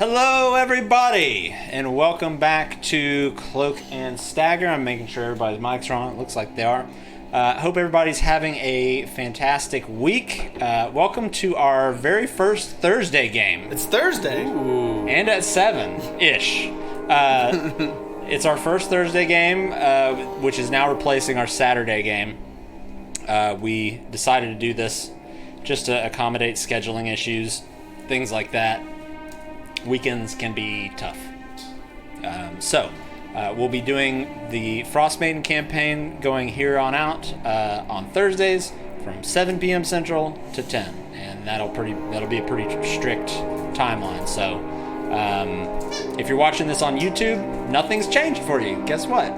Hello, everybody, and welcome back to Cloak and Stagger. I'm making sure everybody's mics are on. It looks like they are. Hope everybody's having a fantastic week. Welcome to our very first Thursday game. It's Thursday. Ooh. And at 7-ish. It's our first Thursday game, which is now replacing our Saturday game. We decided to do this just to accommodate scheduling issues, things like that. Weekends can be tough. So we'll be doing the Frostmaiden campaign going here on out on Thursdays from 7 p.m. Central to 10, and that'll be a pretty strict timeline. So if you're watching this on YouTube, nothing's changed for you. Guess what?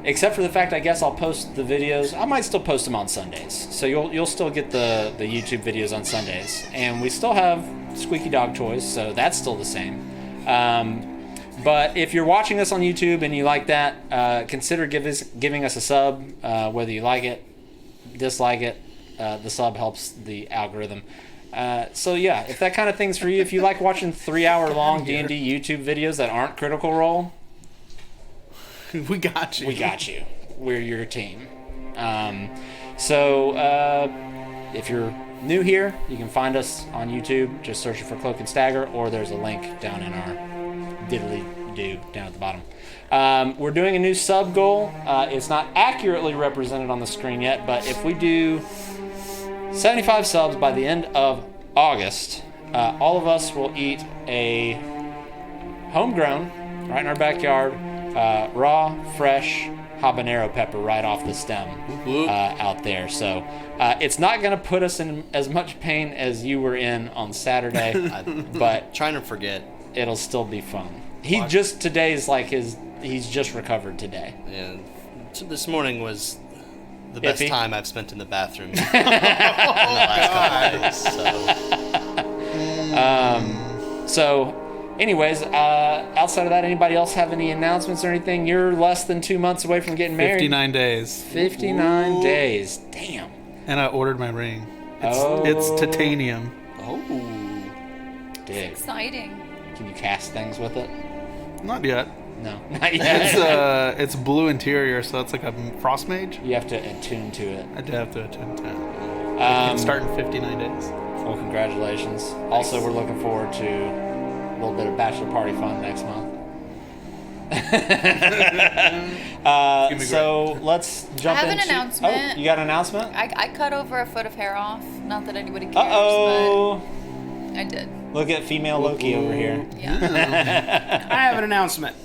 Except for the fact, I guess I'll post the videos. I might still post them on Sundays, so you'll still get the YouTube videos on Sundays, and we still have Squeaky Dog toys, so that's still the same. But if you're watching this on YouTube and you like that, consider giving us a sub, whether you like it, dislike it. The sub helps the algorithm. So yeah, if that kind of thing's for you, if you like watching 3-hour-long D&D YouTube videos that aren't Critical Role, we got you. We got you. We're your team. So if you're new here, you can find us on YouTube. Just search for Cloak and Stagger, or there's a link down in our diddly-do down at the bottom. We're doing a new sub goal. It's not accurately represented on the screen yet, but if we do 75 subs by the end of August, all of us will eat a homegrown, right in our backyard, raw, fresh habanero pepper right off the stem out there. So it's not going to put us in as much pain as you were in on Saturday, but trying to forget. It'll still be fun. He's just recovered today. Yeah. So this morning was the best time I've spent in the bathroom in the last couple days. So anyways, outside of that, anybody else have any announcements or anything? You're less than 2 months away from getting married. 59 days. 59 days. Damn. And I ordered my ring. It's titanium. Oh. Dude. It's exciting. Can you cast things with it? Not yet. No, not yet. It's blue interior, so that's like a frost mage. You have to attune to it. I do have to attune to it. It can start in 59 days. Well, congratulations. Nice. Also, we're looking forward to a little bit of bachelor party fun next month. So let's jump into... I have an announcement. Oh, you got an announcement? I cut over a foot of hair off. Not that anybody cares, Uh-oh. but I did. Look at female Loki over here. Yeah. I have an announcement.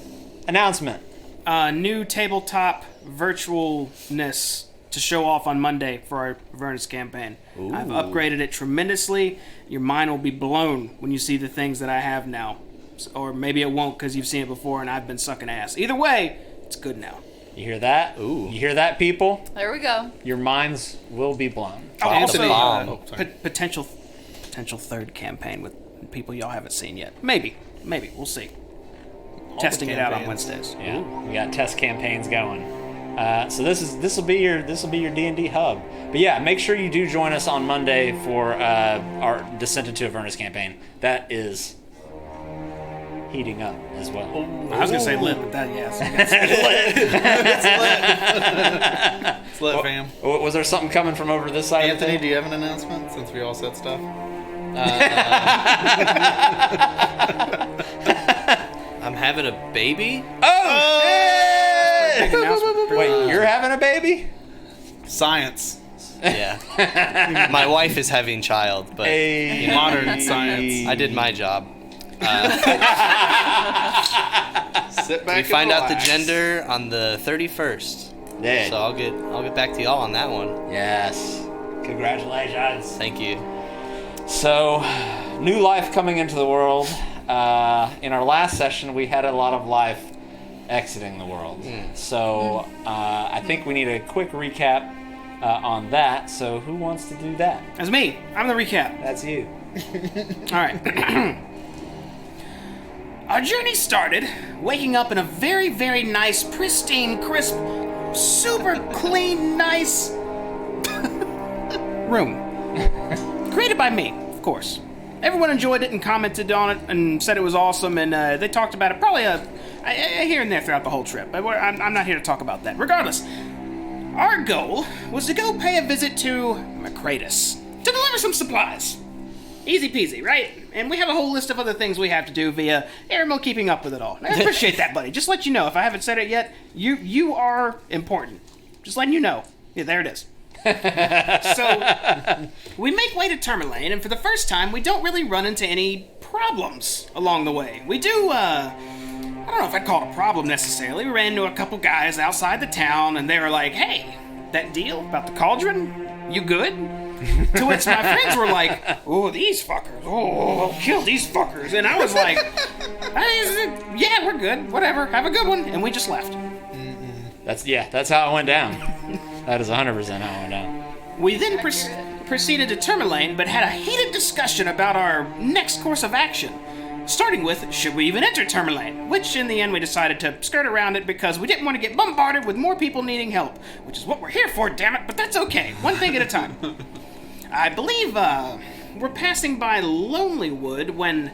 Announcement. New tabletop virtualness to show off on Monday for our Avernus campaign. Ooh. I've upgraded it tremendously. Your mind will be blown when you see the things that I have now. Or maybe it won't because you've seen it before and I've been sucking ass. Either way, it's good now. You hear that? Ooh. You hear that, people? There we go. Your minds will be blown. Also, potential third campaign with people y'all haven't seen yet. Maybe. We'll see. Testing it out on Wednesdays. Yeah, we got test campaigns going. So this will be your D&D hub. But yeah, make sure you do join us on Monday for our Descent into Avernus campaign. That is heating up as well. I was gonna say lit, but that yes. It's lit, fam. Was there something coming from over this side? Anthony, do you have an announcement since we all said stuff? I'm having a baby? Oh! Big announcement. Wait, you're having a baby? Science. Yeah. My wife is having child, but Hey. Modern science. I did my job. Sit back We and find out the relax. gender on the 31st. Dead. So I'll get back to y'all on that one. Yes. Congratulations. Thank you. So, new life coming into the world. In our last session, we had a lot of life exiting the world. So, I think we need a quick recap on that. So, who wants to do that? That's me. I'm the recap. That's you. All right. Our journey started waking up in a very, very nice, pristine, crisp, super clean, nice room. Created by me, of course. everyone enjoyed it and commented on it and said it was awesome, and they talked about it probably here and there throughout the whole trip. But I'm not here to talk about that. Regardless, our goal was to go pay a visit to Macratus to deliver some supplies. Easy peasy, right? And we have a whole list of other things we have to do via Airmo keeping up with it all. And I appreciate that, buddy. Just let you know, if I haven't said it yet, you are important. Just letting you know. Yeah, there it is. So, we make way to Tourmaline, and for the first time, we don't really run into any problems along the way. We do, I don't know if I'd call it a problem necessarily. We ran into a couple guys outside the town, and they were like, hey, that deal about the cauldron, you good? To which my friends were like, oh, these fuckers. Oh, I'll kill these fuckers. And I was like, yeah, we're good. Whatever. Have a good one. And we just left. That's how it went down. That is 100% how it went down. We then proceeded to Tourmaline, but had a heated discussion about our next course of action. Starting with, should we even enter Tourmaline? Which, in the end, we decided to skirt around it because we didn't want to get bombarded with more people needing help. Which is what we're here for, damn it, but that's okay. One thing at a time. I believe, we're passing by Lonelywood when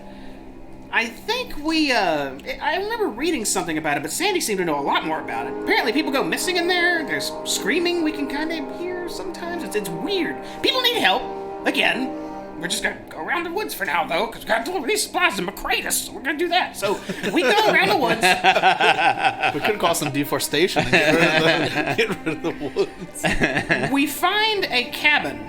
I think I remember reading something about it, but Sandy seemed to know a lot more about it. Apparently people go missing in there, there's screaming we can kind of hear sometimes, it's weird. People need help, again. We're just gonna go around the woods for now, though, because we gotta deliver these supplies to Macratus, so we're gonna do that. So, we go around the woods. We could call some deforestation and get rid of the woods. We find a cabin.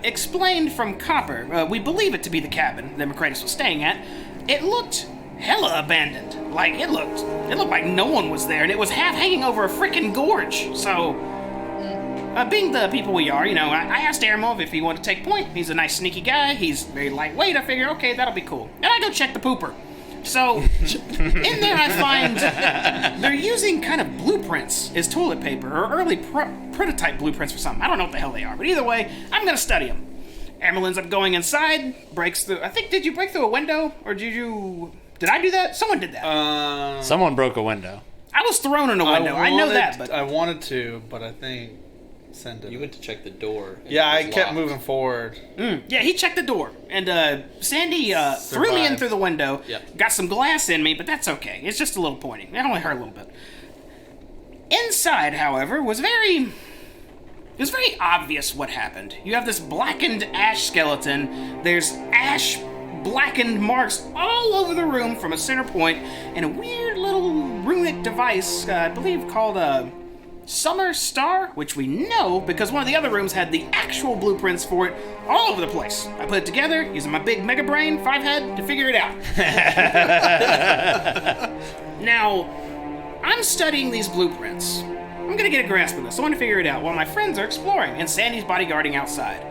Explained from Copper. We believe it to be the cabin that Macratus was staying at. It looked hella abandoned. Like, it looked like no one was there, and it was half hanging over a freaking gorge. So, being the people we are, I asked Airmov if he wanted to take point. He's a nice, sneaky guy. He's very lightweight. I figure, okay, that'll be cool. And I go check the pooper. So, in there I find they're using kind of blueprints as toilet paper, or early prototype blueprints for something. I don't know what the hell they are, but either way, I'm going to study them. Airmel ends up going inside, breaks through... I think, did you break through a window? Or did I do that? Someone did that. Someone broke a window. I was thrown in a window. I know that, but... I wanted to, but I think... You went to check the door. Yeah, I kept moving forward. Yeah, he checked the door. And Sandy threw me in through the window. Yep. Got some glass in me, but that's okay. It's just a little pointing. It only hurt a little bit. Inside, however, was very obvious what happened. You have this blackened ash skeleton. There's ash blackened marks all over the room from a center point, and a weird little runic device, I believe called a Summer Star, which we know because one of the other rooms had the actual blueprints for it all over the place. I put it together using my big mega brain, 5-head, to figure it out. Now, I'm studying these blueprints. I'm gonna get a grasp of this. I want to figure it out while my friends are exploring and Sandy's bodyguarding outside.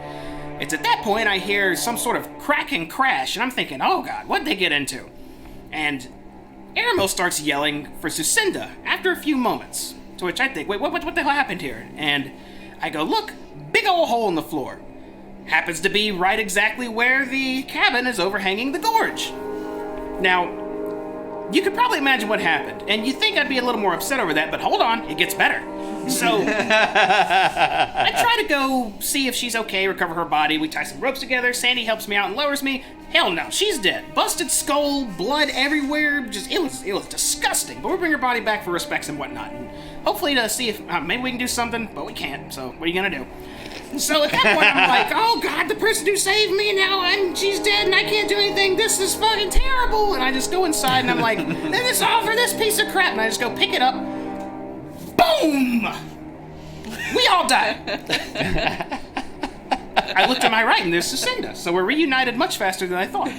It's at that point I hear some sort of crack and crash, and I'm thinking, oh god, what'd they get into? And Airmo starts yelling for Sucinda after a few moments. To which I think, wait, what the hell happened here? And I go, look, big old hole in the floor. Happens to be right exactly where the cabin is overhanging the gorge. Now, you could probably imagine what happened, and you think I'd be a little more upset over that, but hold on, it gets better. So, I try to go see if she's okay, recover her body. We tie some ropes together, Sandy helps me out and lowers me. Hell no, she's dead. Busted skull, blood everywhere, it was disgusting. But we'll bring her body back for respects and whatnot. And hopefully to see if, maybe we can do something, but we can't, so what are you gonna do? So at that point I'm like, oh god, the person who saved me now, she's dead and I can't do anything, this is fucking terrible. And I just go inside and I'm like, and it's all for this piece of crap. And I just go pick it up, boom! We all die. I looked to my right and there's Sucinda, so we're reunited much faster than I thought.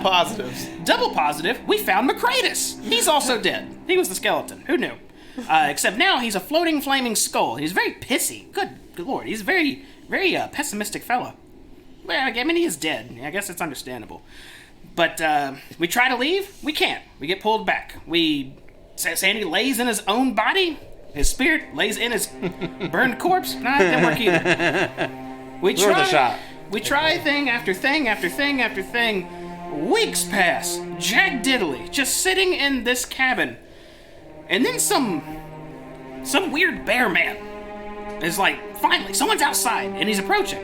Positives. Double positive, we found Macratus. He's also dead. He was the skeleton. Who knew? Except now he's a floating, flaming skull. He's very pissy. Good lord. He's a very, very pessimistic fella. Well, I mean, he is dead. I guess it's understandable. But we try to leave. We can't. We get pulled back. Sandy lays in his own body. His spirit lays in his burned corpse. Nah, it didn't work either. We Worth a shot. We try thing after thing after thing after thing. Weeks pass. Jack Diddley, just sitting in this cabin. And then some weird bear man is like, finally, someone's outside, and he's approaching.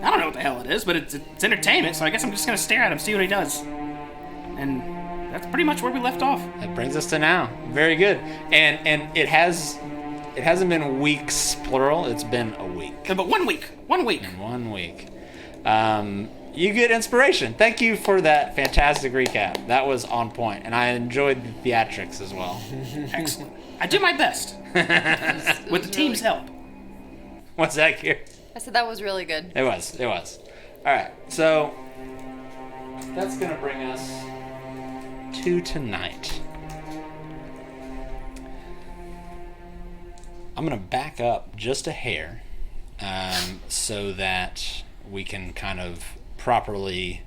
I don't know what the hell it is, but it's entertainment, so I guess I'm just gonna stare at him, see what he does. And that's pretty much where we left off. That brings us to now. Very good. And it hasn't been weeks plural. It's been a week. But 1 week. 1 week. In 1 week. You get inspiration. Thank you for that fantastic recap. That was on point, and I enjoyed the theatrics as well. Excellent. I do my best. With the team's help. What's that, Kier? I said that was really good. It was. All right, so that's gonna bring us to tonight. I'm gonna back up just a hair, so that we can kind of properly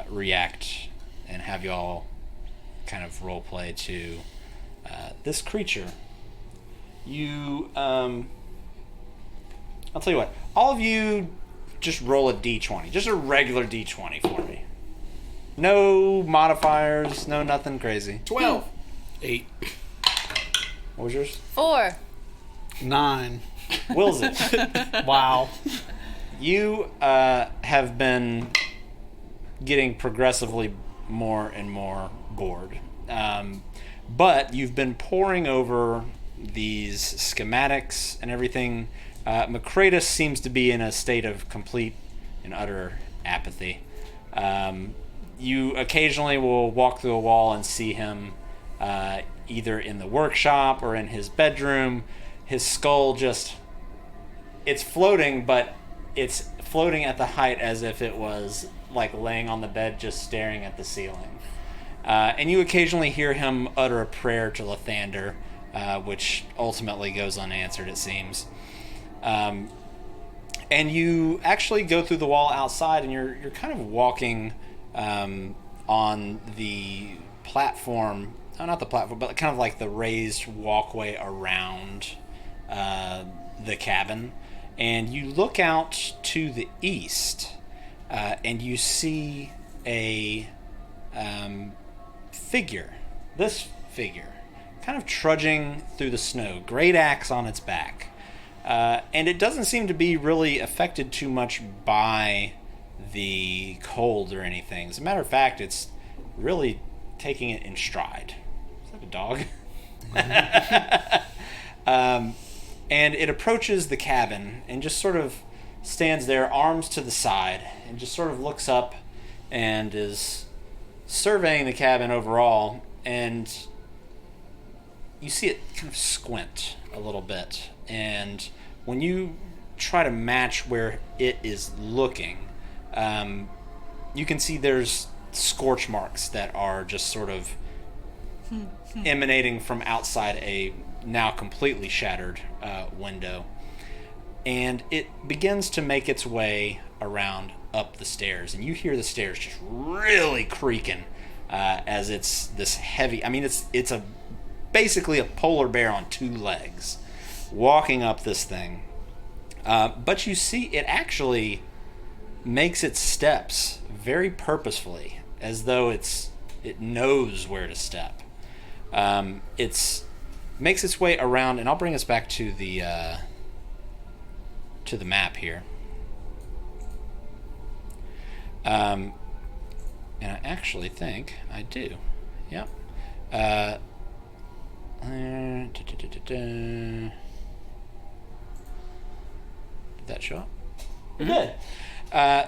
react and have y'all kind of role play to this creature. I'll tell you what, all of you just roll a d20, just a regular d20 for me. No modifiers, no nothing crazy. 12. 8. What was yours? 4. 9. Wills it. Wow. You have been getting progressively more and more bored. But you've been poring over these schematics and everything. Macretus seems to be in a state of complete and utter apathy. You occasionally will walk through a wall and see him either in the workshop or in his bedroom. His skull it's floating, but it's floating at the height as if it was like laying on the bed just staring at the ceiling. And you occasionally hear him utter a prayer to Lathander, which ultimately goes unanswered, it seems. And you actually go through the wall outside, and you're kind of walking on the platform, not the platform, but kind of like the raised walkway around the cabin. And you look out to the east, and you see a figure, this figure, kind of trudging through the snow, great axe on its back. And it doesn't seem to be really affected too much by the cold or anything. As a matter of fact, it's really taking it in stride. Is that a dog? And it approaches the cabin and just sort of stands there, arms to the side, and just sort of looks up and is surveying the cabin overall. And you see it kind of squint a little bit. And when you try to match where it is looking, you can see there's scorch marks that are just sort of emanating from outside a now completely shattered window. And it begins to make its way around up the stairs. And you hear the stairs just really creaking as it's this heavy... I mean, it's basically a polar bear on 2 legs walking up this thing. But you see it actually makes its steps very purposefully, as though it knows where to step. It makes its way around, and I'll bring us back to the map here. And I actually think I do. Yep. Did that show up? It did.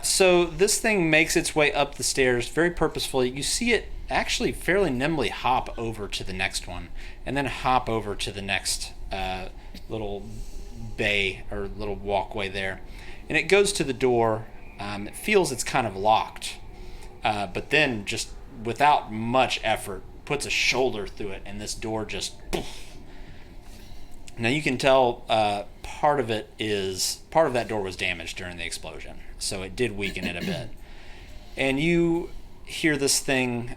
So this thing makes its way up the stairs very purposefully. You see it actually fairly nimbly hop over to the next one, and then hop over to the next little bay or little walkway there. And it goes to the door. It feels it's kind of locked, but then just without much effort puts a shoulder through it, and this door just... Now you can tell part of that door was damaged during the explosion, so it did weaken it a bit. And you hear this thing,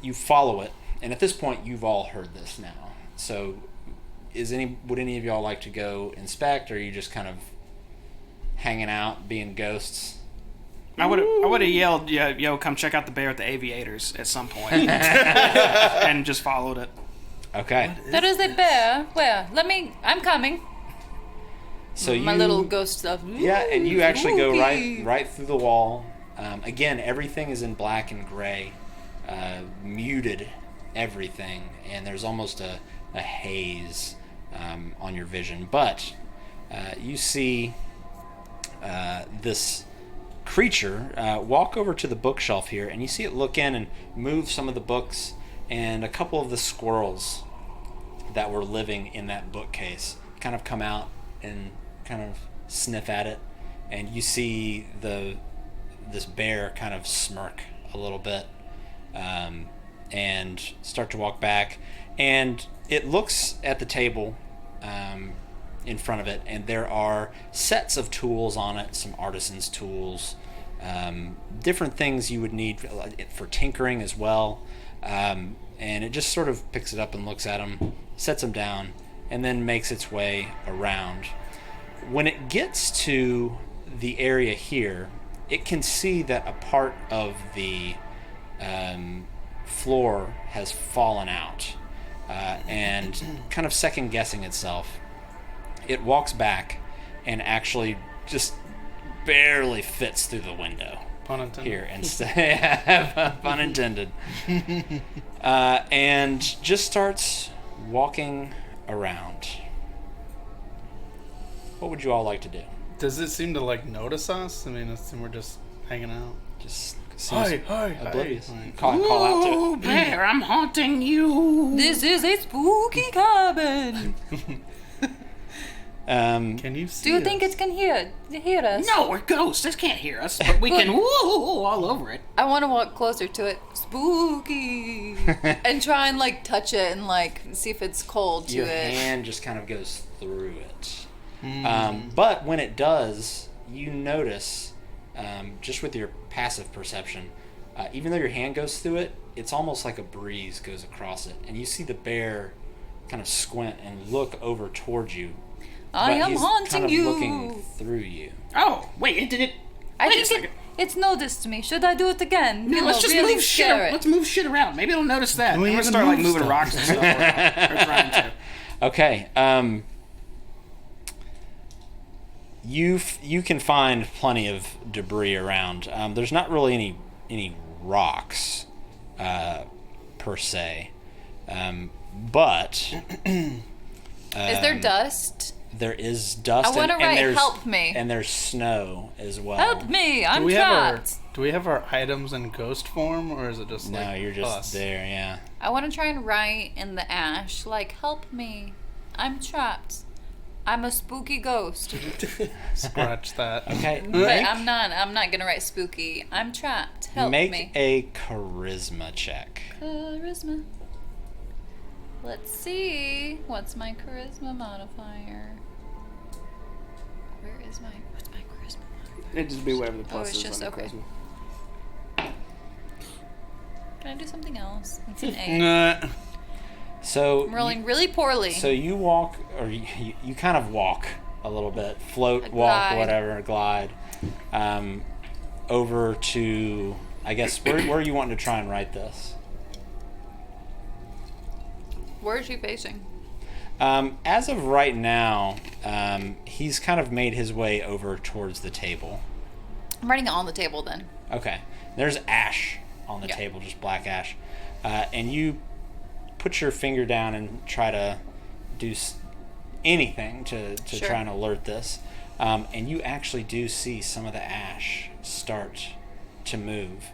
you follow it, and at this point you've all heard this now. So would any of y'all like to go inspect, or are you just kind of hanging out, being ghosts? I would have yelled, yo, come check out the bear at the aviators at some point. And just followed it. Okay. There is a bear. Where? I'm coming. So My you, little ghost stuff. yeah, and you actually go Spooky. right through the wall. Again, everything is in black and gray, muted everything, and there's almost a haze on your vision. But you see this creature walk over to the bookshelf here, and you see it look in and move some of the books, and a couple of the squirrels that were living in that bookcase kind of come out and kind of sniff at it, and you see this bear kind of smirk a little bit and start to walk back, and it looks at the table in front of it, and there are sets of tools on it, some artisan's tools, different things you would need for tinkering as well, and it just sort of picks it up and looks at them, sets them down, and then makes its way around. When it gets to the area here, it can see that a part of the floor has fallen out, and kind of second guessing itself, it walks back and actually just barely fits through the window. Pun intended. Here instead, pun intended, and just starts walking around. What would you all like to do? Does it seem to like notice us? I mean, we're just hanging out. Just seems Hi. oblivious. Hi. Call out to Ooh, it. bear, I'm haunting you. This is a spooky cabin. Can you see Do you think us? it can hear us? No, we're ghosts. This can't hear us, but we can woo all over it. I want to walk closer to it. Spooky. And try and like touch it and like see if it's cold to Your it. hand just kind of goes through it. But when it does, you notice, just with your passive perception, even though your hand goes through it, it's almost like a breeze goes across it. And you see the bear kind of squint and look over towards you. I but am he's haunting kind of you. looking through you. Oh, wait, did it? I wait a think second. it's noticed me. Should I do it again? No, You let's know, just really move scare shit. it. Let's move shit around. Maybe it'll notice that. Can we I'm gonna even start like move moving stuff? rocks and stuff. Or trying to. Okay. You can find plenty of debris around. There's not really any rocks per se, but Is there dust? there is dust. I wanna and write, there's, "Help me." and there's snow as well. Help me! I'm Do we have our trapped. Do we have our items in ghost form, or is it just No, like you're just us? there. Yeah. I want to try and write in the ash, like, help me. I'm trapped. I'm a spooky ghost. Scratch that. Okay. But I'm not gonna write spooky. I'm trapped. Help make me. a charisma check. Charisma. Let's see. What's my charisma modifier? What's my charisma modifier? It'd just be whatever the Oh, plus it's is just on the okay. charisma. Can I do something else? It's an 8. Nah. So I'm rolling really poorly. So you walk, or you kind of walk a little bit, float, I walk, glide. whatever, glide, over to, I guess, where are you wanting to try and write this? Where is she facing? As of right now, he's kind of made his way over towards the table. I'm writing it on the table then. Okay. There's ash on the Yeah. table, just black ash. And you put your finger down and try to do anything to Sure. try and alert this. And you actually do see some of the ash start to move.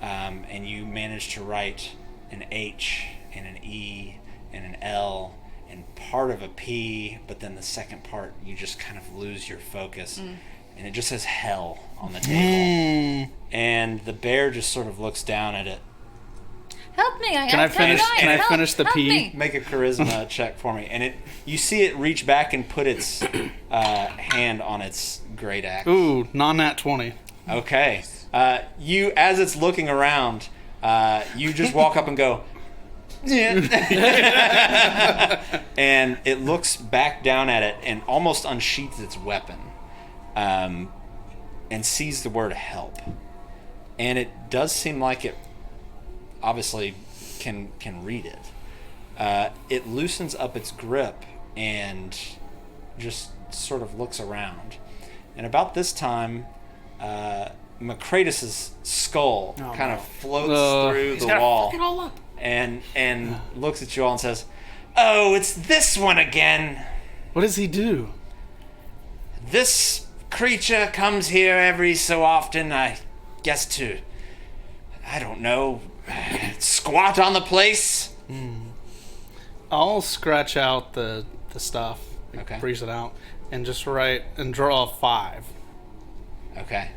And you manage to write an H and an E and an L and part of a P, but then the second part you just kind of lose your focus. And it just says hell on the table. And the bear just sort of looks down at it. Help me! Can I finish? write. Can I Help- finish the help P? me. Make a charisma check for me. And you see it reach back and put its hand on its great axe. Ooh, non-nat 20. Okay. You, as it's looking around, you just walk up and go, and it looks back down at it and almost unsheathes its weapon, and sees the word help. And it does seem like it obviously can read it. It loosens up its grip and just sort of looks around. And about this time, Macratus's skull kind of floats through the wall Fuck it all up. and looks at you all and says, "Oh, it's this one again. What does he do? This creature comes here every so often, I guess I don't know, squat on the place." I'll scratch out the stuff, Okay. breeze it out, and just write and draw a 5. Okay.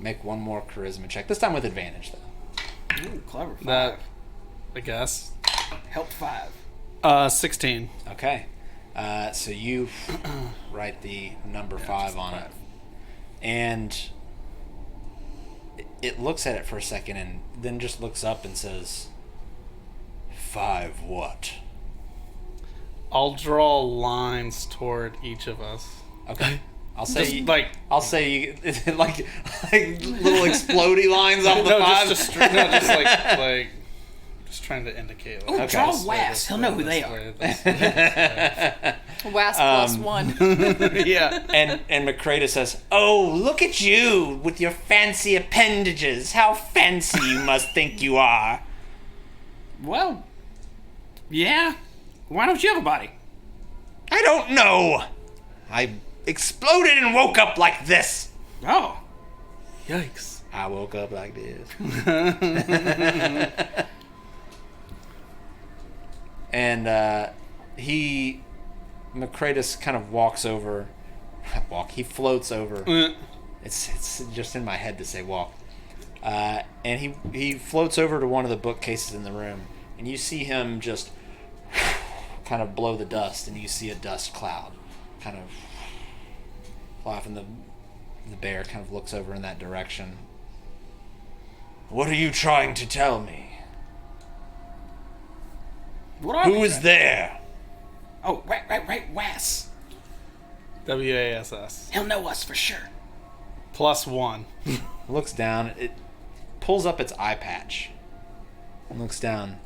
Make one more charisma check. This time with advantage, though. Ooh, clever. 5. That, I guess. Help 5. 16. Okay. So you write the number 5 on it. And it looks at it for a second and then just looks up and says, 5 what? I'll draw lines toward each of us. Okay. I'll say Just you, like I'll say you, like little explodey lines off the 5. just like just trying to indicate. Ooh, Like, draw this way, Was. this He'll way, know who this they way, are. this way. WAS plus 1. Yeah. And Macratus says, "Oh, look at you with your fancy appendages. How fancy you must think you are." Well, yeah. Why don't you have a body? I don't know. I exploded and woke up like this. Oh. Yikes. I woke up like this. And Macratus kind of walks over. He floats over. It's just in my head to say walk. And he floats over to one of the bookcases in the room, and you see him just kind of blow the dust, and you see a dust cloud kind of fly off, and the bear kind of looks over in that direction. "What are you trying to tell me? What are Who we is trying- there?" Oh, right. Was. WASS. He'll know us for sure. +1. Looks down. It pulls up its eye patch and looks down.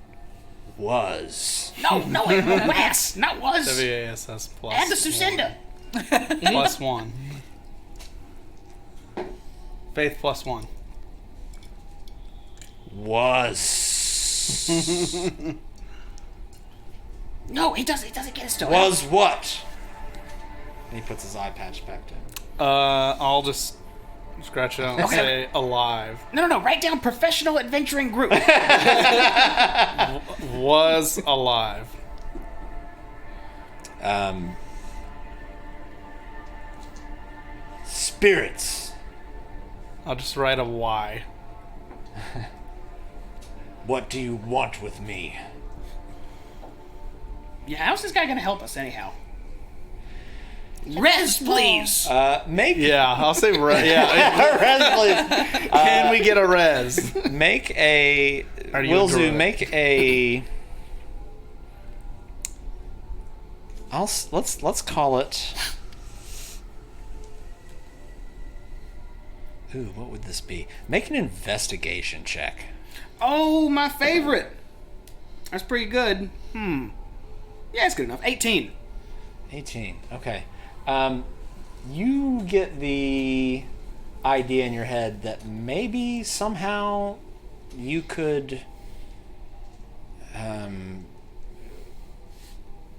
Was. No, wait, Was, not Was. WASS plus. And the Sucinda. +1. Faith +1. Was. No, he doesn't get us to Was what? And he puts his eye patch back down. I'll just scratch it out and Okay. say alive. No. Write down professional adventuring group. Was alive. Spirits. I'll just write a Y. What do you want with me? Yeah, how's this guy gonna help us anyhow? Res, please. Make Yeah, I'll say yeah. res, please. Can we get a res? Make a Are you a Wilzu. druid? Make a. Let's call it. Ooh, what would this be? Make an investigation check. Oh, my favorite. That's pretty good. Yeah, it's good enough. 18. 18. Okay. You get the idea in your head that maybe somehow you could,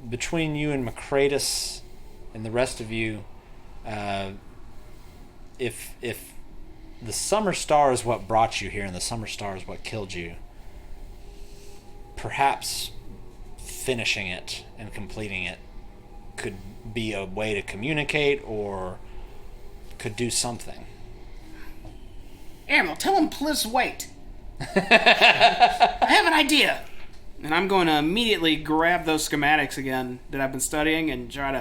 between you and Macratus and the rest of you, if the summer star is what brought you here and the summer star is what killed you, perhaps finishing it and completing it could be a way to communicate or could do something. Emerald, tell him please wait. I have an idea. And I'm going to immediately grab those schematics again that I've been studying and try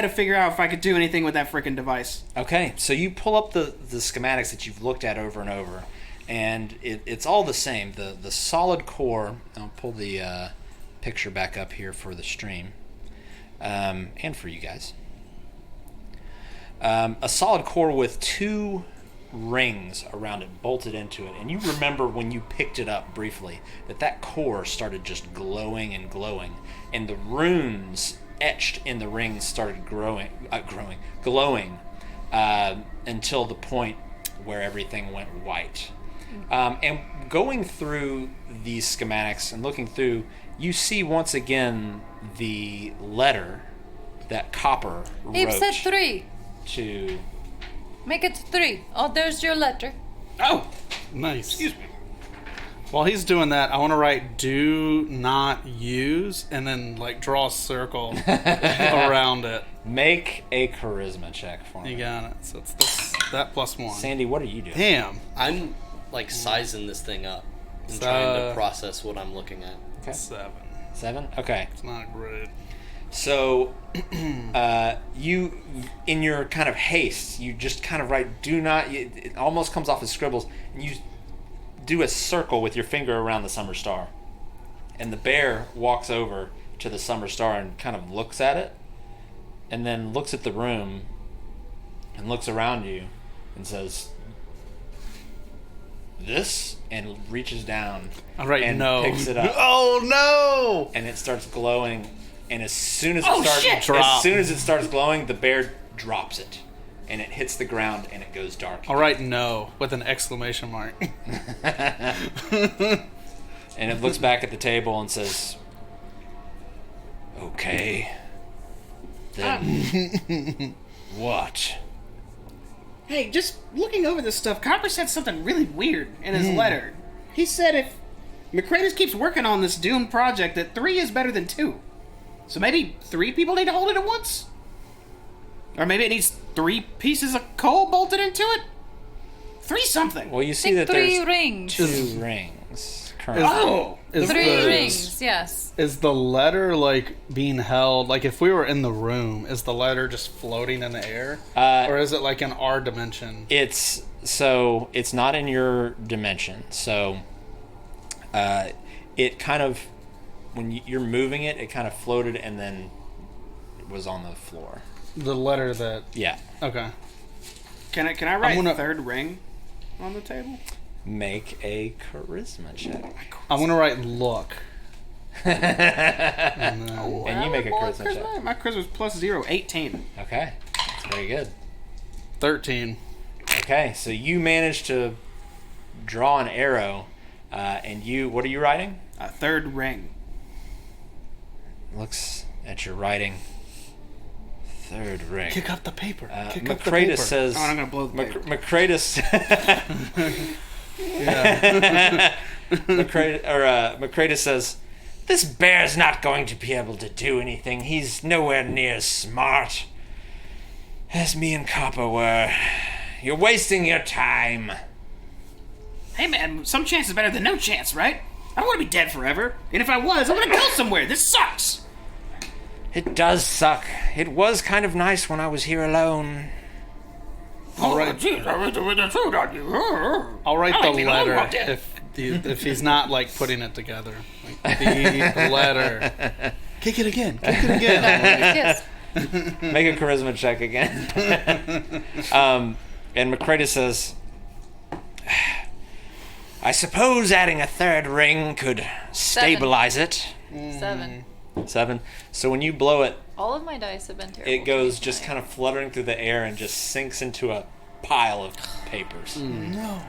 to figure out if I could do anything with that freaking device. Okay, so you pull up the schematics that you've looked at over and over, and it's all the same. The solid core, I'll pull the picture back up here for the stream, and for you guys. A solid core with 2 rings around it bolted into it, and you remember when you picked it up briefly that core started just glowing and glowing, and the runes etched in the rings started glowing until the point where everything went white. And going through these schematics and looking through, you see once again the letter that Copper Abe wrote said 3. to... Make it 3. Oh, there's your letter. Oh, Nice. excuse me. While he's doing that, I want to write "do not use" and then like draw a circle around it. Make a charisma check for me. You got it. So it's that +1. Sandy, what are you doing? Damn. I'm like sizing this thing up and So- trying to process what I'm looking at. Okay. 7. 7? Okay. It's not great. So, you, in your kind of haste, you just kind of write "do not." It almost comes off as scribbles, and you do a circle with your finger around the summer star. And the bear walks over to the summer star and kind of looks at it, and then looks at the room, and looks around you, and says, "This," and reaches down All right, and no. picks it up. Oh no! And it starts glowing, and as soon as Oh, it starts, shit! Drop. as soon as it starts glowing, the bear drops it, and it hits the ground, and it goes dark. All right, no, with an exclamation mark. And it looks back at the table and says, "Okay, then what?" Hey, just looking over this stuff, Copper said something really weird in his letter. He said if McCredis keeps working on this doomed project, that 3 is better than 2. So maybe 3 people need to hold it at once? Or maybe it needs 3 pieces of coal bolted into it? 3 something. Well, you see Think that 3 there's rings. 2 rings currently. Oh! Is 3 the- rings, yes. Is the letter like being held? Like if we were in the room, is the letter just floating in the air, or is it like in our dimension? It's not in your dimension. So, it kind of, when you're moving it, it kind of floated and then it was on the floor. The letter that. Yeah. Okay. Can I write gonna- 3rd ring on the table? Make a charisma check. I'm gonna write "look." And then- And you make a Well, charisma check. My charisma's +0, 18. Okay. That's very good. 13. Okay, so you managed to draw an arrow, and what are you writing? A 3rd ring. Looks at your writing. 3rd ring. Kick up the paper. Kick up the paper. Macratus says. Oh, I'm gonna blow the paper. Macratus. Yeah. Macratus says, "This bear's not going to be able to do anything. He's nowhere near as smart as me and Copper were. You're wasting your time." Hey man, some chance is better than no chance, right? I don't want to be dead forever. And if I was, I want to go somewhere. This sucks. It does suck. It was kind of nice when I was here alone. I'll write. Jeez, I read the truth on you. I'll write I the like being alone letter all day. if he's not like putting it together. Like, the letter. Kick it again. Kick it again. Yes. Make a charisma check again. And Macratus says, "I suppose adding a 3rd ring could stabilize it." 7. 7. So when you blow it, All of my dice have been terrible. it goes just kind of fluttering through the air and just sinks into a pile of papers. No.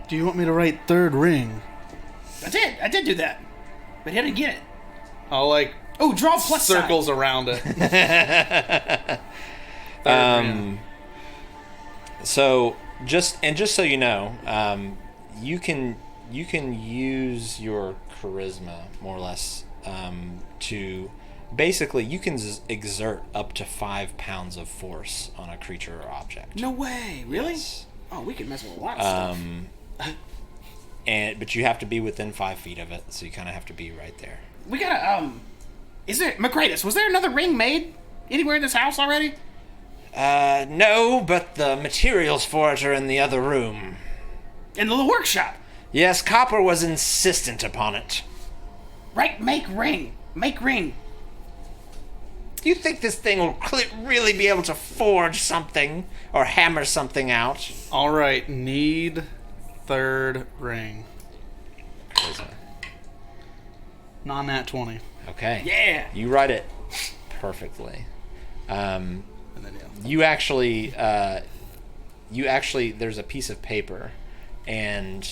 Do you want me to write 3rd ring? I did do that. But he didn't get it. I'll like Oh, draw a plus sign. circles around it. So just so you know, you can use your charisma more or less to basically you can exert up to 5 pounds of force on a creature or object. No way. Really? Yes. Oh, we can mess with a lot of stuff. But you have to be within 5 feet of it, so you kind of have to be right there. We gotta, is there, Macratus, was there another ring made anywhere in this house already? No, but the materials for it are in the other room. In the workshop. Yes, Copper was insistent upon it. Right, make ring. Make ring. Do you think this thing will really be able to forge something or hammer something out? All right, need 3rd ring. Non-nat 20. Okay. Yeah. You write it perfectly. And then, You actually, there's a piece of paper, and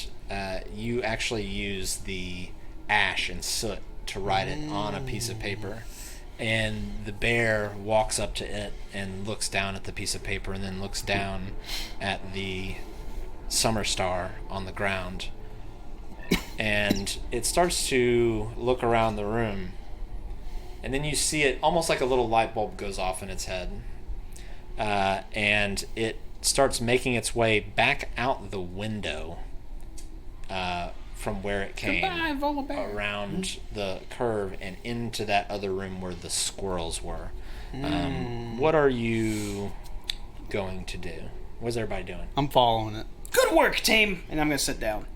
you actually use the ash and soot to write it on a piece of paper. And the bear walks up to it and looks down at the piece of paper, and then looks down at the summer star on the ground. And it starts to look around the room. And then you see it almost like a little light bulb goes off in its head. And it starts making its way back out the window from where it came, Goodbye, Volabear. around the curve and into that other room where the squirrels were. What are you going to do? What's everybody doing? I'm following it. Good work, team. And I'm gonna sit down.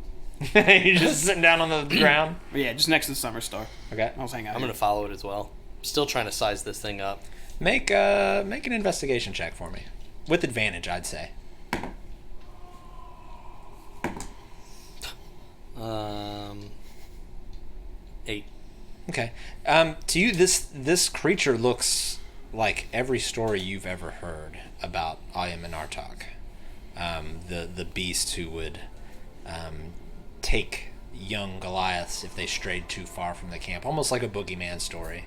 You're just sitting down on the ground? Yeah, just next to the summer star. Okay. I'll hang out. I'm gonna follow it as well. Still trying to size this thing up. Make an investigation check for me. With advantage, I'd say. 8. Okay. To you, this creature looks like every story you've ever heard about Ayam and Artok. The beast who would take young Goliaths if they strayed too far from the camp, almost like a boogeyman story.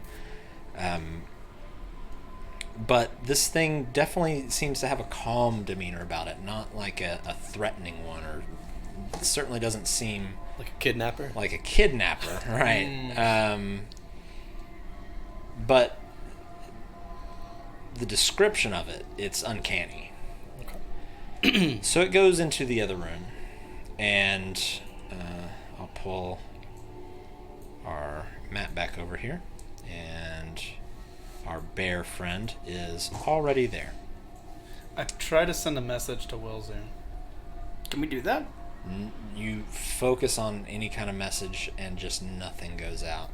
But this thing definitely seems to have a calm demeanor about it, not like a threatening one, or it certainly doesn't seem Like a kidnapper? like a kidnapper, right? But the description of it, it's uncanny. Okay. So it goes into the other room, and I'll pull our map back over here, and our bear friend is already there. I try to send a message to Wilzu. Can we do that? You focus on any kind of message, and just nothing goes out.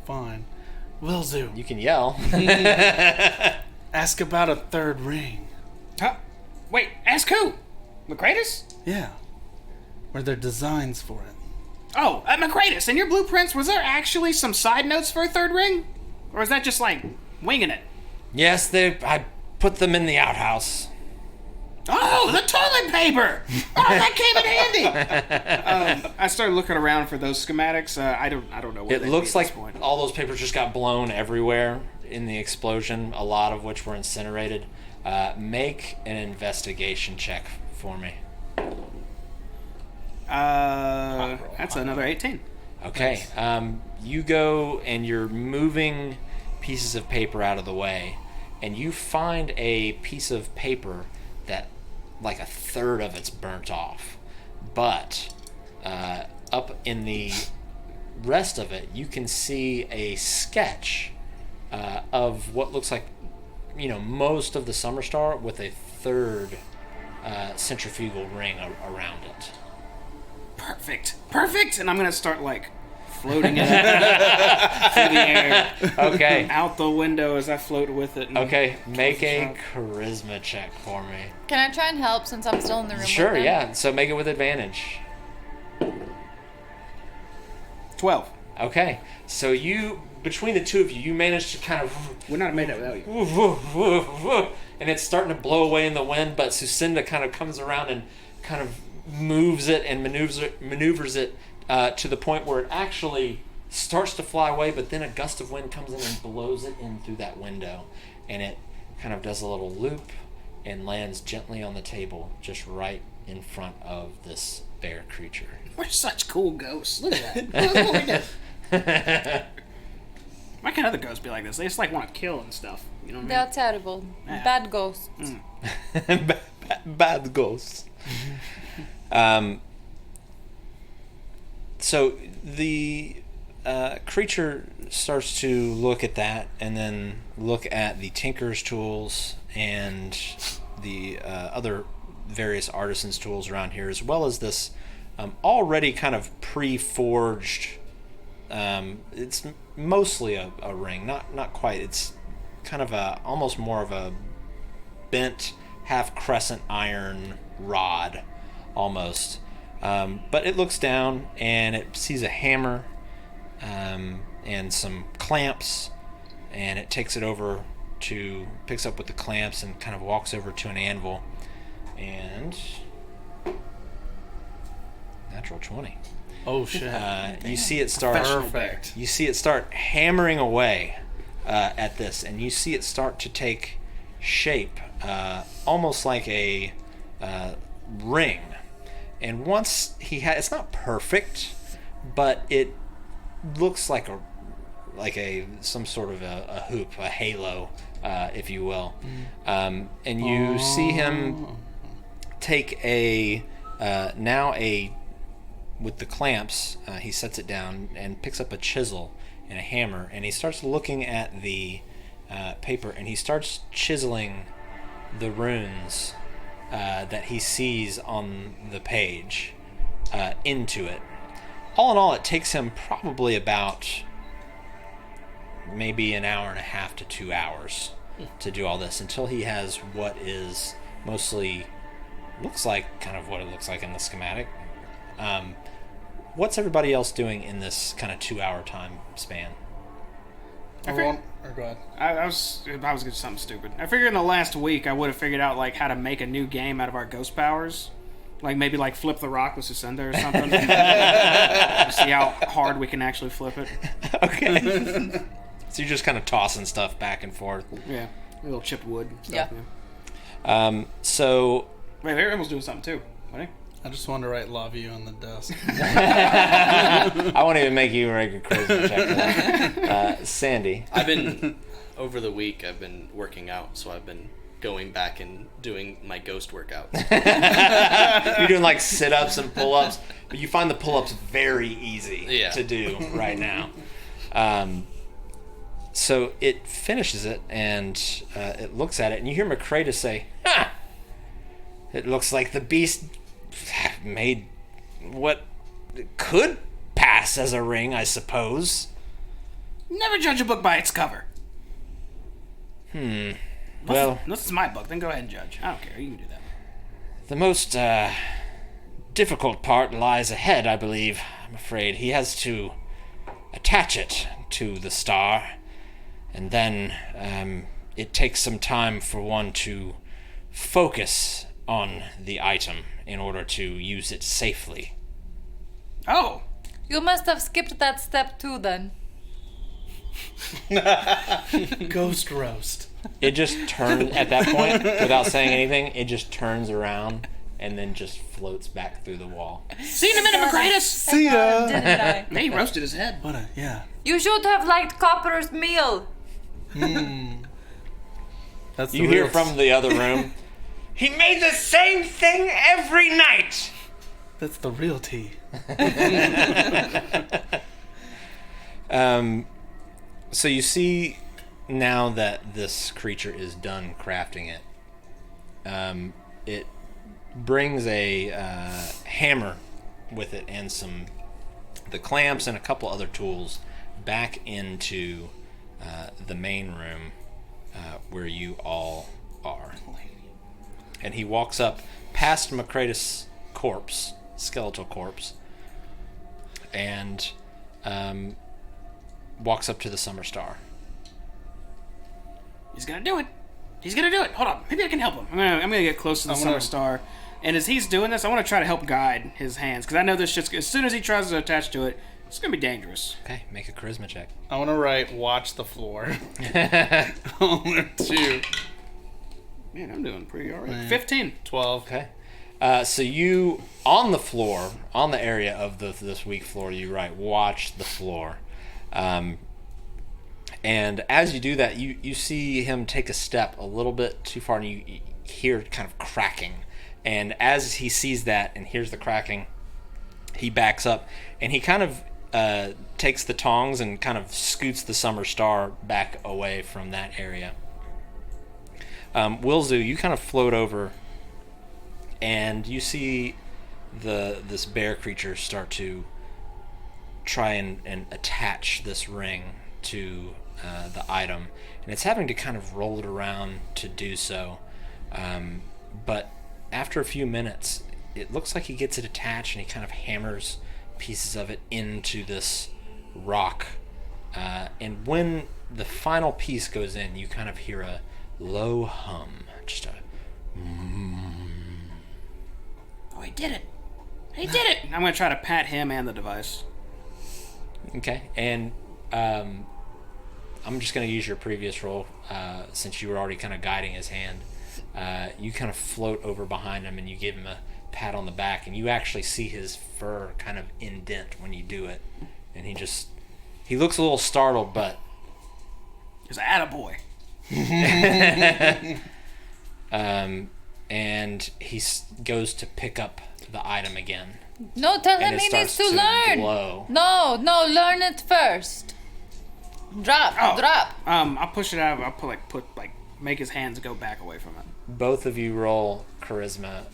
Fine. Wilzu, You can yell. ask about a third ring. Huh? Wait, ask who? Macratus? Yeah. Were there designs for it? Oh, Macratus, in your blueprints, was there actually some side notes for a third ring? Or is that just like winging it? Yes, I put them in the outhouse. Oh, the toilet paper! Oh, that came in handy. I started looking around for those schematics. I don't know. Where It they'd looks be at like this point. all those papers just got blown everywhere in the explosion, a lot of which were incinerated. Make an investigation check for me. That's another 18. Okay. You go and you're moving pieces of paper out of the way, and you find a piece of paper that, like, a third of it's burnt off. But up in the rest of it, you can see a sketch of what looks like, most of the summer star with a third centrifugal ring around it. Perfect. And I'm gonna start like floating it through the air, Okay. out the window as I float with it. And Okay, make a charisma check for me. Can I try and help since I'm still in the room? Sure, with them? yeah. So make it with advantage. 12. Okay, so between the two of you, you manage to kind of, Would not have made that without you. and it's starting to blow away in the wind, but Sucinda kind of comes around and kind of moves it and maneuvers it to the point where it actually starts to fly away, but then a gust of wind comes in and blows it in through that window, and it kind of does a little loop and lands gently on the table just right in front of this bear creature. We're such cool ghosts. Look at that. Look what we did. Why can't other ghosts be like this? They just like want to kill and stuff. You know what They I are mean? terrible. Yeah. Bad ghosts. Bad ghosts. So the creature starts to look at that, and then look at the tinker's tools and the other various artisans' tools around here, as well as this already kind of pre-forged. It's mostly a ring, not quite. It's kind of almost more of a bent half crescent iron rod, almost. But it looks down and it sees a hammer and some clamps, and it takes it over to, picks up with the clamps and kind of walks over to an anvil, and natural 20. Oh shit! You see it start. Perfect. You see it start hammering away at this, and you see it start to take shape, almost like a ring. And once it's not perfect, but it looks like some sort of a hoop, a halo, if you will. And you see him take with the clamps, he sets it down and picks up a chisel and a hammer, and he starts looking at the paper, and he starts chiseling the runes that he sees on the page into it. All in all, it takes him probably about maybe an hour and a half to 2 hours to do all this, until he has what is mostly looks like kind of what it looks like in the schematic. What's everybody else doing in this kind of 2 hour time span? Go ahead. I was gonna do something stupid. I figured in the last week I would have figured out like how to make a new game out of our ghost powers, like maybe like flip the rock with Susenda or something. See how hard we can actually flip it. Okay. So you're just kind of tossing stuff back and forth. Yeah, a little chipped wood stuff. Yeah. So wait, Aaron was doing something too, wasn't he? I just wanted to write "love you" on the desk. I won't even make you make a charisma check for that. Sandy. Over the week, I've been working out, so I've been going back and doing my ghost workouts. You're doing like sit-ups and pull-ups, but you find the pull-ups very easy to do right now. So it finishes it, and it looks at it, and you hear McCrae say, "Ha! It looks like the beast made what could pass as a ring, I suppose." Never judge a book by its cover. Well, this is my book. Then go ahead and judge. I don't care. You can do that. the most difficult part lies ahead, I believe. I'm afraid he has to attach it to the star, and then it takes some time for one to focus on the item in order to use it safely. Oh. You must have skipped that step too then. Ghost roast. It just turns, at that point, without saying anything, it just turns around and then just floats back through the wall. See you in a minute, McCratus. See ya. Didn't I? He roasted his head. What a You should have liked Copper's meal. That's the You hear real from the other room, "He made the same thing every night!" That's the real tea. So you see now that this creature is done crafting it, it brings a hammer with it and the clamps and a couple other tools back into the main room where you all are. And he walks up past McCratus' corpse, skeletal corpse, and walks up to the Summer Star. He's gonna do it. He's gonna do it. Hold on. Maybe I can help him. I'm gonna get close to the Summer Star. And as he's doing this, I want to try to help guide his hands, because I know this shit's, as soon as he tries to attach to it, it's gonna be dangerous. Okay, make a charisma check. I want to write "watch the floor." On there too. Man, I'm doing pretty alright. 15. 12. Okay. So you, on the floor, on the area of this weak floor, you write, "watch the floor." And as you do that, you see him take a step a little bit too far, and you hear kind of cracking. And as he sees that and hears the cracking, he backs up, and he kind of takes the tongs and kind of scoots the Summer Star back away from that area. Wilzu, you kind of float over, and you see this bear creature start to try and attach this ring to the item, and it's having to kind of roll it around to do so. But after a few minutes, it looks like he gets it attached, and he kind of hammers pieces of it into this rock. And when the final piece goes in, you kind of hear a low hum. Just a... Oh, he did it. He did it. I'm going to try to pat him and the device. Okay, and I'm just going to use your previous roll since you were already kind of guiding his hand. You kind of float over behind him and you give him a pat on the back, and you actually see his fur kind of indent when you do it. And he looks a little startled, but... He's an attaboy. And he goes to pick up the item again. No, tell him And he it needs starts to learn. glow. No, learn it first. Drop. I'll push it out. I'll make his hands go back away from it. Both of you roll charisma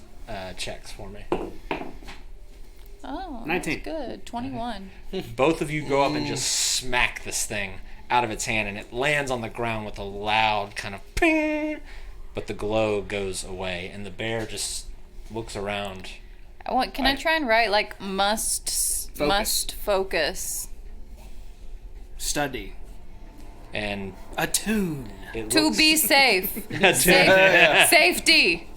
checks for me. Oh, 19. that's good. 21. Both of you go up and just smack this thing out of its hand, and it lands on the ground with a loud kind of ping, but the glow goes away, and the bear just looks around. Can I try and write like must focus? Study. And Attune. it To looks, be safe. Safety.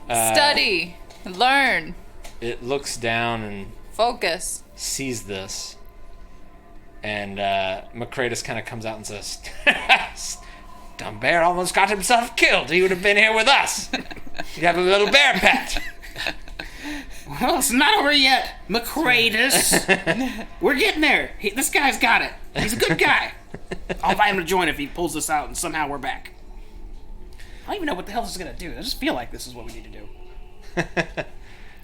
Study. Learn. it looks down and Focus. sees this, and Macretus kind of comes out and says, "Dumb bear almost got himself killed. He would have been here with us. You'd have a little bear pet." Well, it's not over yet, Macretus. We're getting there. This guy's got it. He's a good guy. I'll invite him to join if he pulls this out and somehow we're back. I don't even know what the hell this is going to do. I just feel like this is what we need to do.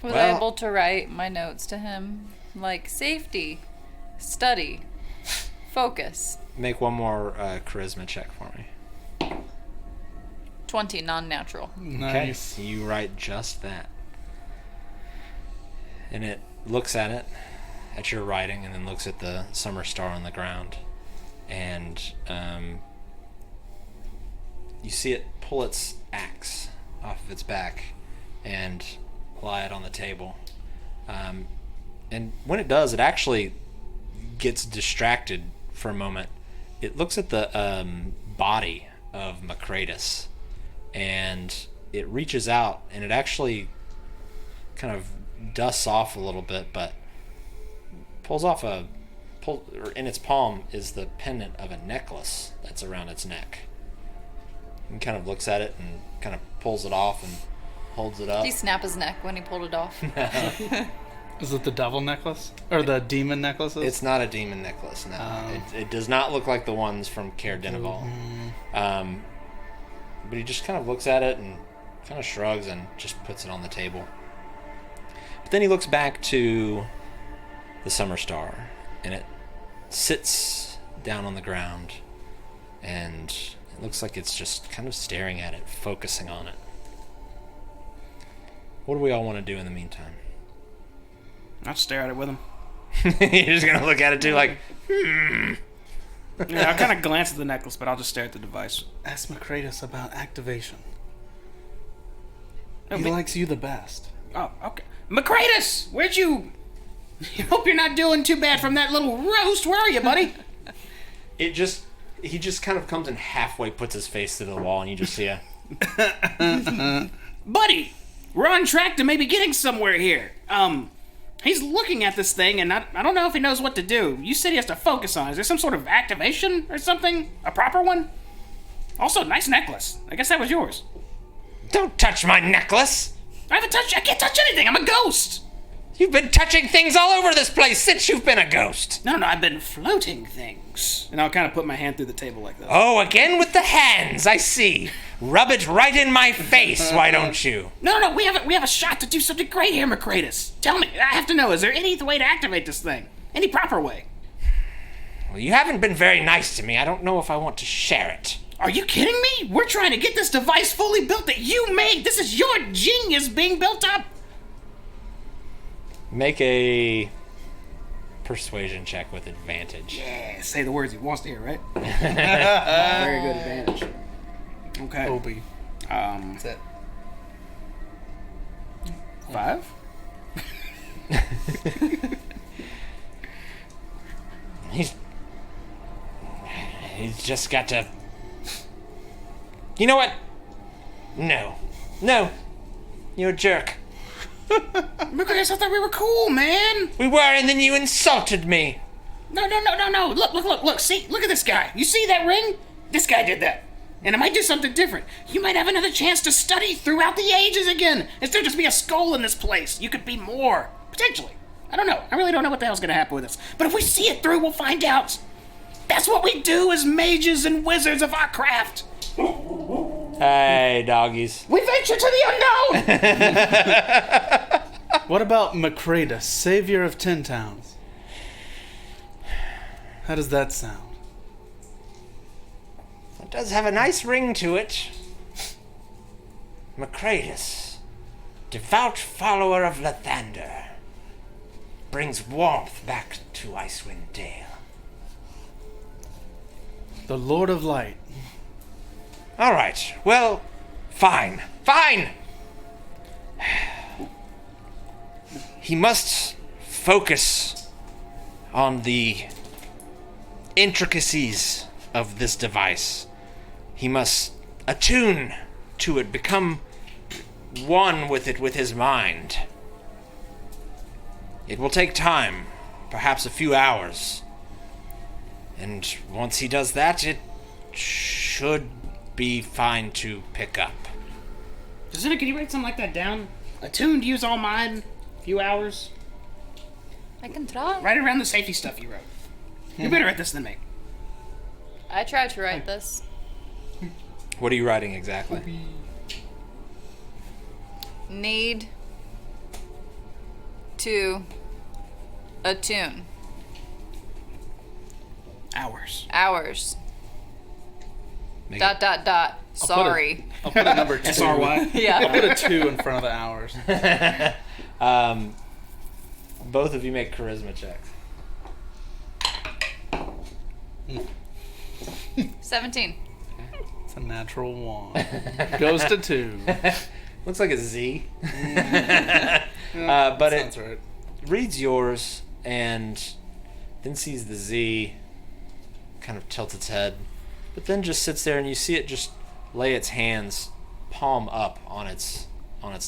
Was Well- I able to write my notes to him? Like safety, study, focus. Make one more charisma check for me. 20 non-natural. Nice. Okay, you write just that. And it looks at your writing, and then looks at the summer star on the ground. And you see it pull its axe off of its back and lie it on the table. And when it does, it actually gets distracted for a moment. It looks at the body of Macretus, and it reaches out, and it actually kind of dusts off a little bit, but pulls off or in its palm is the pendant of a necklace that's around its neck. And kind of looks at it and kind of pulls it off and holds it up. Did he snap his neck when he pulled it off? Is it the devil necklace? Or the demon necklaces? It's not a demon necklace, no. It does not look like the ones from Caer Dineval. But he just kind of looks at it and kind of shrugs and just puts it on the table. But then he looks back to the summer star, and it sits down on the ground, and it looks like it's just kind of staring at it, focusing on it. What do we all want to do in the meantime? I'll stare at it with him. You're just going to look at it too like, Yeah, I'll kind of glance at the necklace, but I'll just stare at the device. Ask Macretus about activation. No, He but- likes you the best. Oh, okay. Macretus, where'd you... I hope you're not doing too bad from that little roast. Where are you, buddy? he just kind of comes and halfway puts his face to the wall, and you just see a... Buddy, we're on track to maybe getting somewhere here. He's looking at this thing, and I don't know if he knows what to do. You said he has to focus on it. Is there some sort of activation or something? A proper one? Also, nice necklace. I guess that was yours. Don't touch my necklace! I can't touch anything. I'm a ghost. You've been touching things all over this place since you've been a ghost. No, I've been floating things. And I'll kind of put my hand through the table like this. Oh, again with the hands, I see. Rub it right in my face, why don't you? No, we have a shot to do something great here, Macretus. Tell me, I have to know, is there any way to activate this thing? Any proper way? Well, you haven't been very nice to me. I don't know if I want to share it. Are you kidding me? We're trying to get this device fully built that you made. This is your genius being built up. Make a persuasion check with advantage. Yeah, say the words he wants to hear, right? Very good advantage. Okay. Obi. That's it. 5? just got to... You know what? No. You're a jerk. Macretus, I thought we were cool, man. We were, and then you insulted me. No. Look. See, look at this guy. You see that ring? This guy did that. And I might do something different. You might have another chance to study throughout the ages again. Instead of just be a skull in this place, you could be more. Potentially. I don't know. I really don't know what the hell's going to happen with this. But if we see it through, we'll find out. That's what we do as mages and wizards of our craft. Hey, doggies. We venture to the unknown. What about Macretus, savior of 10 towns? How does that sound? It does have a nice ring to it. Macretus, devout follower of Lathander, brings warmth back to Icewind Dale. The Lord of Light. All right, well, fine. He must focus on the intricacies of this device. He must attune to it, become one with it with his mind. It will take time, perhaps a few hours. And once he does that, it should be fine to pick up. Can you write something like that down? Attuned, use all mind, few hours. I can try. Write around the safety stuff you wrote. You're better at this than me. I tried to write this. What are you writing exactly? Need to attune. Hours. Make Sorry. I'll put a number 2. SRY. I'll Yeah. put a 2 in front of the hours. Both of you make charisma checks. 17. It's a natural 1. Goes to 2. Looks like a Z. Yeah, but sounds it right. reads yours and then sees the Z, kind of tilts its head, but then just sits there and you see it just lay its hands palm up on its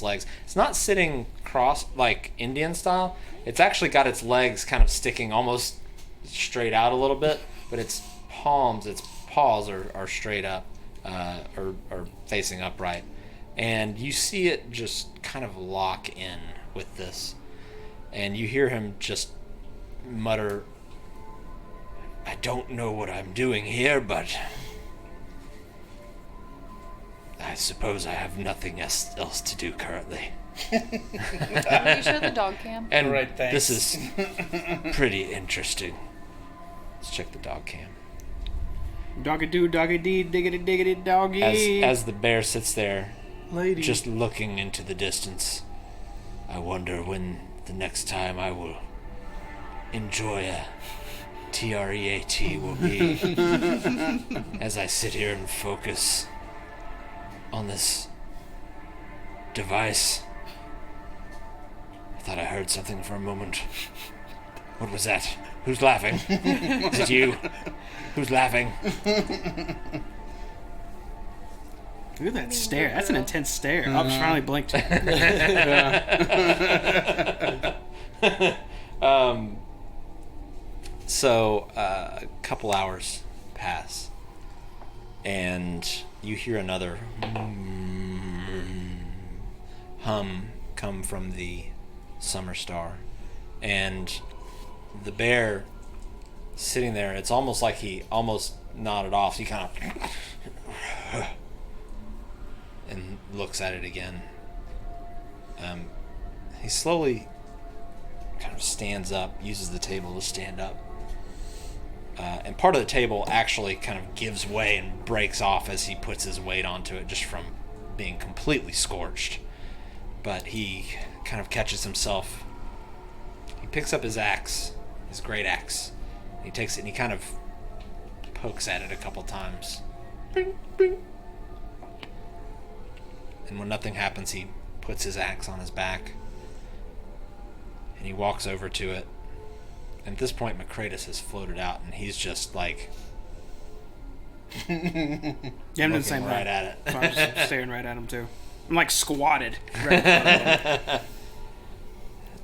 legs. It's not sitting crossed like Indian style. It's actually got its legs kind of sticking almost straight out a little bit, but its paws are straight up, or facing upright. And you see it just kind of lock in with this. And you hear him just mutter, "I don't know what I'm doing here, but I suppose I have nothing else to do currently." Are you sure the dog cam? And Right, thanks. this is pretty interesting. Let's check the dog cam. Doggy-doo, doggy-dee, diggity, doggy. As the bear sits there, Lady. just looking into the distance, I wonder when the next time I will enjoy a TREAT will be. As I sit here and focus on this device. I thought I heard something for a moment. What was that? Who's laughing? Is it you? Who's laughing? Look at that stare. That's an intense stare. Oh, I finally blinked. So a couple hours pass, and you hear another hum come from the summer star, and the bear sitting there, it's almost like he almost nodded off. He kind of and looks at it again. He slowly kind of stands up, uses the table to stand up. And part of the table actually kind of gives way and breaks off as he puts his weight onto it, just from being completely scorched. But he kind of catches himself. He picks up his axe, his great axe. He takes it and he kind of pokes at it a couple times. Bing, bing. And when nothing happens, he puts his axe on his back. And he walks over to it. And at this point, Macretus has floated out, and he's just like Yeah, I'm doing the looking same right thing. at it. So I'm just staring right at him too. I'm like squatted. Right in front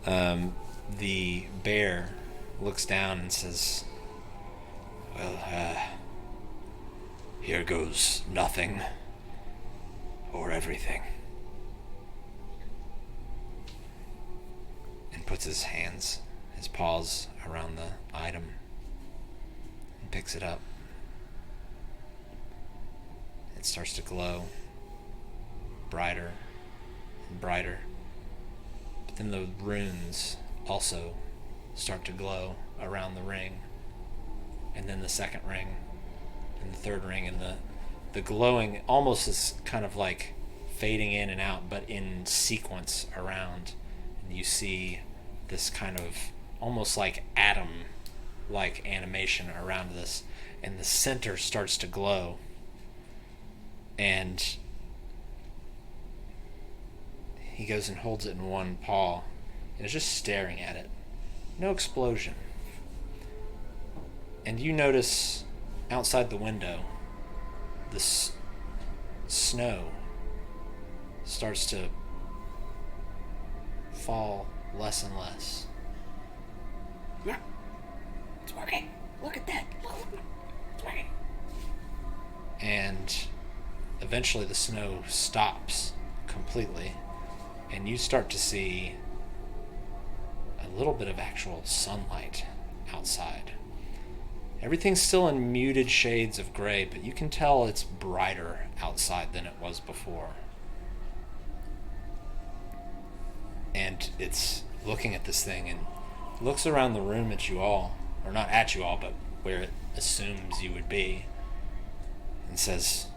of him. The bear looks down and says, "Well, here goes nothing or everything." And puts his paws around the item and picks it up. It starts to glow brighter and brighter. But then the runes also start to glow around the ring. And then the second ring and the third ring, and the glowing almost is kind of like fading in and out, but in sequence around. And you see this kind of almost like atom like animation around this, and the center starts to glow, and he goes and holds it in one paw and is just staring at it. No explosion. And you notice outside the window this snow starts to fall less and less. Yeah. It's working. Look at that. It's working. And eventually the snow stops completely, and you start to see a little bit of actual sunlight outside. Everything's still in muted shades of gray, but you can tell it's brighter outside than it was before. And it's looking at this thing and looks around the room at you all, or not at you all, but where it assumes you would be, and says,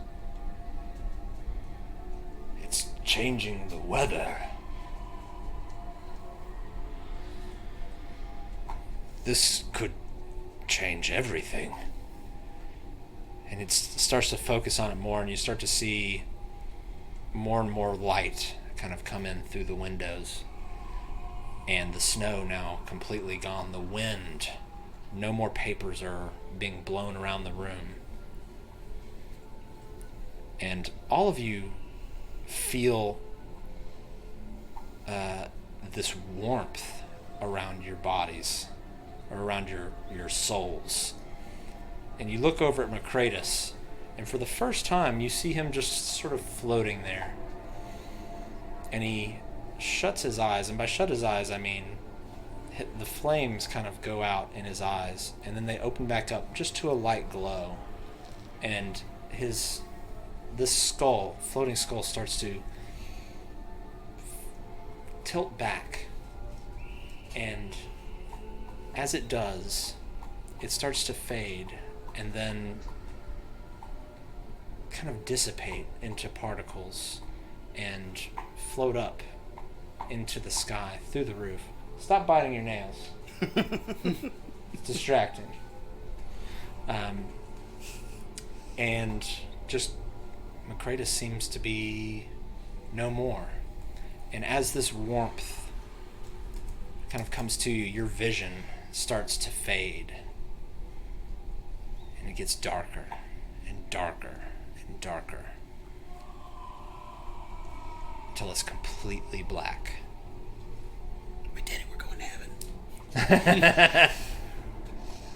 "It's changing the weather. This could change everything." And it starts to focus on it more, and you start to see more and more light kind of come in through the windows. And the snow now completely gone. The wind, no more papers are being blown around the room. And all of you feel this warmth around your bodies, or around your souls. And you look over at Macratus, and for the first time you see him just sort of floating there. And he shuts his eyes, and by shut his eyes I mean the flames kind of go out in his eyes, and then they open back up just to a light glow, and this floating skull starts to tilt back, and as it does, it starts to fade and then kind of dissipate into particles and float up into the sky through the roof. Stop biting your nails. It's distracting. And just Macratus seems to be no more. And as this warmth kind of comes to you, your vision starts to fade. And it gets darker and darker and darker, until it's completely black. We did it. We're going to heaven.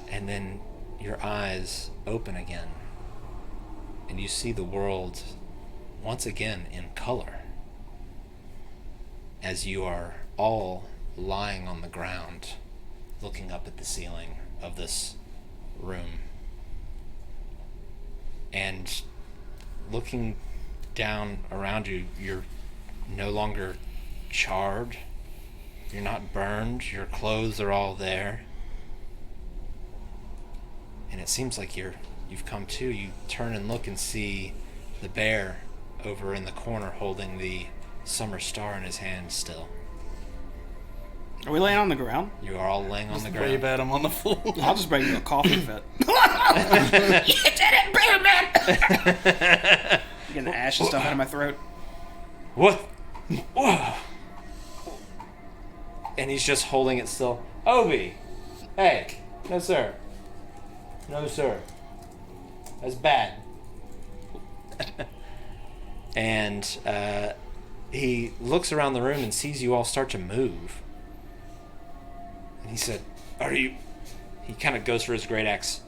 And then your eyes open again, and you see the world once again in color, as you are all lying on the ground looking up at the ceiling of this room, and looking down around you. You're no longer charred, you're not burned, your clothes are all there, and it seems like you've come to. You turn and look and see the bear over in the corner holding the summer star in his hand still. Are we laying on the ground? You are all laying on the ground. Wave at him on the floor. I'll just bring you a coffee fit. You did it, bear man! Getting the ash and stuff out of my throat. What? Whoa. And he's just holding it still. Obi! Hey! No, sir. No, sir. That's bad. And he looks around the room and sees you all start to move. And he said, "Are you..." He kind of goes for his great axe.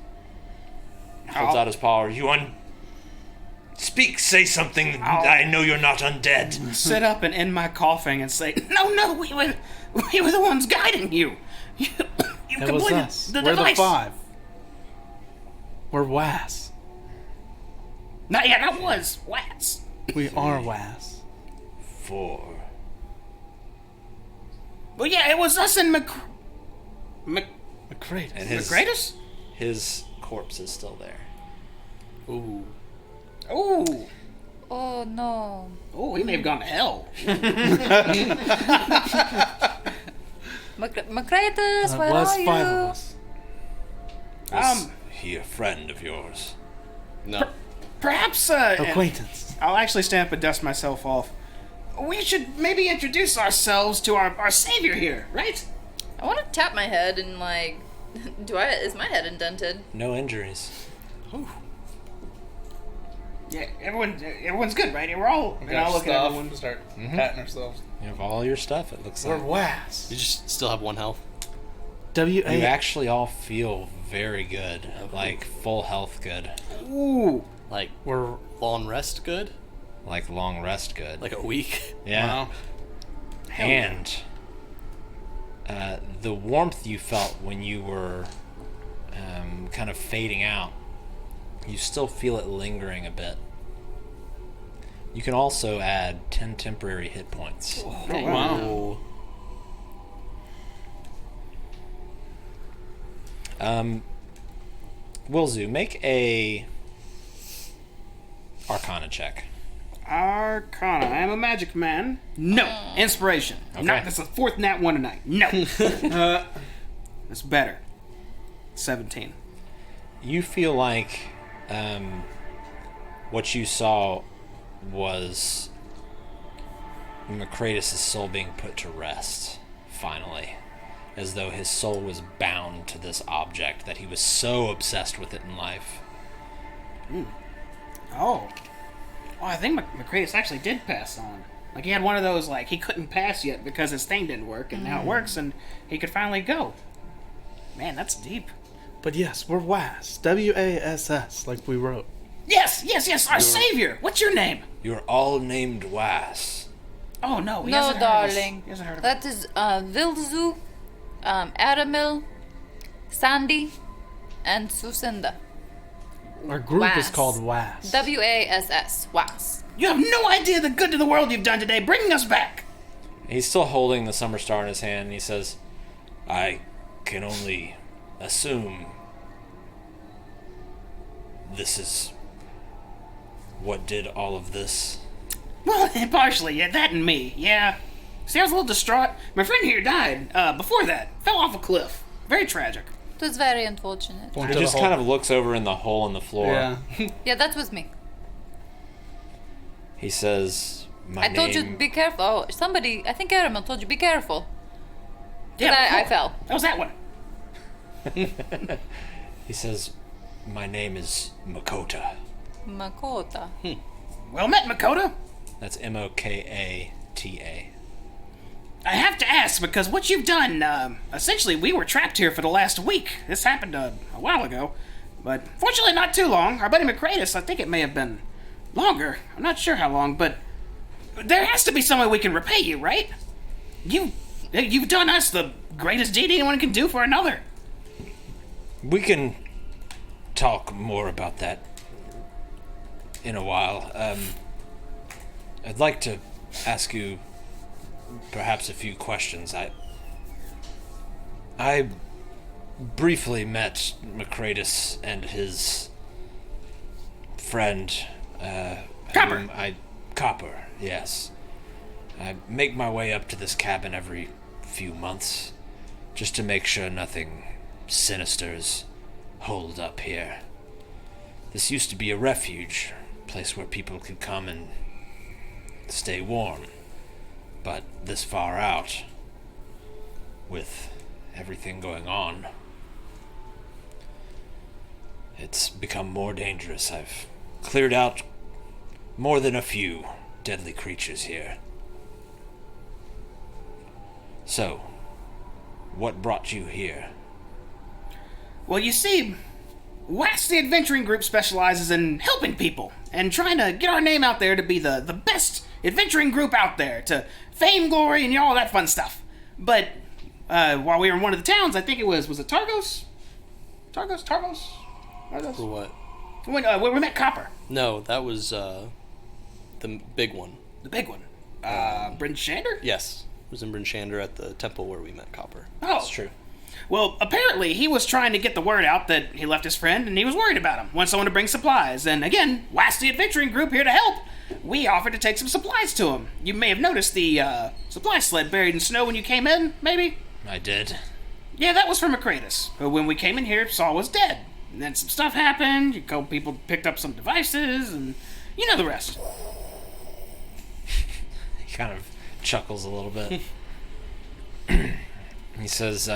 Holds out his paw. "Are you Speak, say something. I know you're not undead." Sit up and end my coughing and say, "No, we were the ones guiding you. You It was completed us. the We're device." the 5. We're WAS. Not yet. I was Wats. We are WAS. 4. Well, yeah, it was us and Great. And McGradus. his corpse is still there. Ooh. Ooh. Oh no. Oh, he may have gone to hell. Macratus, It where was are you? 5 of us. Was he a friend of yours? No. Perhaps, Acquaintance. I'll actually stand up and dust myself off. We should maybe introduce ourselves to our savior here, right? I want to tap my head and like, is my head indented? No injuries. Yeah, everyone's good, right? We're all. We And got I'll look at stuff. everyone. Start patting ourselves. You have all your stuff, it looks We're like. WAS. You just still have 1 health. You WA. actually all feel very good. Like full health good. Ooh. Like, We're long rest good? Like long rest good. Like a week? yeah. wow. And the warmth you felt when you were kind of fading out, you still feel it lingering a bit. You can also add 10 temporary hit points. Okay. Wow. Wilzu, make a Arcana check. Arcana. I am a magic man. No. Inspiration. Okay. That's the 4th nat 1 tonight. No. That's better. 17. You feel like what you saw was Macratus' soul being put to rest, finally. As though his soul was bound to this object, that he was so obsessed with it in life. Oh. Oh, I think Macratus actually did pass on. Like, he had one of those, like, he couldn't pass yet because his thing didn't work, and now it works, and he could finally go. Man, that's deep. But yes, we're WAS. WASS, like we wrote. Yes, our savior. What's your name? You're all named Was. Oh, no. He No, hasn't heard of us. darling. He hasn't heard of That is Vilzu, Aramil, Sandy, and Susinda. Our group is WAS. called WAS. WASS. WAS. You have no idea the good to the world you've done today, bringing us back. He's still holding the summer star in his hand, and he says, "I can only assume this is what did all of this." Well, partially, yeah, that and me, yeah. See, I was a little distraught. My friend here died, before that. Fell off a cliff. Very tragic. It was very unfortunate. Point He to the just hole. kind of looks over in the hole in the floor. Yeah. Yeah, that was me. He says, "My I told you name." be careful. Oh, somebody, I think Aramil told you be careful. Yeah, I before. fell. That was that one. He says, "My name is Makota." Makota. Well met, Makota. That's Mokata. I have to ask, because what you've done, essentially, we were trapped here for the last week. This happened a while ago, but fortunately not too long. Our buddy Macratus, I think it may have been longer. I'm not sure how long, but there has to be some way we can repay you, right? You've done us the greatest deed anyone can do for another. We can talk more about that in a while. I'd like to ask you perhaps a few questions. I briefly met Macratus and his friend, Copper. Copper, yes. I make my way up to this cabin every few months, just to make sure nothing sinister's holed up here. This used to be a refuge, place where people could come and stay warm. But this far out, with everything going on, it's become more dangerous. I've cleared out more than a few deadly creatures here. So, what brought you here? Well, you see, WAS, the adventuring group, specializes in helping people and trying to get our name out there to be the best adventuring group out there, to fame, glory, and all that fun stuff. But while we were in one of the towns, I think it was it Targos? Targos? For what? When we met Copper. No, that was the big one. The big one. Bryn Shander? Yes. It was in Bryn Shander at the temple where we met Copper. Oh. That's true. Well, apparently he was trying to get the word out that he left his friend and he was worried about him. Wanted someone to bring supplies. And again, WAS, the adventuring group, here to help. We offered to take some supplies to him. You may have noticed the supply sled buried in snow when you came in, maybe? I did. Yeah, that was from Acratus. But when we came in here, Saul was dead. And then some stuff happened. A couple people picked up some devices, and you know the rest. He kind of chuckles a little bit. He says,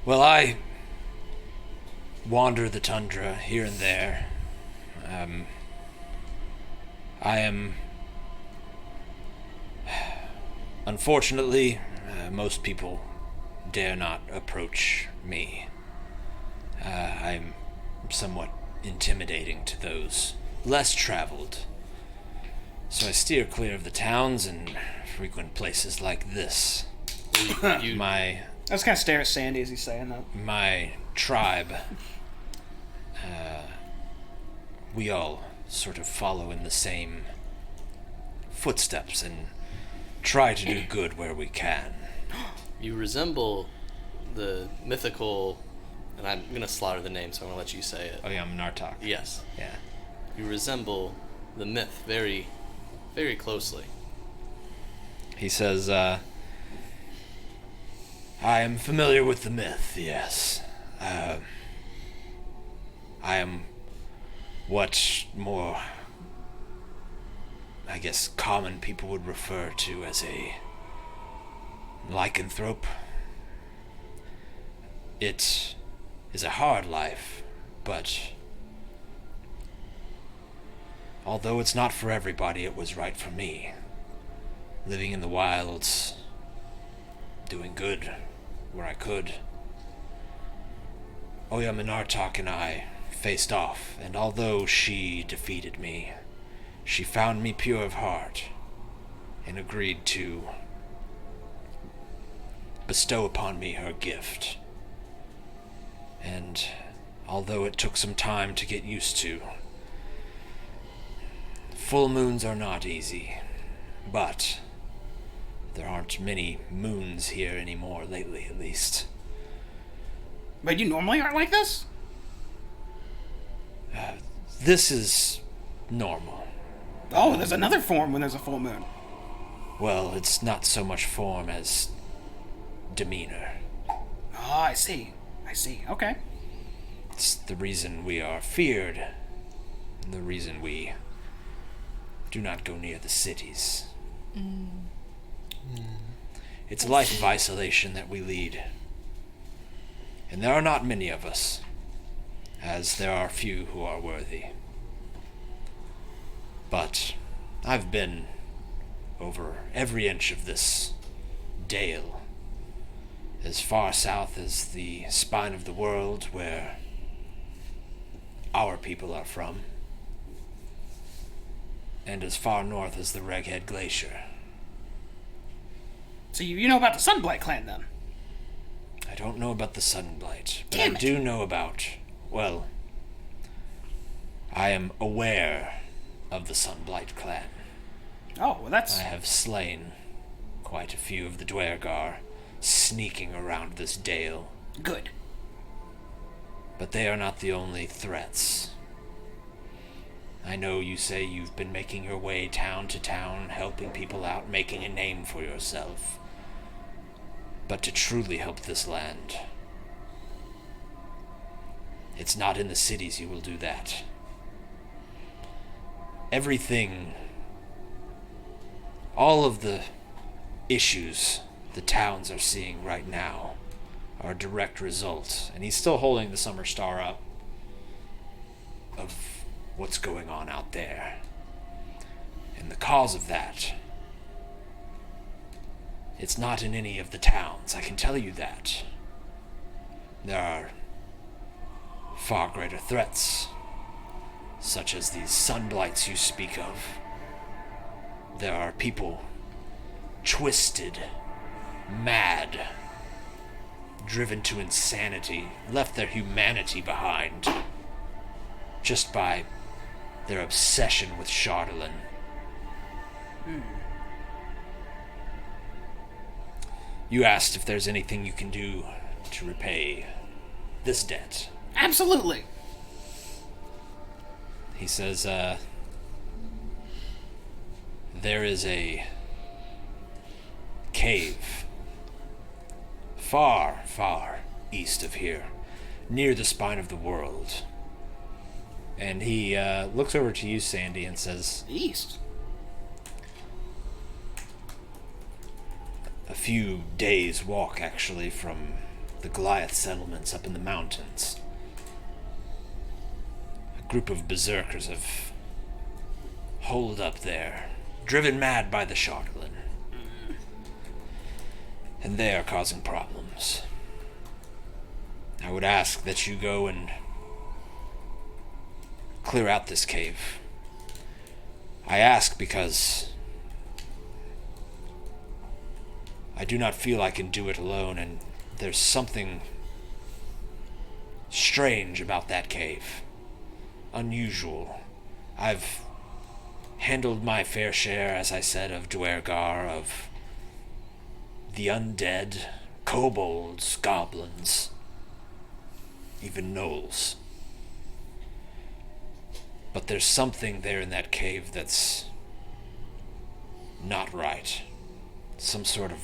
well, I wander the tundra here and there. I am... Unfortunately, most people dare not approach me. I'm somewhat intimidating to those less traveled. So I steer clear of the towns and frequent places like this. My I just kind of stare at Sandy as he's saying that. my tribe, we all sort of follow in the same footsteps and try to do good where we can. You resemble the mythical, and I'm going to slaughter the name, so I'm going to let you say it. Oh yeah, I'm Nartok. Yes. Yeah. You resemble the myth very, very closely. He says, I am familiar with the myth, yes. I am what more, I guess, common people would refer to as a lycanthrope. It is a hard life, but although it's not for everybody, it was right for me. Living in the wilds, doing good where I could. Oya Minartok and I faced off, and although she defeated me, she found me pure of heart and agreed to bestow upon me her gift. And although it took some time to get used to, full moons are not easy, but there aren't many moons here anymore, lately at least. But you normally aren't like this? This is normal. Oh, there's another form when there's a full moon. Well, it's not so much form as demeanor. Oh, I see. Okay. It's the reason we are feared, and the reason we do not go near the cities. It's a life of isolation that we lead. And there are not many of us, as there are few who are worthy. But I've been over every inch of this dale, as far south as the spine of the world where our people are from, and as far north as the Reghead Glacier. So you know about the Sunblight clan then? I don't know about the Sunblight, but Damn I it. do know about, well, I am aware of the Sunblight clan. Oh, well that's... I have slain quite a few of the Dwergar sneaking around this dale, good. but they are not the only threats. I know you say you've been making your way town to town, helping people out, making a name for yourself. But to truly help this land, it's not in the cities you will do that. Everything, all of the issues the towns are seeing right now are a direct result, and he's still holding the Summer Star up, of what's going on out there. And the cause of that, it's not in any of the towns, I can tell you that. There are far greater threats, such as these sunblights you speak of. There are people twisted, mad, driven to insanity, left their humanity behind just by their obsession with Chardelin. You asked if there's anything you can do to repay this debt. Absolutely. He says, there is a cave far, far east of here, near the spine of the world. And he looks over to you, Sandy, and says, East. a few days' walk, actually, from the Goliath settlements up in the mountains. A group of berserkers have holed up there, driven mad by the Chardelin. And they are causing problems. I would ask that you go and clear out this cave. I ask because I do not feel I can do it alone, and there's something strange about that cave. Unusual. I've handled my fair share, as I said, of Dwergar, of the undead, kobolds, goblins, even gnolls. But there's something there in that cave that's not right. Some sort of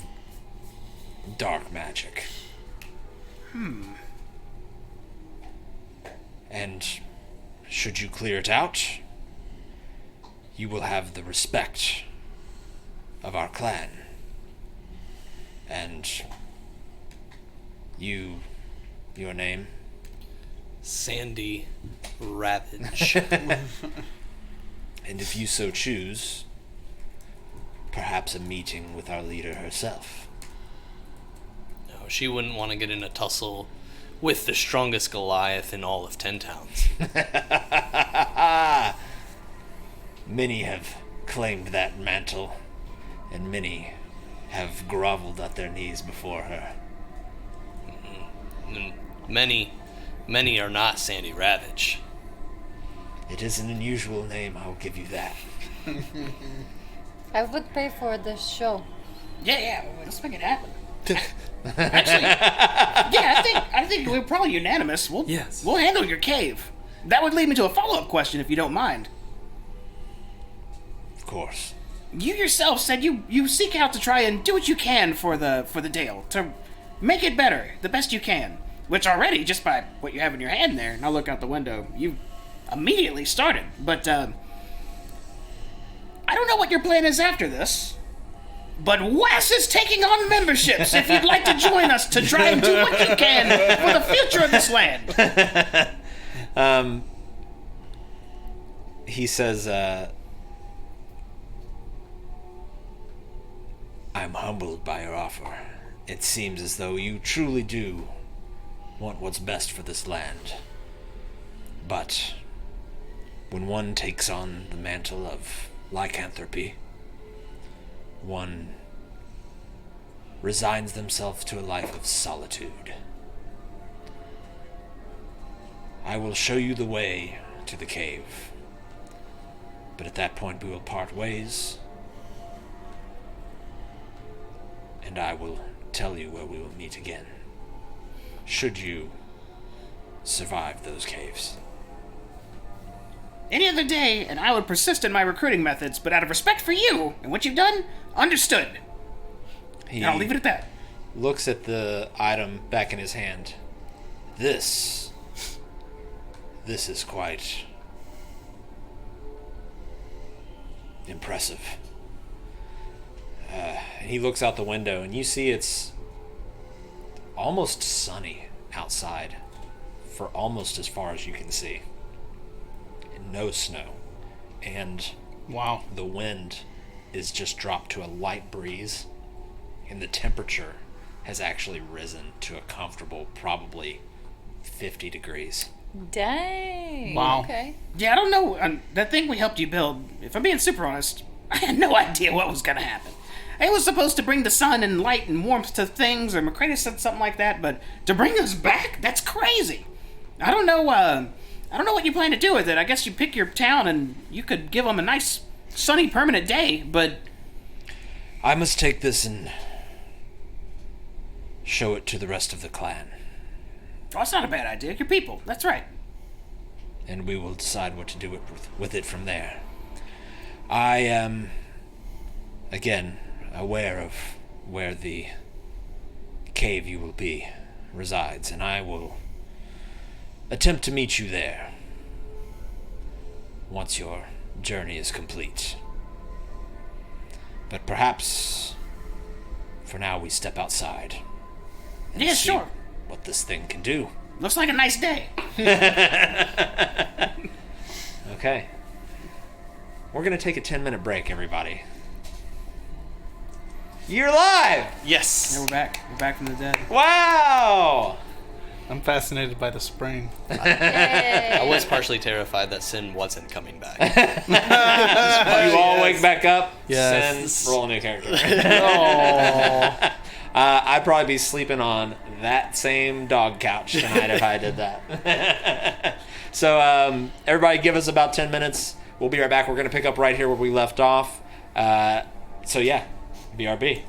dark magic. And should you clear it out, you will have the respect of our clan. And your name? Sandy Ravage. And if you so choose, perhaps a meeting with our leader herself. No, she wouldn't want to get in a tussle with the strongest Goliath in all of 10 towns. Many have claimed that mantle, and many have groveled at their knees before her. And many are not Sandy Ravage. It is an unusual name, I'll give you that. I would pay for this show. Yeah, let's make it happen. Actually, yeah, I think we're probably unanimous. We'll handle your cave. That would lead me to a follow-up question, if you don't mind. Of course. You yourself said you seek out to try and do what you can for the Dale, to make it better, the best you can. Which already, just by what you have in your hand there, and I'll look out the window, you immediately started. But I don't know what your plan is after this. But Wes is taking on memberships if you'd like to join us to try and do what you can for the future of this land. He says, I'm humbled by your offer. It seems as though you truly do want what's best for this land. But when one takes on the mantle of lycanthropy, one resigns themselves to a life of solitude. I will show you the way to the cave, but at that point we will part ways, and I will tell you where we will meet again, should you survive those caves. Any other day, and I would persist in my recruiting methods, but out of respect for you and what you've done, understood. He And I'll leave it at that. looks at the item back in his hand. This is quite impressive. He looks out the window, and you see it's almost sunny outside for almost as far as you can see. no snow, and Wow. the wind is just dropped to a light breeze, and the temperature has actually risen to a comfortable, probably 50 degrees. Dang. Wow. Okay. Yeah, I don't know. That thing we helped you build, if I'm being super honest, I had no idea what was going to happen. It was supposed to bring the sun and light and warmth to things, or McCready said something like that, but to bring us back? That's crazy. I don't know what you plan to do with it. I guess you pick your town and you could give them a nice, sunny, permanent day, but... I must take this and show it to the rest of the clan, Oh, that's not a bad idea. Your people. That's right. and we will decide what to do with it from there. I am, again, aware of where the cave you will be resides, and I will attempt to meet you there once your journey is complete. But perhaps, for now, we step outside and Yeah, see sure. what this thing can do. Looks like a nice day. Okay. We're going to take a 10-minute break, everybody. You're live! Yes. Yeah, we're back. We're back from the dead. Wow! I'm fascinated by the spring. I was partially terrified that Sin wasn't coming back. You all wake back up. Yes. Send, roll a new character. Oh. I'd probably be sleeping on that same dog couch tonight if I did that. So, everybody give us about 10 minutes. We'll be right back. We're going to pick up right here where we left off. So, yeah, BRB.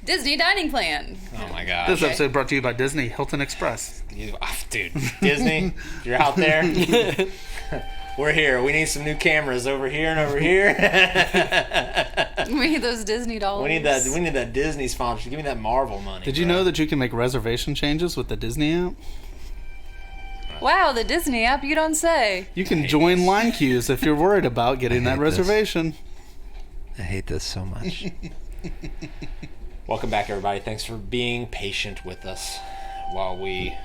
Disney dining plan. Oh my gosh. This episode brought to you by Disney Hilton Express. Dude, Disney, if you're out there, we're here. We need some new cameras over here and over here. We need those Disney dollars. We need that Disney sponsorship. Give me that Marvel money. Did you know that you can make reservation changes with the Disney app? Wow, the Disney app, you don't say. You can join line queues if you're worried about getting that reservation. I hate this so much. Welcome back, everybody. Thanks for being patient with us while we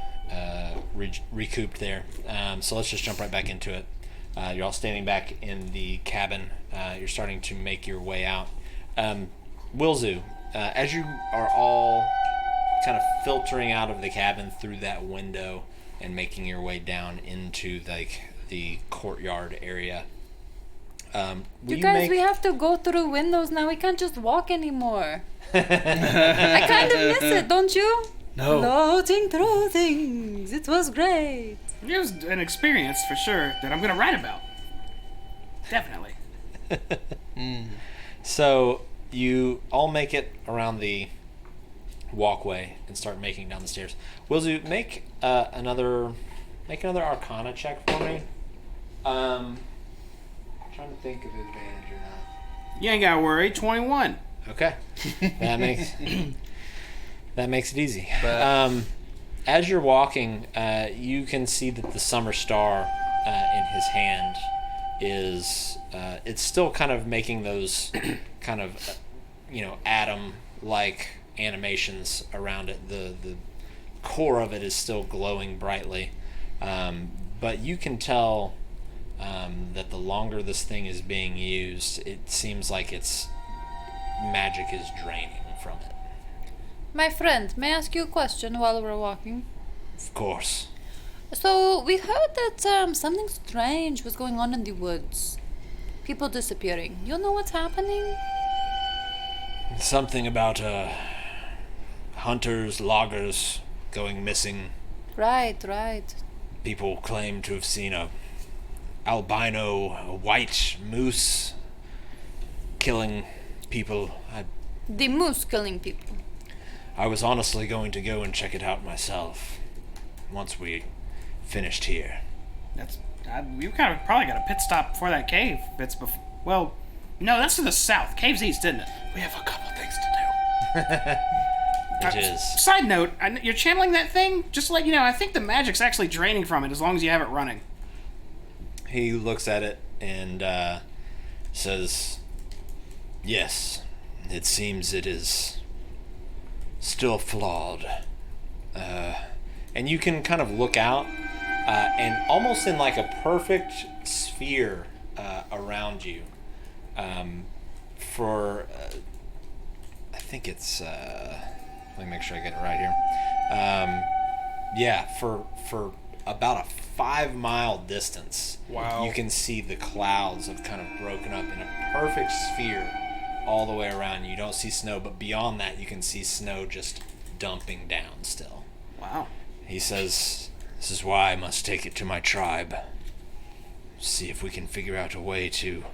recouped there. So let's just jump right back into it. You're all standing back in the cabin. You're starting to make your way out. Wilzu, as you are all kind of filtering out of the cabin through that window and making your way down into the courtyard area. You guys, we have to go through windows now. We can't just walk anymore. I kind of miss it, don't you? No. Floating through things. It was great. It was an experience for sure that I'm going to write about. Definitely. So you all make it around the walkway and start making down the stairs. Wilzu, make another Arcana check for me. I'm trying to think of advantage or not. You ain't got to worry. 21. Okay, that makes it easy. But- As you're walking, you can see that the summer star in his hand is it's still kind of making those kind of atom-like animations around it. The core of it is still glowing brightly, but you can tell that the longer this thing is being used, it seems like its magic is draining from it. My friend, may I ask you a question while we're walking? Of course. So, we heard that something strange was going on in the woods. People disappearing. You know what's happening? Something about hunters, loggers going missing. Right. People claim to have seen a white moose killing people. The moose killing people. I was honestly going to go and check it out myself once we finished here. You kind of probably got a pit stop before that cave. Well, no, that's to the south. Cave's east, isn't it? We have a couple things to It is. Side note, you're channeling that thing? Just to let you know, I think the magic's actually draining from it as long as you have it running. He looks at it and says, "Yes, it seems it is still flawed." And you can kind of look out, and almost in like a perfect sphere around you, for I think it's let me make sure I get it right here. For about a 5-mile distance, Wow. you can see the clouds have kind of broken up in a perfect sphere all the way around. You don't see snow, but beyond that, you can see snow just dumping down still. Wow. He says, "This is why I must take it to my tribe. See if we can figure out a way to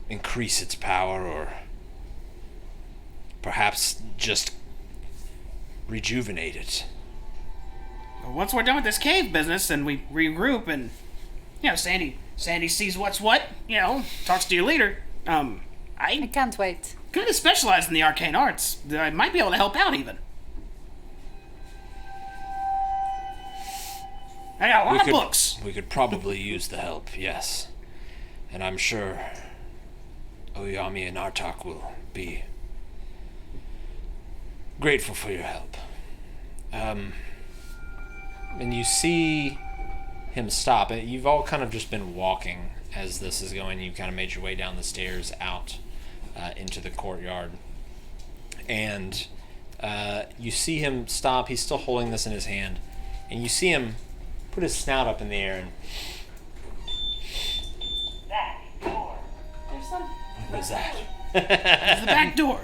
increase its power, or perhaps just rejuvenate it." Well, once we're done with this cave business and we regroup and, Sandy sees what's what, talks to your leader, I I can't wait. kind of specialize in the arcane arts. I might be able to help out even. I got a lot of books. We could probably use the help, yes. And I'm sure Oyami and Artak will be grateful for your help. And you see him stop. You've all kind of just been walking as this is going. You kind of made your way down the stairs out into the courtyard. And you see him stop. He's still holding this in his hand. And you see him put his snout up in the air and... There's some... What was that? There's the back door.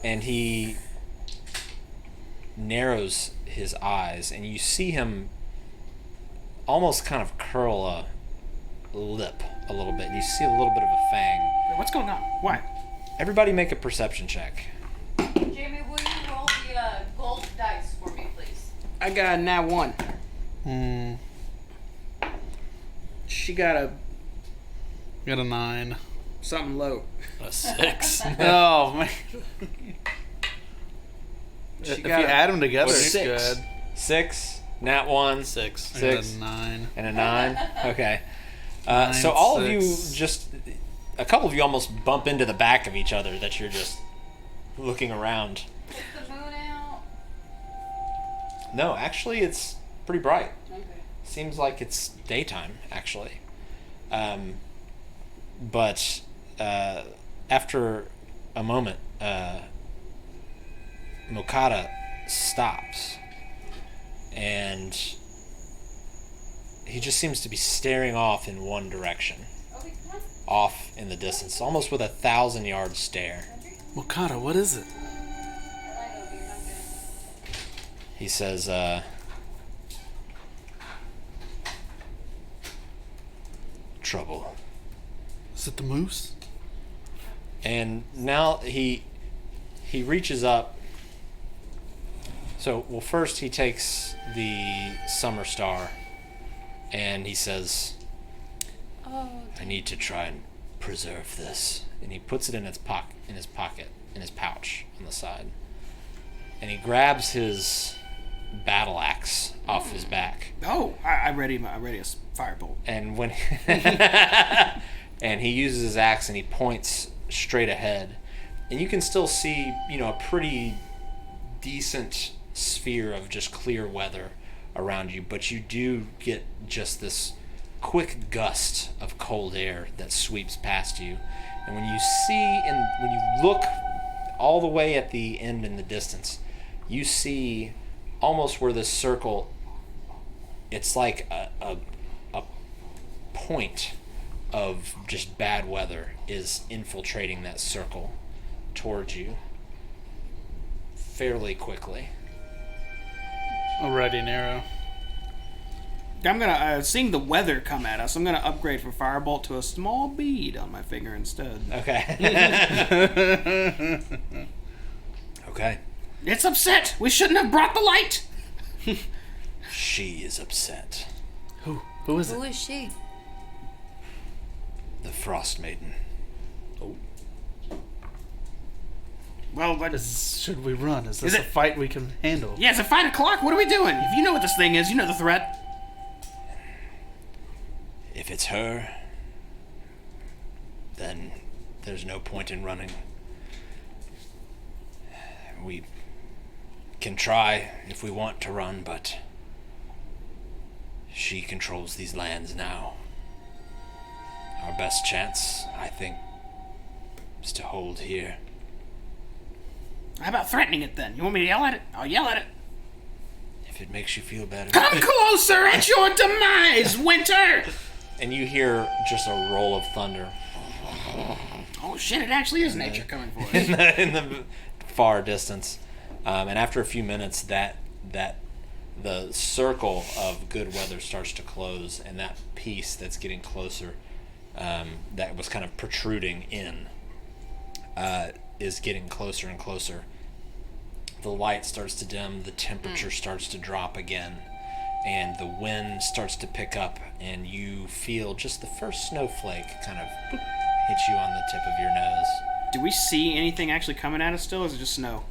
And he narrows his eyes, and you see him almost kind of curl a lip a little bit. You see a little bit of a fang. What's going on? Why? Everybody make a perception check. Jamie, will you roll the gold dice for me, please? I got a nat 1. She got a Got a 9. something low. A 6. Oh man. She If got you add them together, What'd it's you- good. 6, nat 1, 6. I got a 6, 9. and a 9. Okay. Nine, So all of you 6. just... A couple of you almost bump into the back of each other that you're just looking around. Is the moon out? No, actually, it's pretty bright. Okay. Seems like it's daytime, actually. But after a moment, Mokata stops. And he just seems to be staring off in one direction. Okay, come on. Off in the distance, almost with a 1,000-yard stare. Mokata, what is it? I know, dude. I'm good. He says, trouble. Is it the moose? And now he reaches up. So, well, first he takes the summer star and he says, Oh, I need to try and preserve this. And he puts it in his pouch on the side. And he grabs his battle axe off his back. Oh, I ready a firebolt. And when and he uses his axe and he points straight ahead, and you can still see, a pretty decent sphere of just clear weather around you, but you do get just this quick gust of cold air that sweeps past you. And when you look all the way at the end in the distance, you see almost where this circle, it's like a point of just bad weather is infiltrating that circle towards you fairly quickly. Alrighty, Nero. I'm gonna, seeing the weather come at us, I'm gonna upgrade from firebolt to a small bead on my finger instead. Okay. Okay. It's upset! We shouldn't have brought the light! She is upset. Who is who it? is she? The Frost Maiden. Well, but Should we run? Is this Is a it- fight we can handle? yeah, it's at 5 o'clock. What are we doing? If you know what this thing is, you know the threat. If it's her, then there's no point in running. We can try if we want to run, but she controls these lands now. Our best chance, I think, is to hold here. How about threatening it then? You want me to yell at it? I'll yell at it. If it makes you feel better. Come closer at your demise, Winter! And you hear just a roll of thunder Oh shit, it actually is nature coming for us. in the far distance. And after a few minutes, that the circle of good weather starts to close, and that piece that's getting closer, that was kind of protruding in, is getting closer and closer. The light starts to dim, the temperature starts to drop again, and the wind starts to pick up, and you feel just the first snowflake kind of hit you on the tip of your nose. Do we see anything actually coming at us still, or is it just snow?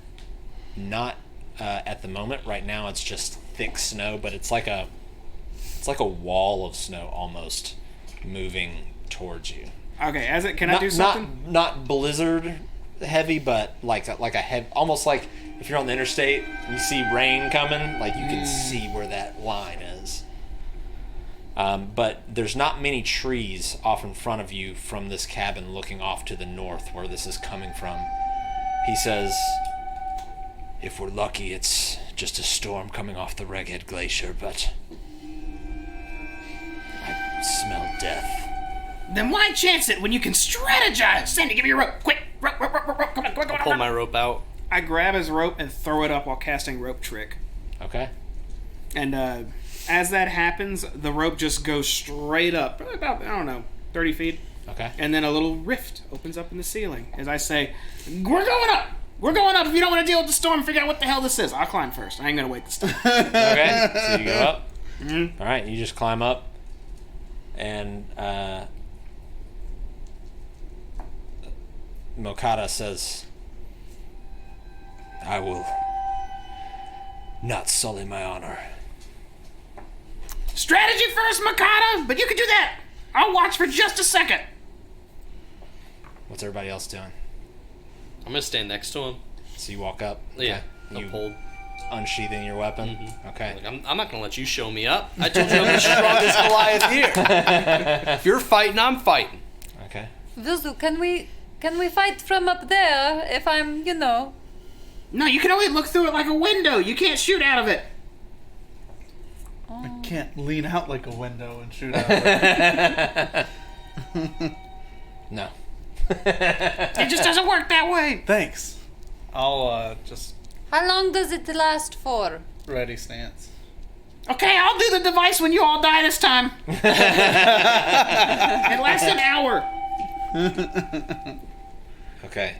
Not at the moment. Right now it's just thick snow, but it's like a wall of snow almost moving towards you. Okay, can I do something? Not blizzard heavy, but like a heavy, almost like if you're on the interstate and you see rain coming, like you can see where that line is. But there's not many trees off in front of you from this cabin looking off to the north where this is coming from. He says, if we're lucky, it's just a storm coming off the Reghead Glacier, but I smell death. Then why chance it when you can strategize? Sandy, give me your rope. Quick! Rope. Come on. Pull my rope out. I grab his rope and throw it up while casting rope trick. Okay. And as that happens, the rope just goes straight up. Probably about, 30 feet. Okay. And then a little rift opens up in the ceiling as I say, "We're going up! We're going up! If you don't want to deal with the storm, figure out what the hell this is." I'll climb first. I ain't gonna wait the storm. Okay. So you go up. Mm-hmm. All right. You just climb up, and Mokata says, "I will not sully my honor." Strategy first, Makata, but you can do that. I'll watch for just a second. What's everybody else doing? I'm gonna stand next to him. So you walk up. Yeah. Okay. You hold. unsheathing your weapon. Mm-hmm. Okay. Like, I'm not gonna let you show me up. I told you I'm the strongest Goliath here. If you're fighting, I'm fighting. Okay. Vizu, can we fight from up there? If I'm, No, you can only look through it like a window. You can't shoot out of it. I can't lean out like a window and shoot out. No. It just doesn't work that way. Thanks. I'll just How long does it last for? ready stance. Okay, I'll do the device when you all die this time. It lasts an hour. Okay.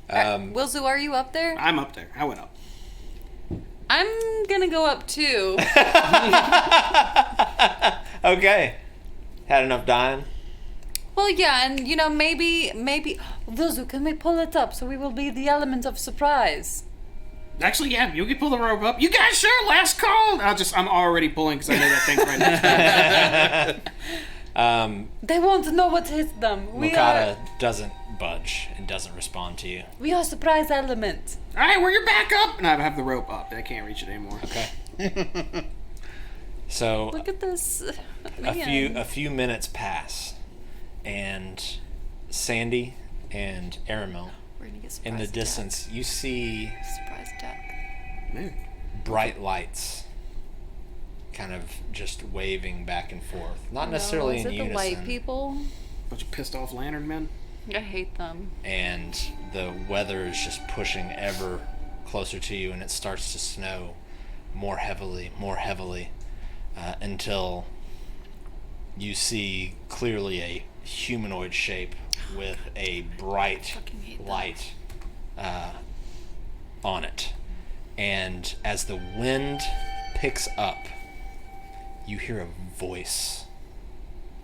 Wilzu, are you up there? I'm up there. I went up. I'm gonna go up too. Okay. Had enough dying? Well, yeah, and maybe Wilzu, can we pull it up so we will be the element of surprise? Actually, yeah, you can pull the rope up. You guys sure? Last call. I'm already pulling because I know that thing's right next to me. They won't know what hit them. Mokata doesn't budge and doesn't respond to you. We are surprise element. All right, well, you're back up. And I have the rope up. I can't reach it anymore. Okay. So Look at this. a few minutes pass, and Sandy and Aramil, We're gonna get in the surprise distance, you see attack. Surprise attack. bright lights kind of just waving back and forth. Not necessarily is in it unison. the white people? Bunch of pissed off lantern men. I hate them. And the weather is just pushing ever closer to you, and it starts to snow more heavily, until you see clearly a humanoid shape with a bright light on it. And as the wind picks up, you hear a voice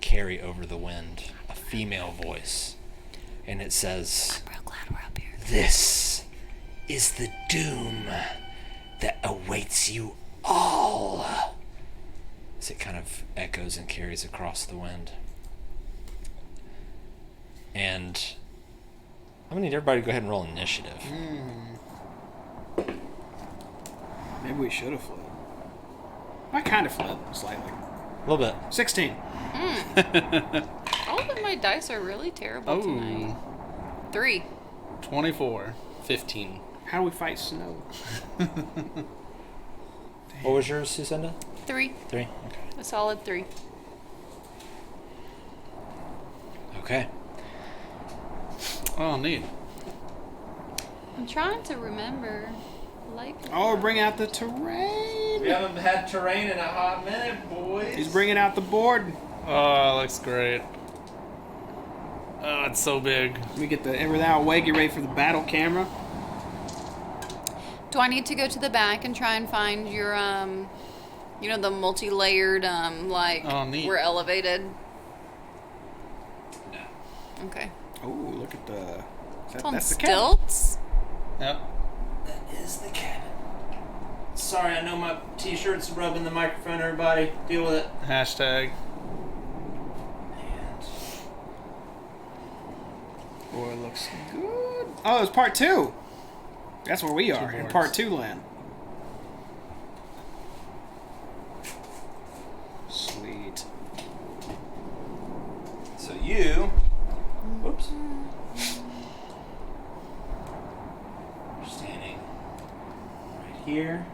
carry over the wind, a female voice, and it says, I'm real glad we're up here. "This is the doom that awaits you all," as it kind of echoes and carries across the wind. And I'm gonna need everybody to go ahead and roll initiative. Maybe we should have fled. I kind of fled slightly. A little bit. 16. All of my dice are really terrible tonight. 3. 24. 15. How do we fight snow? What was yours, Susinda? 3. 3. Okay. A solid 3. Okay. Oh, neat. I'm trying to remember. Oh, bring out the terrain. We haven't had terrain in a hot minute, boys. He's bringing out the board. Oh, that looks great. Oh, it's so big. Let me get everything out of the way, get ready for the battle camera. Do I need to go to the back and try and find your, the multi-layered, Oh, neat. we're elevated? No. Okay. Oh, look at the... It's on that's the cabin. stilts? Yep. That is the cabin. Sorry, I know my t-shirt's rubbing the microphone, everybody. Deal with it. Hashtag. And Boy, it looks good. Oh, it's part 2. That's where we are, in boards. part 2 land. Sweet. so you... Whoops. You're standing right here.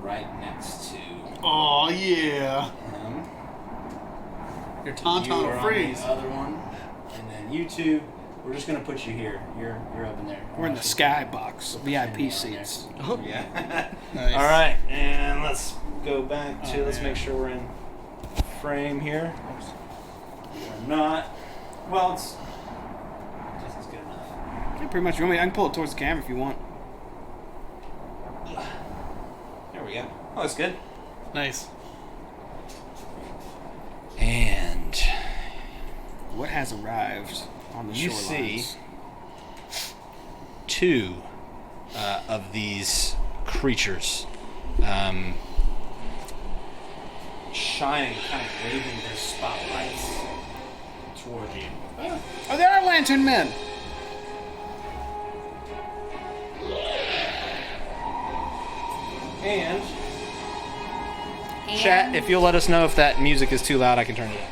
Right next to Oh, yeah. him. Your You tauntaun are of on freeze. the other one. And then you two, we're just going to put you here. You're up in there. We're in the skybox, VIP seats. Oh, yeah. Nice. All right, and let's go back to, Oh, let's man. make sure we're in frame here. And not. Well, it's just as good enough. Yeah, pretty much. You want me? I can pull it towards the camera if you want. There we go. Oh, that's good. Nice. And What has arrived on the you shorelines? see two of these creatures shining, kind of waving their spotlights toward you. Oh, there are lantern men. And chat, if you'll let us know if that music is too loud, I can turn it up.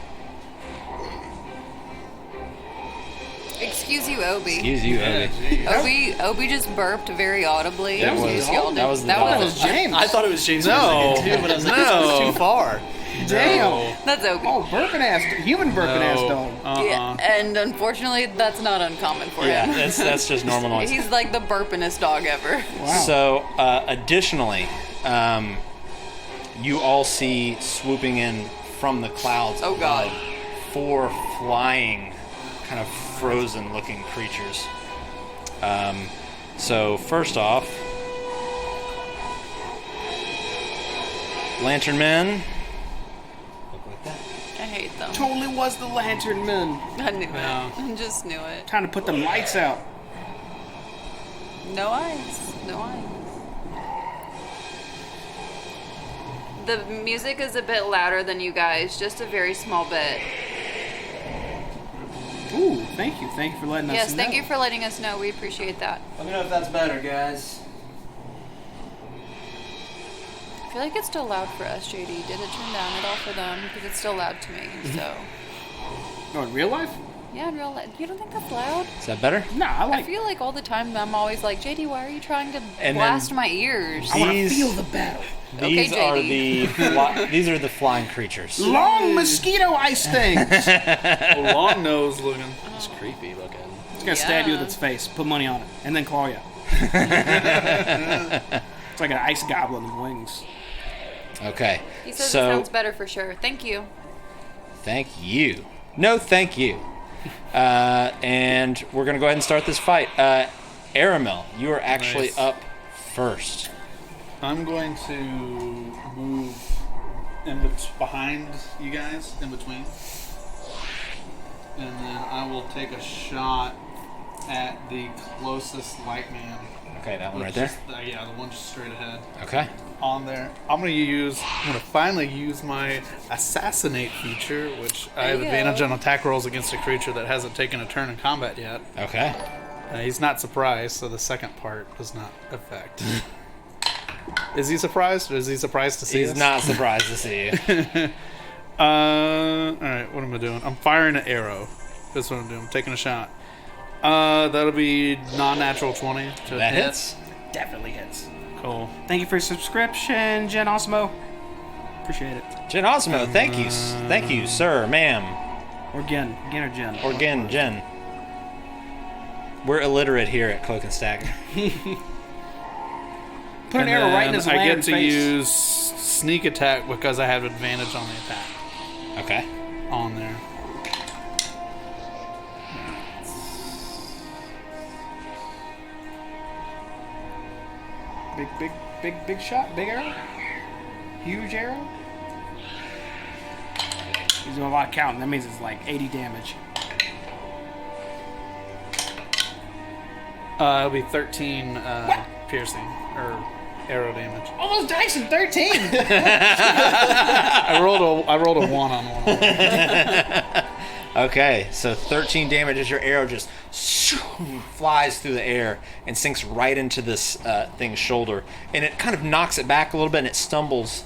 Excuse you, Obi. Excuse you, Obi. Obi just burped very audibly. That was- Excuse y'all. that was the that dog. was James. I thought it was James No. for a second too, but I was like, No. this is too far. Damn. that's Obi. Oh, Birkin ass, human Birkin ass dog. Yeah, and unfortunately, that's not uncommon for Yeah, him. that's just normal noise. He's like the burpinest dog ever. Wow. So, additionally, you all see swooping in from the clouds. Oh, God. above, 4 flying, kind of frozen-looking creatures. So first off, Lantern Men. Look like that. I hate them. Totally was the lantern men. I knew Yeah. it. I just knew it. Trying to put them lights out. No eyes. No eyes. The music is a bit louder than you guys, just a very small bit. Ooh, thank you. Thank you for letting us know. Yes, thank you for letting us know. We appreciate that. Let me know if that's better, guys. I feel like it's still loud for us, JD. Did it turn down at all for them? Because it's still loud to me. So, Oh, in real life? yeah, in real life. You don't think that's loud? Is that better? No, I I like. feel like all the time I'm always like, JD, why are you trying to And blast then- my ears? I want to These- feel the battle. These Okay, are JD. these are the flying creatures. Long mosquito ice things. It's Long nose looking. It's creepy looking. gonna stab you with Yeah. its face. Put money on it, and then claw you. It's like an ice goblin with wings. Okay. He says So it sounds better for sure. Thank you. thank you. No, thank you. And we're gonna go ahead and start this fight. Aramel, you are actually Nice. up first. I'm going to move behind you guys, in between. And then I will take a shot at the closest light man. Okay, that one right Which there. is yeah, the one just straight ahead. Okay. On there. I'm gonna finally use my assassinate feature, which I have There you advantage go. on attack rolls against a creature that hasn't taken a turn in combat yet. Okay. He's not surprised, so the second part does not affect. Is he surprised, or is he surprised to see He's us? not surprised to see you. Alright, what am I doing? I'm firing an arrow. That's what I'm doing. I'm taking a shot. That'll be non-natural 20 to That hit. hits. Definitely hits. Cool. Thank you for your subscription, Jen Osmo. Appreciate it. Jen Osmo, thank you. Thank you, sir, ma'am. Or Jen. Jen or Jen. Or again, Jen. We're illiterate here at Cloak and Stagger. Put an And arrow right in then his I land get to face. use sneak attack because I have advantage on the attack Okay. on there. Big shot. Big arrow. Huge arrow. He's doing a lot of counting. That means it's like 80 damage. It'll be 13 piercing or arrow damage. All those dice in 13. I rolled a 1 on one. Okay, so 13 damage as your arrow just flies through the air and sinks right into this thing's shoulder. And it kind of knocks it back a little bit and it stumbles,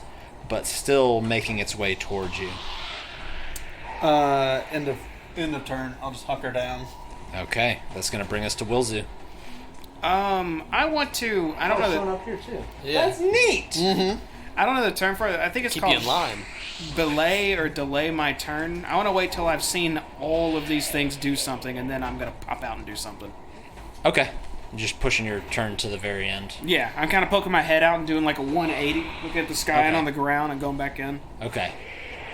but still making its way towards you. End of turn. I'll just huck her down. Okay, that's going to bring us to Wilzu. I want to. I don't know. up here too. Yeah. That's neat. I don't know the term for it. I think it's Keep you called in line. belay or delay my turn. I want to wait till I've seen all of these things do something, and then I'm gonna pop out and do something. Okay, just pushing your turn to the very end. Yeah, I'm kind of poking my head out and doing like a 180, looking at the sky and Okay. on the ground and going back in. Okay.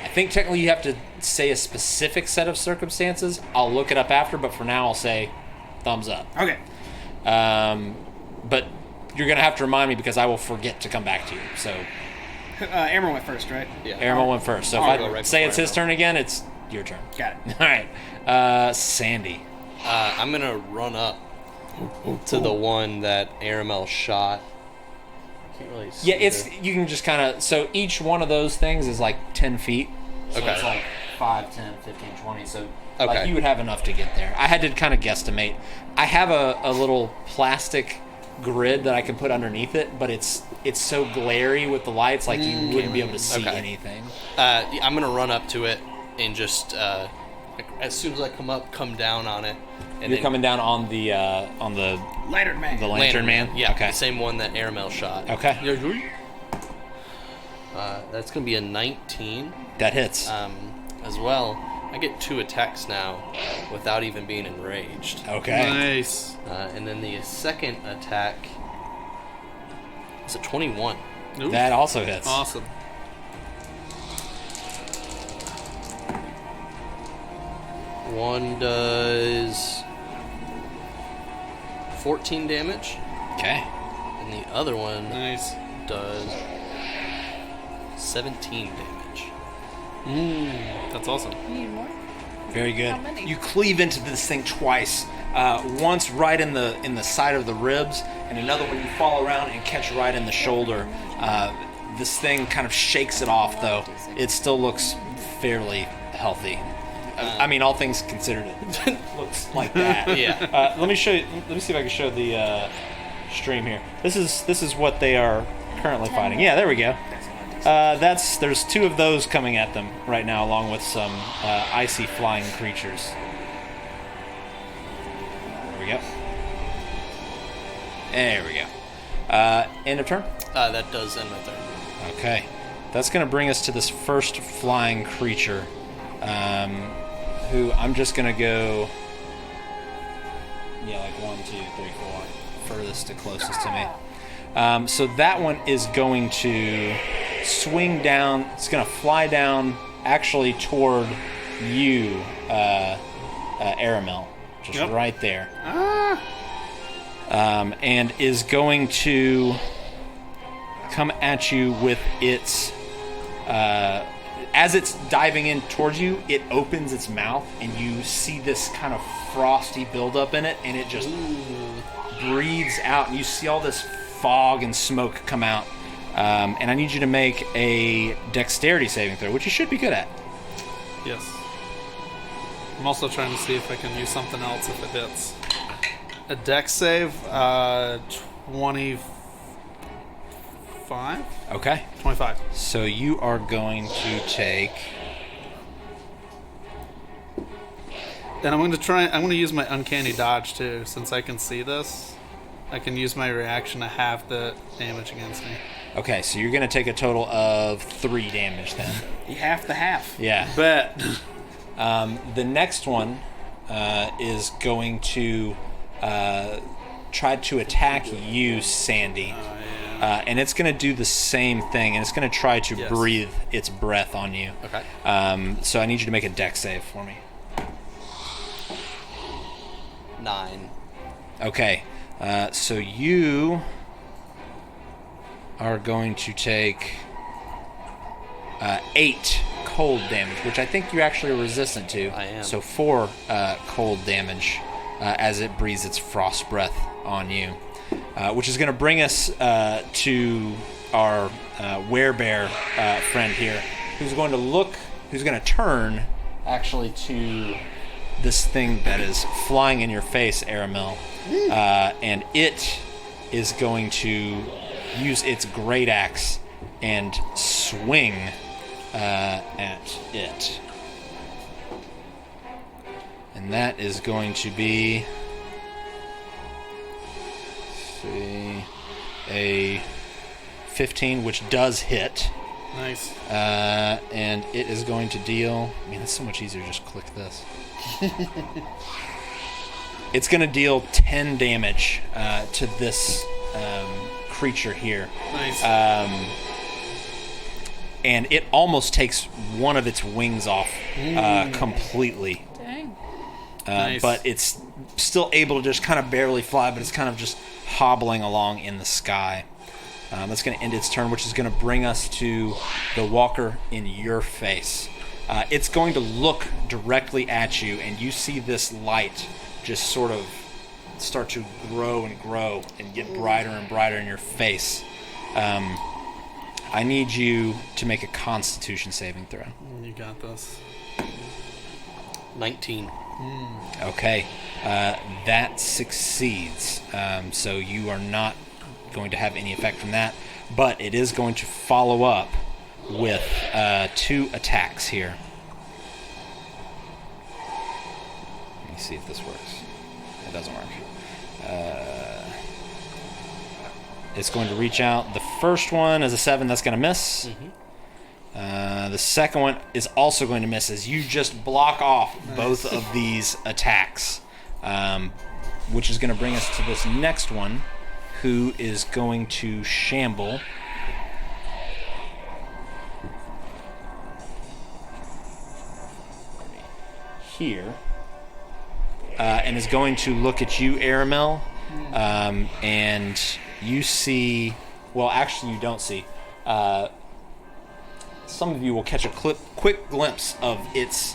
I think technically you have to say a specific set of circumstances. I'll look it up after, but for now I'll say thumbs up. Okay. But you're going to have to remind me because I will forget to come back to you. So Airman went first, right? Yeah. Airman went first. So I'll if go I right say before it's his Airmail. turn again, it's your turn. Got it. All right. Sandy. I'm gonna run up to the one that Aramel shot. Can't really see Yeah, you can just kind of, so each one of those things is like 10 feet. So Okay. it's like 5, 10, 15, 20. So like Okay. you would have enough to get there. I had to kind of guesstimate. I have a little plastic grid that I can put underneath it, but it's so glary with the lights, like you wouldn't be able to see Okay. anything. I'm gonna run up to it and just like, as soon as I come up, come down on it. And You're then coming down on the Lantern Man. the lantern man. Yeah. Okay. The same one that Aramel shot. Okay. That's gonna be a 19. That hits. As well. I get 2 attacks now without even being enraged. Okay. Nice. And then the second attack is a 21. Ooh. That also hits. Awesome. One does 14 damage, Okay. and the other one Nice. does 17 damage. That's awesome. You need more? Very good. How many? You cleave into this thing twice. Once right in the side of the ribs, and another one you fall around and catch right in the shoulder. This thing kind of shakes it off, though. It still looks fairly healthy. I mean, all things considered, it looks like that. Yeah. Let me show you. Let me see if I can show the stream here. This is what they are currently fighting. Yeah, there we go. There's 2 of those coming at them right now, along with some icy flying creatures. There we go. There we go. End of turn. That does end my turn. Okay, that's going to bring us to this first flying creature, who I'm just going to go. Yeah, like 1, 2, 3, 4, furthest to closest to me. So that one is going to swing down. It's going to fly down, actually toward you, Aramel, just Yep. right there. And is going to come at you with its. As it's diving in towards you, it opens its mouth, and you see this kind of frosty buildup in it, and it just breathes out, and you see all this fog and smoke come out. And I need you to make a dexterity saving throw, which you should be good at. Yes. I'm also trying to see if I can use something else if it hits. A dex save, 25? Okay. 25. So you are going to take. And I'm going to use my uncanny dodge too, since I can see this. I can use my reaction to halve the damage against me. Okay, so you're going to take a total of 3 damage then. You half the half. Yeah. Bet. The next one is going to try to attack you, Sandy. And it's going to do the same thing, and it's going to try to breathe its breath on you. Okay. So I need you to make a dex save for me. 9. Okay. So you are going to take 8 cold damage, which I think you're actually resistant to. I am. So 4 cold damage as it breathes its frost breath on you, which is going to bring us to our werebear friend here, who's going to turn actually to this thing that is flying in your face, Aramel, and it is going to use its great axe and swing at it. And that is going to be, let's see, a 15, which does hit. Nice. And it is going to deal. I mean, it's so much easier to just click this. It's going to deal 10 damage to this creature here. Nice. and it almost takes one of its wings off completely. Dang. Nice. But it's still able to just kind of barely fly, but it's kind of just hobbling along in the sky. That's going to end its turn, which is going to bring us to the walker in your face. It's going to look directly at you, and you see this light just sort of start to grow and get brighter and brighter in your face. I need you to make a Constitution saving throw. You got this. 19. Okay, that succeeds. So you are not going to have any effect from that, but it is going to follow up with 2 attacks here. Let me see if this works. It doesn't work. It's going to reach out. The first one is a 7. That's going to miss. The second one is also going to miss as you just block off both of these attacks, which is going to bring us to this next one, who is going to shamble. Here. And is going to look at you, Aramel, and you see... Well, actually, you don't see. Some of you will catch a quick glimpse of its...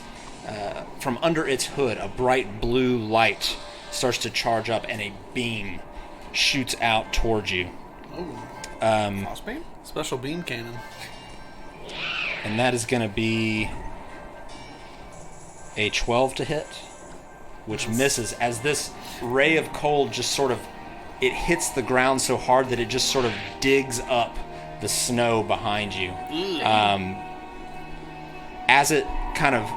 from under its hood, a bright blue light starts to charge up, and a beam shoots out towards you. Crossbeam? Special beam cannon. And that is going to be a 12 to hit, which misses as this ray of cold just sort of, it hits the ground so hard that it just sort of digs up the snow behind you. As it kind of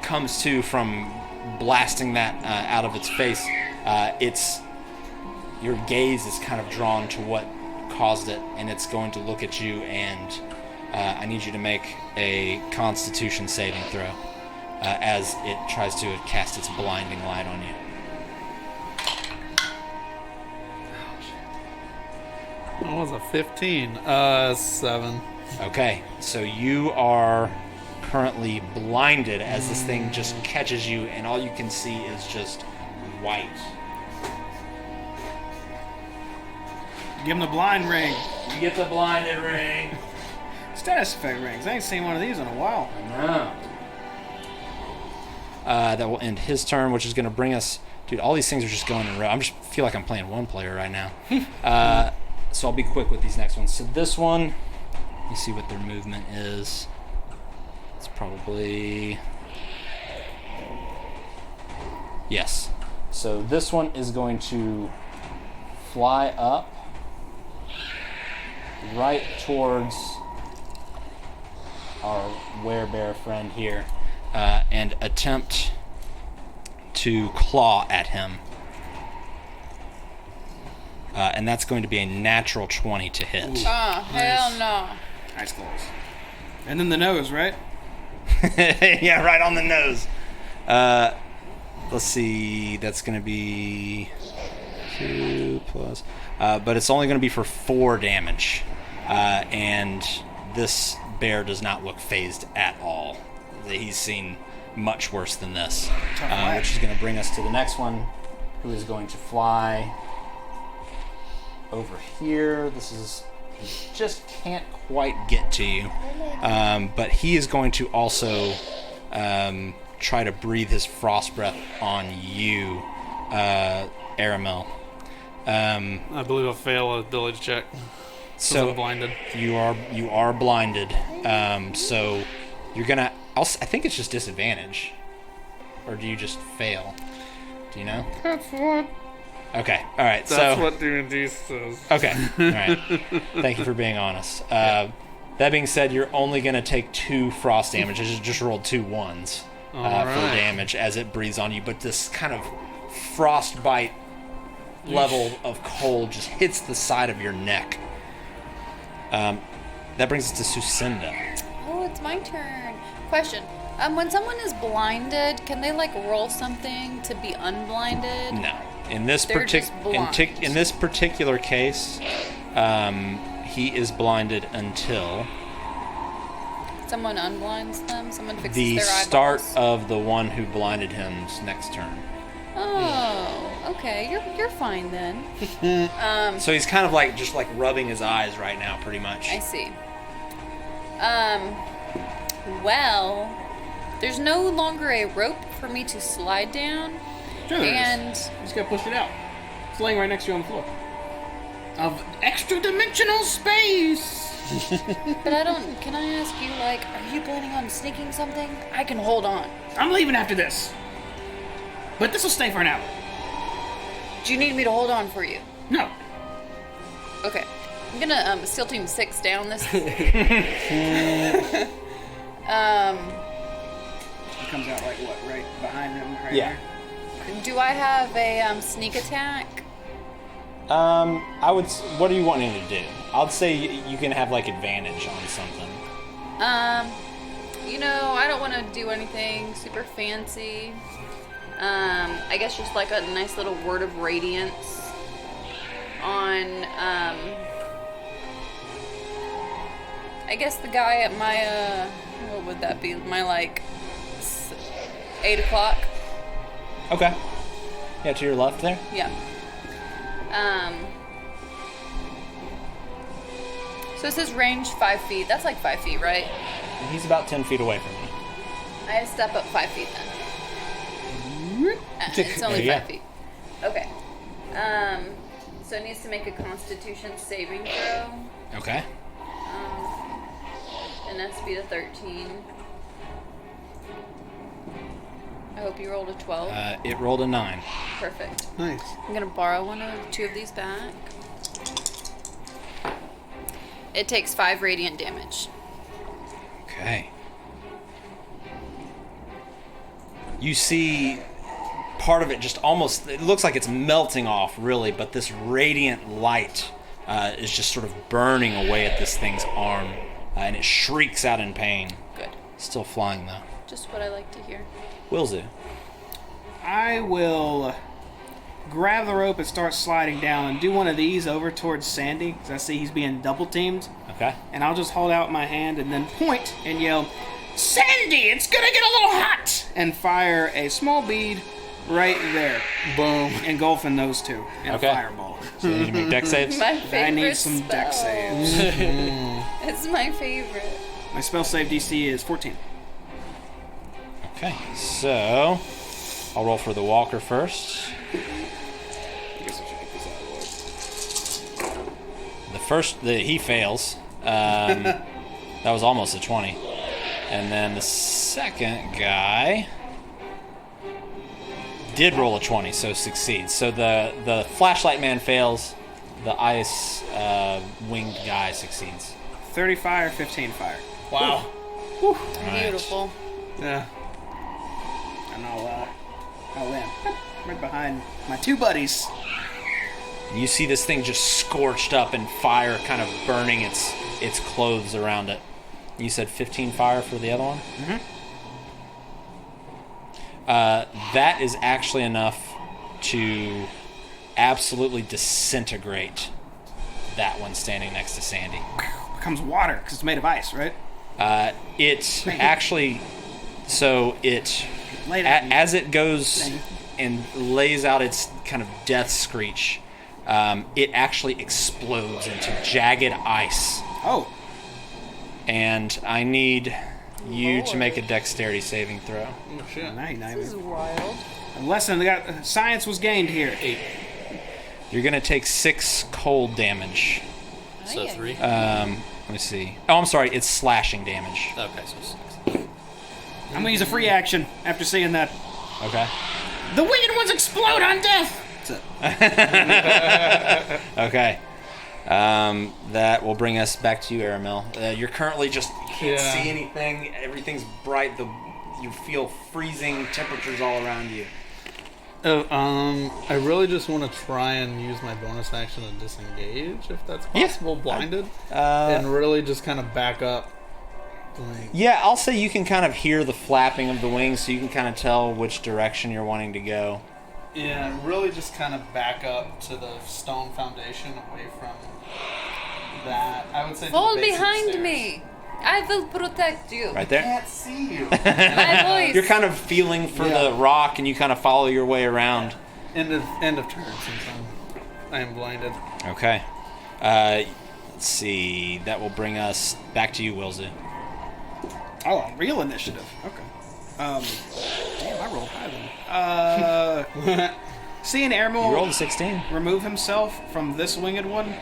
comes to from blasting that out of its face, your gaze is kind of drawn to what caused it, and it's going to look at you, and I need you to make a Constitution saving throw as it tries to cast its blinding light on you. What was a 15? 7. Okay, so you are currently blinded as this thing just catches you, and all you can see is just white. Give him the blind ring. You get the blinded ring. Status effect rings. I ain't seen one of these in a while. No. That will end his turn, which is going to bring us... Dude, all these things are just going in a row. I just feel like I'm playing one player right now. So I'll be quick with these next ones. So this one, let me see what their movement is. It's probably... Yes. So this one is going to fly up right towards our werebear friend here and attempt to claw at him. And that's going to be a natural 20 to hit. Hell no. Nice close. And then the nose, right? Yeah, right on the nose. Let's see. That's going to be 2 plus... but it's only going to be for 4 damage. And this bear does not look phased at all. He's seen much worse than this. Which is going to bring us to the next one, who is going to fly over here. He just can't quite get to you. But he is going to also try to breathe his frost breath on you, Aramel. I believe I'll fail a ability check. So I'm blinded. You are blinded. So you're gonna... I think it's just disadvantage. Or do you just fail? Do you know? That's what. Okay. All right. That's what D&D says. Okay. All right. Thank you for being honest. That being said, you're only gonna take 2 frost damage. I just rolled 2 1s for damage as it breathes on you. But this kind of frostbite level of cold just hits the side of your neck. That brings us to Sucinda. Oh, it's my turn. Question. When someone is blinded, can they roll something to be unblinded? No. In this particular case, he is blinded until Someone unblinds them? Someone fixes The their start eyeballs? of the one who blinded him's next turn. Oh, okay. You're fine then. So he's kind of like just like rubbing his eyes right now, pretty much. I see. Well, there's no longer a rope for me to slide down. Sure there is. And You just gotta push it out. It's laying right next to you on the floor. Of extra dimensional space! but I don't. Can I ask you, like, are you planning on sneaking something? I can hold on. I'm leaving after this. But this will stay for an hour. Do you need me to hold on for you? No. Okay. I'm gonna SEAL Team 6 down this. It comes out like what? Right behind him? Right Yeah. here? Do I have a sneak attack? I would. What are you wanting to do? I'd say you can have like advantage on something. You know, I don't want to do anything super fancy. I guess just like a nice little word of radiance on, I guess the guy at my, what would that be? My, like, 8 o'clock? Okay. Yeah, to your left there. Yeah. So it says range 5 feet. That's like 5 feet, right? He's about 10 feet away from you. I step up 5 feet then. It's only Yeah. 5 feet. Okay. So it needs to make a Constitution saving throw. Okay. And that's speed of 13. I hope you rolled a 12. It rolled a 9. Perfect. Nice. I'm gonna borrow two of these back. It takes 5 radiant damage. Okay. You see part of it just almost, it looks like it's melting off, really, but this radiant light is just sort of burning away at this thing's arm, and it shrieks out in pain. Good. Still flying, though. Just what I like to hear. Wilzu. I will grab the rope and start sliding down and do one of these over towards Sandy, because I see he's being double teamed. Okay. And I'll just hold out my hand and then point and yell, "Sandy, it's gonna get a little hot!" and fire a small bead right there. Boom. Engulfing those two in Okay. a fireball. So you need to make deck saves? My favorite I need some deck spell. saves. It's my favorite. My spell save DC is 14. Okay, so I'll roll for the walker first. I guess I should get this out of the way. The first, he fails. That was almost a 20. And then the second guy did roll a 20, so succeeds. So the flashlight man fails. The ice winged guy succeeds. 30 fire, 15 fire. Wow. Alright. Beautiful. Yeah. And I'll land right behind my two buddies. You see this thing just scorched up and fire kind of burning its clothes around it. You said 15 fire for the other one? Mm-hmm. That is actually enough to absolutely disintegrate that one standing next to Sandy. Becomes water because it's made of ice, right? It actually, so it, Lay down. as it goes and lays out its kind of death screech, it actually explodes into jagged ice. Oh, And I need you to make a dexterity saving throw. Oh, shit. This is wild. A lesson. Science was gained here. 8. You're going to take 6 cold damage. So Aye. 3. Let me see. Oh, I'm sorry. It's slashing damage. Okay, so 6. I'm gonna use a free action after seeing that. Okay. The winged ones explode on death. That's it. Okay. That will bring us back to you, Aramil. You're currently just, you can't Yeah. see anything. Everything's bright. You feel freezing temperatures all around you. I really just want to try and use my bonus action to disengage, if that's possible, blinded, and really just kind of back up. Yeah, I'll say you can kind of hear the flapping of the wings, so you can kind of tell which direction you're wanting to go. Yeah, really just kind of back up to the stone foundation away from that. I would say to the Fall base of the behind stairs. me. I will protect you. Right there. Can't see you. My voice. You're kind of feeling for the rock, and you kind of follow your way around. End of turn since I am blinded. Okay. Let's see. That will bring us back to you, Wilzu. Oh, real initiative. Okay. Damn, I rolled high then. Seeing You Airmole rolled a 16. remove himself from this winged one,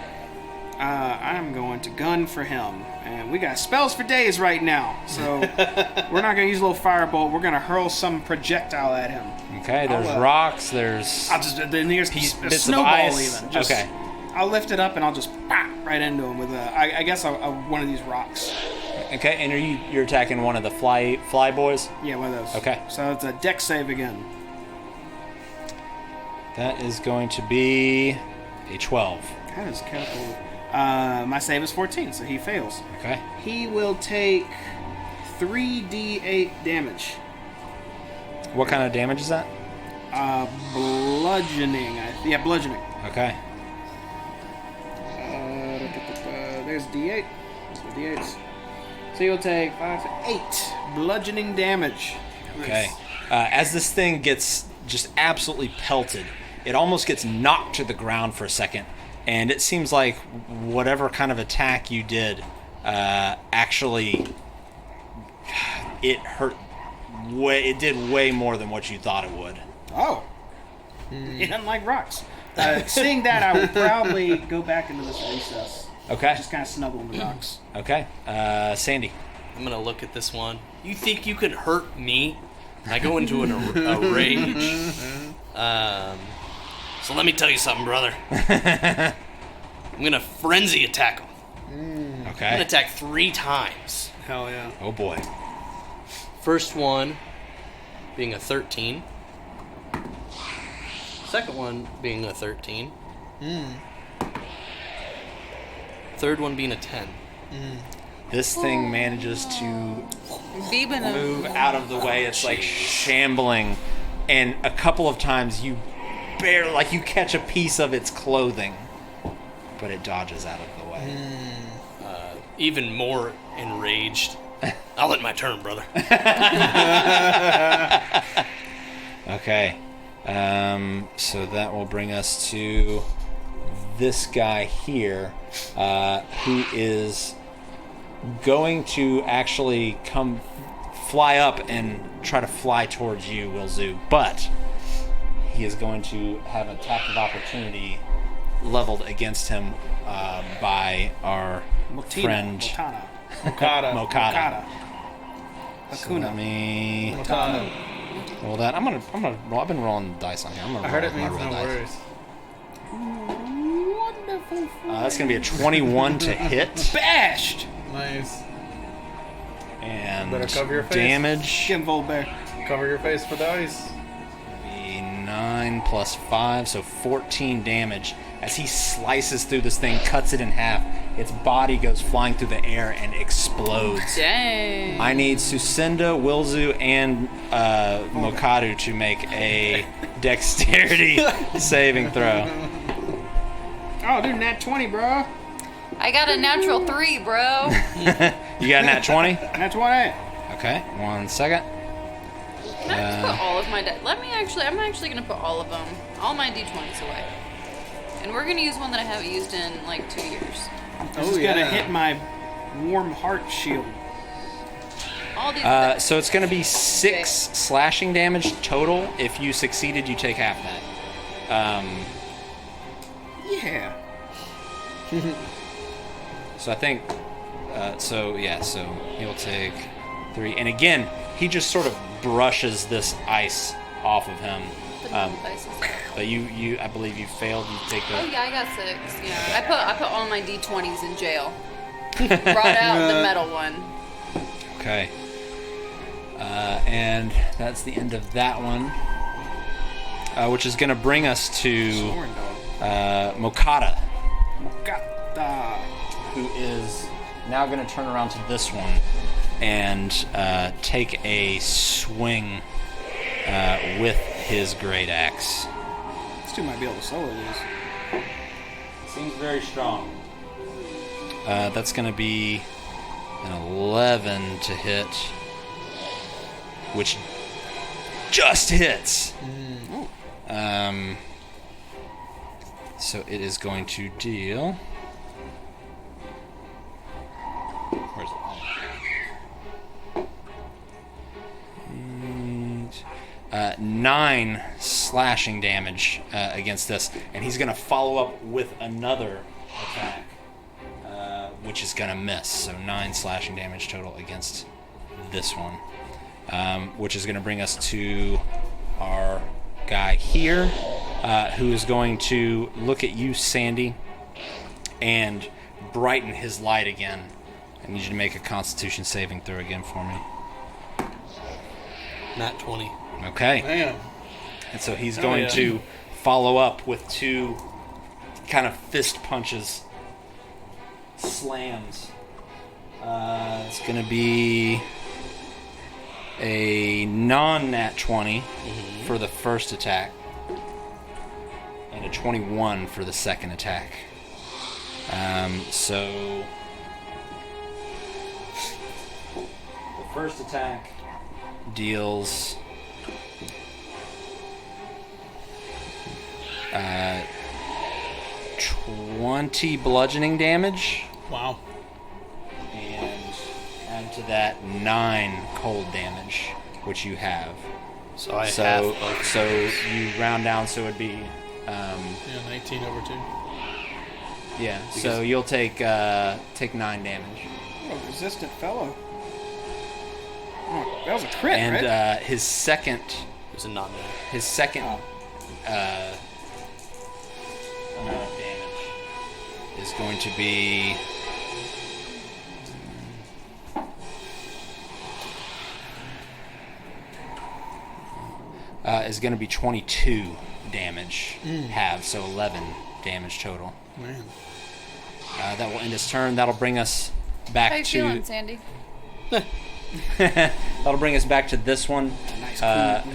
I'm going to gun for him. And we got spells for days right now, so we're not going to use a little firebolt. We're going to hurl some projectile at him. Okay, there's rocks, there's... I'll just, then here's a bits of snowball ice. even. Just, Okay. I'll lift it up and I'll just pop right into him with I guess one of these rocks. Okay, and you're attacking one of the fly boys? Yeah, one of those. Okay. So it's a dex save again. That is going to be a 12. That is kind of cool. My save is 14, so he fails. Okay. He will take 3d8 damage. What kind of damage is that? Bludgeoning. Bludgeoning. Okay. There's d8. There's the d8s. So he'll take 5, 8 bludgeoning damage. Okay. As this thing gets just absolutely pelted, it almost gets knocked to the ground for a second, and it seems like whatever kind of attack you did, actually, it hurt. It did way more than what you thought it would. Oh. He doesn't like rocks. Seeing that, I would probably go back into this recess. Okay. Just kind of snuggle in the rocks. Okay. Sandy. I'm gonna look at this one. You think you could hurt me? I go into a rage. So let me tell you something, brother. I'm gonna frenzy attack him. I'm Okay. gonna attack 3 times. Hell yeah. Oh boy. First one being a 13. Second one being a 13. Third one being a 10. This thing manages to Beeping him. move out of the way. It's like shambling, and a couple of times you barely, like you catch a piece of its clothing, but it dodges out of the way. Even more enraged. I'll let my turn, brother. Okay. So that will bring us to this guy here, who is going to actually fly up and try to fly towards you, Wilzu, but he is going to have an attack of opportunity leveled against him by our friend Mokata. So let me roll that. I've been rolling dice on here. I'm gonna I heard it roll my means roll no dice. worries. Wonderful. That's gonna be a 21 to hit. Bashed! Nice. And Better cover your face. damage Give him Volbear. Cover your face for dice. be 9 plus 5, so 14 damage. As he slices through this thing, cuts it in half, its body goes flying through the air and explodes. Dang. I need Sucinda, Wilzu, and Mokatu to make a dexterity saving throw. Oh, dude, nat 20, bro. I got a natural 3, bro. You got a nat 20? Nat 20. Okay, 1 second. Can I just put all of my I'm actually gonna put all of them, all my d20s away. And we're gonna use one that I haven't used in like 2 years. This is gonna hit my warm heart shield. All these. So it's going to be 6 slashing damage total. If you succeeded, you take half that. Yeah. So I think, so he'll take 3. And again, he just sort of brushes this ice off of him. But you, I believe you failed. You take the. Oh yeah, I got 6. Yeah, I put all my d20s in jail. Brought out the metal one. Okay. And that's the end of that one. Which is going to bring us to Mokata, who is now going to turn around to this one and take a swing with his great axe. This dude might be able to solo these. Seems very strong. That's going to be An 11 to hit, which just hits. So it is going to deal. Where's it? 9 slashing damage against this, and he's going to follow up with another attack, which is going to miss. So 9 slashing damage total against this one, which is going to bring us to our guy here, who is going to look at you, Sandy, and brighten his light again. I need you to make a Constitution saving throw again for me. Nat 20. Okay. Damn. And so he's going to follow up with 2 kind of fist punches, slams. It's going to be a non-nat 20 for the first attack, and a 21 for the second attack. So the first attack deals 20 bludgeoning damage, Wow. and add to that 9 cold damage, which you have. So I have So, both. so you round down, so it'd be, Yeah, 19 over 2. yeah. So you'll take 9 damage, Oh, resistant fellow. Oh, that was a crit, and right? his second It was a non-nat. amount of damage is going to be is going to be 22 damage halved, so 11 damage total. Man. That will end his turn. That'll bring us back How you to feeling, Sandy? that'll bring us back to this one,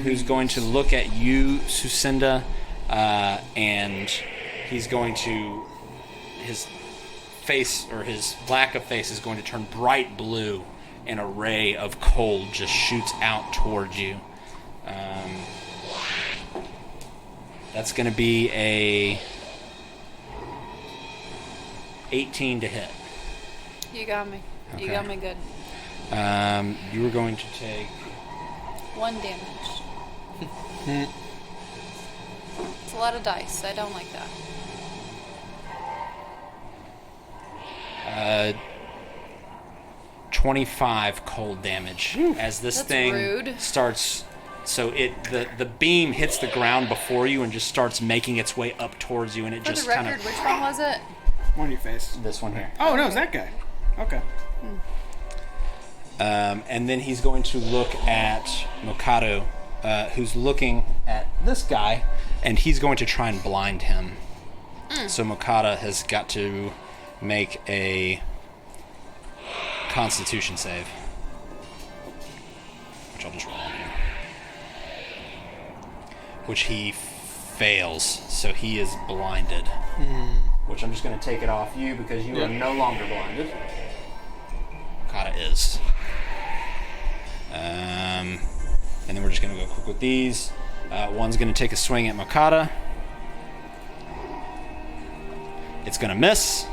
who's going to look at you, Sucinda, and he's going to, his face, or his lack of face, is going to turn bright blue, and a ray of cold just shoots out towards you. That's going to be a 18 to hit. You got me. You Okay. got me good. You were going to take 1 damage. It's a lot of dice. I don't like that. 25 cold damage as this That's thing rude. starts. So the beam hits the ground before you and just starts making its way up towards you, and it For just the kind record, of. which one was it? One on your face. This one here. Oh, no, it's that guy. Okay. And then he's going to look at Mokado, who's looking at this guy, and he's going to try and blind him. So Mokado has got to make a Constitution save, which I'll just roll on here. Which he fails, so he is blinded. Which I'm just going to take it off you because you are no longer blinded. Mokado is. And then we're just going to go quick with these. One's going to take a swing at Mokado. It's going to miss.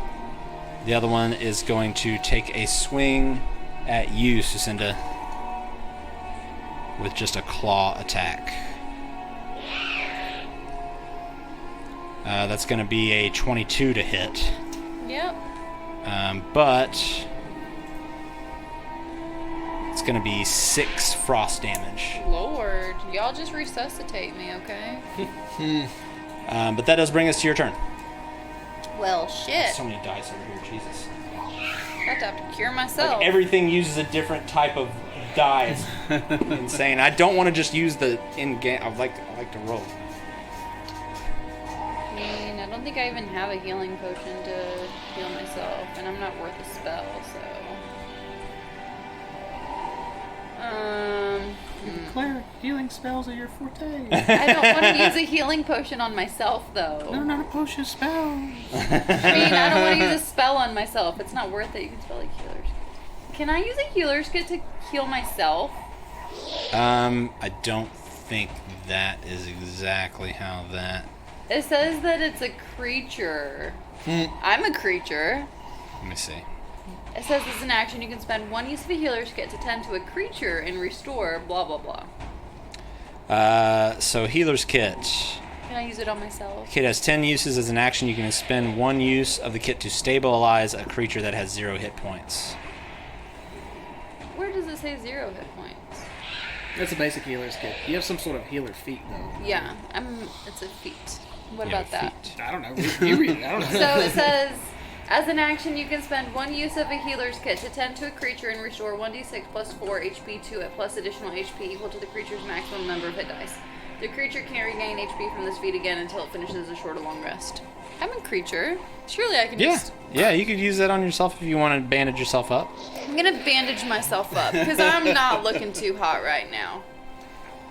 The other one is going to take a swing at you, Sucinda, with just a claw attack. That's going to be a 22 to hit. Yep. But it's going to be 6 frost damage. Lord, y'all just resuscitate me, okay? But that does bring us to your turn. Well, shit. So many dice over here, Jesus. Got to have to cure myself. Like everything uses a different type of die. It's insane. I don't want to just use the in-game. I like to roll. I mean, I don't think I even have a healing potion to heal myself, and I'm not worth a spell, so. Claire, healing spells are your forte. I don't want to use a healing potion on myself, though. No, not a potion spell. I mean, I don't want to use a spell on myself. It's not worth it. You can spell like healers. Can I use a healer's kit to heal myself? I don't think that is exactly how that... It says that it's a creature. I'm a creature. Let me see. It says as an action you can spend 1 use of a healer's kit to tend to a creature and restore blah blah blah. So healer's kit. Can I use it on myself? Kit has 10 uses. As an action, you can spend 1 use of the kit to stabilize a creature that has 0 hit points. Where does it say 0 hit points? That's a basic healer's kit. You have some sort of healer feat, though. Yeah, it's a feat. What Yeah, about that? feet. I don't know. You read it. I don't know. So it says, as an action, you can spend 1 use of a healer's kit to tend to a creature and restore 1d6 plus 4 HP to it, plus additional HP equal to the creature's maximum number of hit dice. The creature can't regain HP from this feat again until it finishes a short or long rest. I'm a creature. Surely I can just... Yeah, you could use that on yourself if you want to bandage yourself up. I'm gonna bandage myself up, because I'm not looking too hot right now.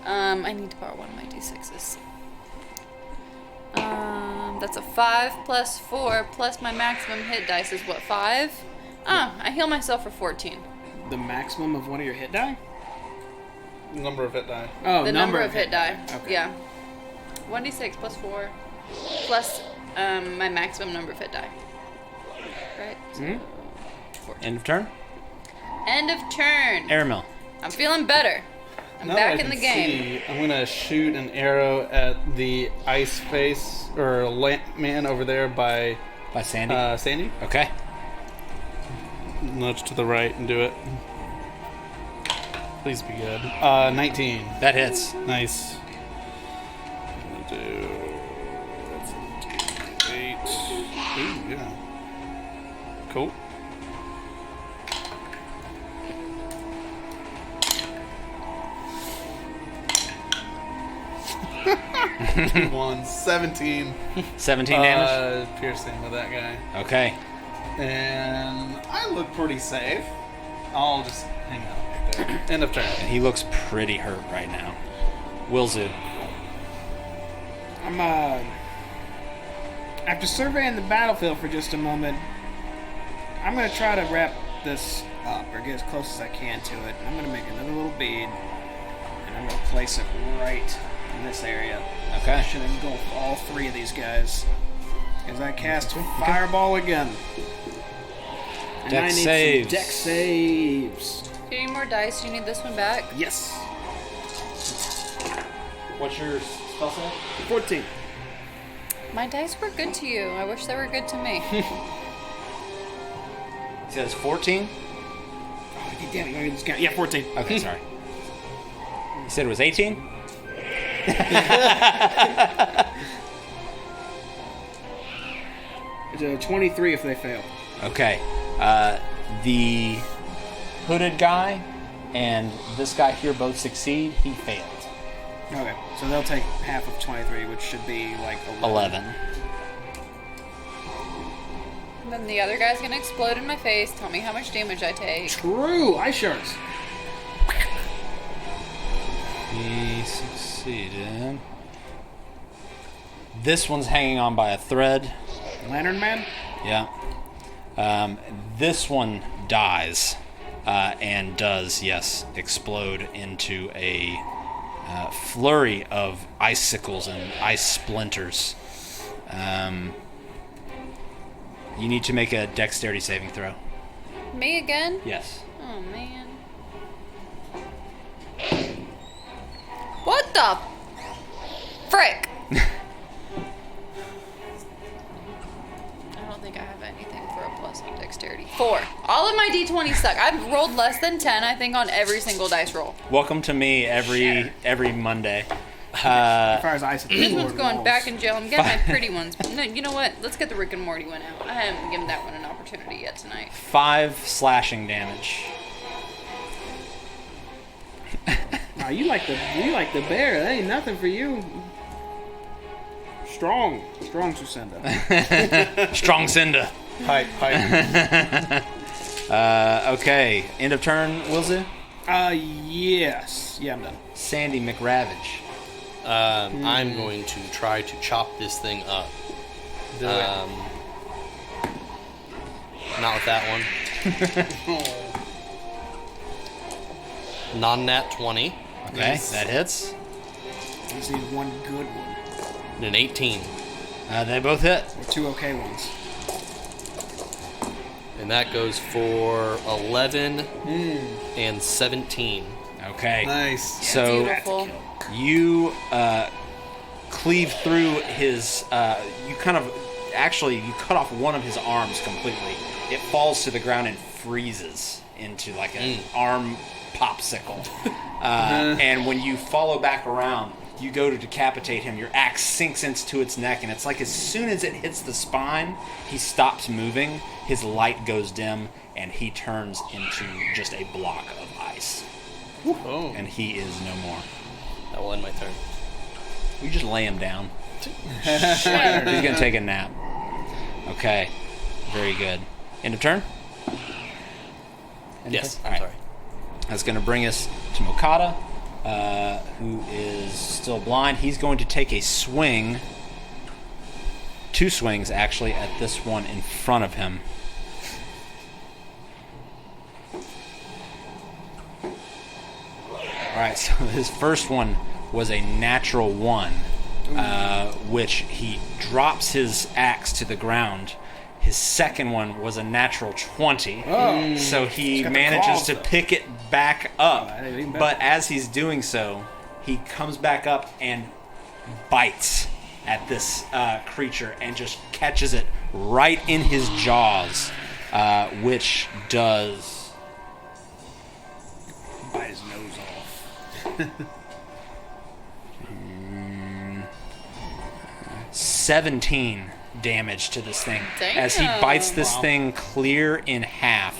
I need to borrow one of my d6s. That's a 5 plus 4 plus my maximum hit dice is what, 5? Oh, I heal myself for 14. The maximum of one of your hit die? Number of hit die. Oh, The number of hit die. Okay. Yeah. 1d6 plus 4 plus my maximum number of hit die. Right? So, 14. End of turn. End of turn. Airmill. I'm feeling better. I'm Now that back I in the can game. see, I'm gonna shoot an arrow at the ice face or lamp man over there by By Sandy. Sandy. Okay. Nudge to the right and do it. Please be good. 19. That hits. Nice. I'm gonna do 8. Ooh, yeah. Cool. One 17 17 damage. piercing with that guy. Okay. And I look pretty safe. I'll just hang out right there. End of turn. And he looks pretty hurt right now. Wilzu. I'm, after surveying the battlefield for just a moment, I'm going to try to wrap this up, or get as close as I can to it. I'm going to make another little bead, and I'm going to place it right in this area. Okay. I should engulf all 3 of these guys. As I cast Fireball again. And Dex I need saves. some Dex saves. Do you need more dice? Do you need this one back? Yes. What's your spell save? 14. My dice were good to you. I wish they were good to me. He says 14? Oh, damn it, I just count. Yeah, 14. Okay, sorry. You said it was 18? It's a 23 if they fail. Okay. The hooded guy and this guy here both succeed. He failed. Okay, so they'll take half of 23, which should be like 11. And then the other guy's gonna explode in my face. Tell me how much damage I take. True! Ice shards. He succeeded. This one's hanging on by a thread. Lantern Man? Yeah. This one dies and does, yes, explode into a flurry of icicles and ice splinters. You need to make a dexterity saving throw. Me again? Yes. Oh man. What the frick? I don't think I have anything for a plus on dexterity. 4. All of my d20s suck. I've rolled less than 10, I think, on every single dice roll. Welcome to me every Monday. As far as ice at the This floor one's going walls. back in jail. I'm getting my pretty ones. No, you know what? Let's get the Rick and Morty one out. I haven't given that one an opportunity yet tonight. 5 slashing damage. Nah, you like the bear. That ain't nothing for you. Strong Sucinda. Strong Cinda. Pipe. Okay, end of turn, Wilzu. Yes. Yeah, I'm done. Sandy McRavage. I'm going to try to chop this thing up. Do it. Not with that one. Non-nat 20. Okay, Nice. that hits. Just need one good one. And an 18. They both hit. Or two okay ones. And that goes for 11 and 17. Okay. Nice. So Beautiful. you cleave through his. You kind of actually you cut off one of his arms completely. It falls to the ground and freezes into like an arm popsicle. And when you follow back around, you go to decapitate him. Your axe sinks into its neck, and it's like as soon as it hits the spine, he stops moving. His light goes dim, and he turns into just a block of ice. Oh. And he is no more. That will end my turn. You just lay him down. He's gonna take a nap. Okay, very good. End of turn. End of Yes, turn? I'm All right. sorry. That's gonna bring us to Mokata, who is still blind. He's going to take a swing. 2 swings actually at this one in front of him. Alright, so his first one was a natural 1, which he drops his axe to the ground. His second one was a natural 20, so he got the manages claws, to though. pick it back up. that ain't bad. But as he's doing so, he comes back up and bites at this creature and just catches it right in his jaws, which does... Bite his nose off. 17 damage to this thing Damn. as he bites this thing clear in half.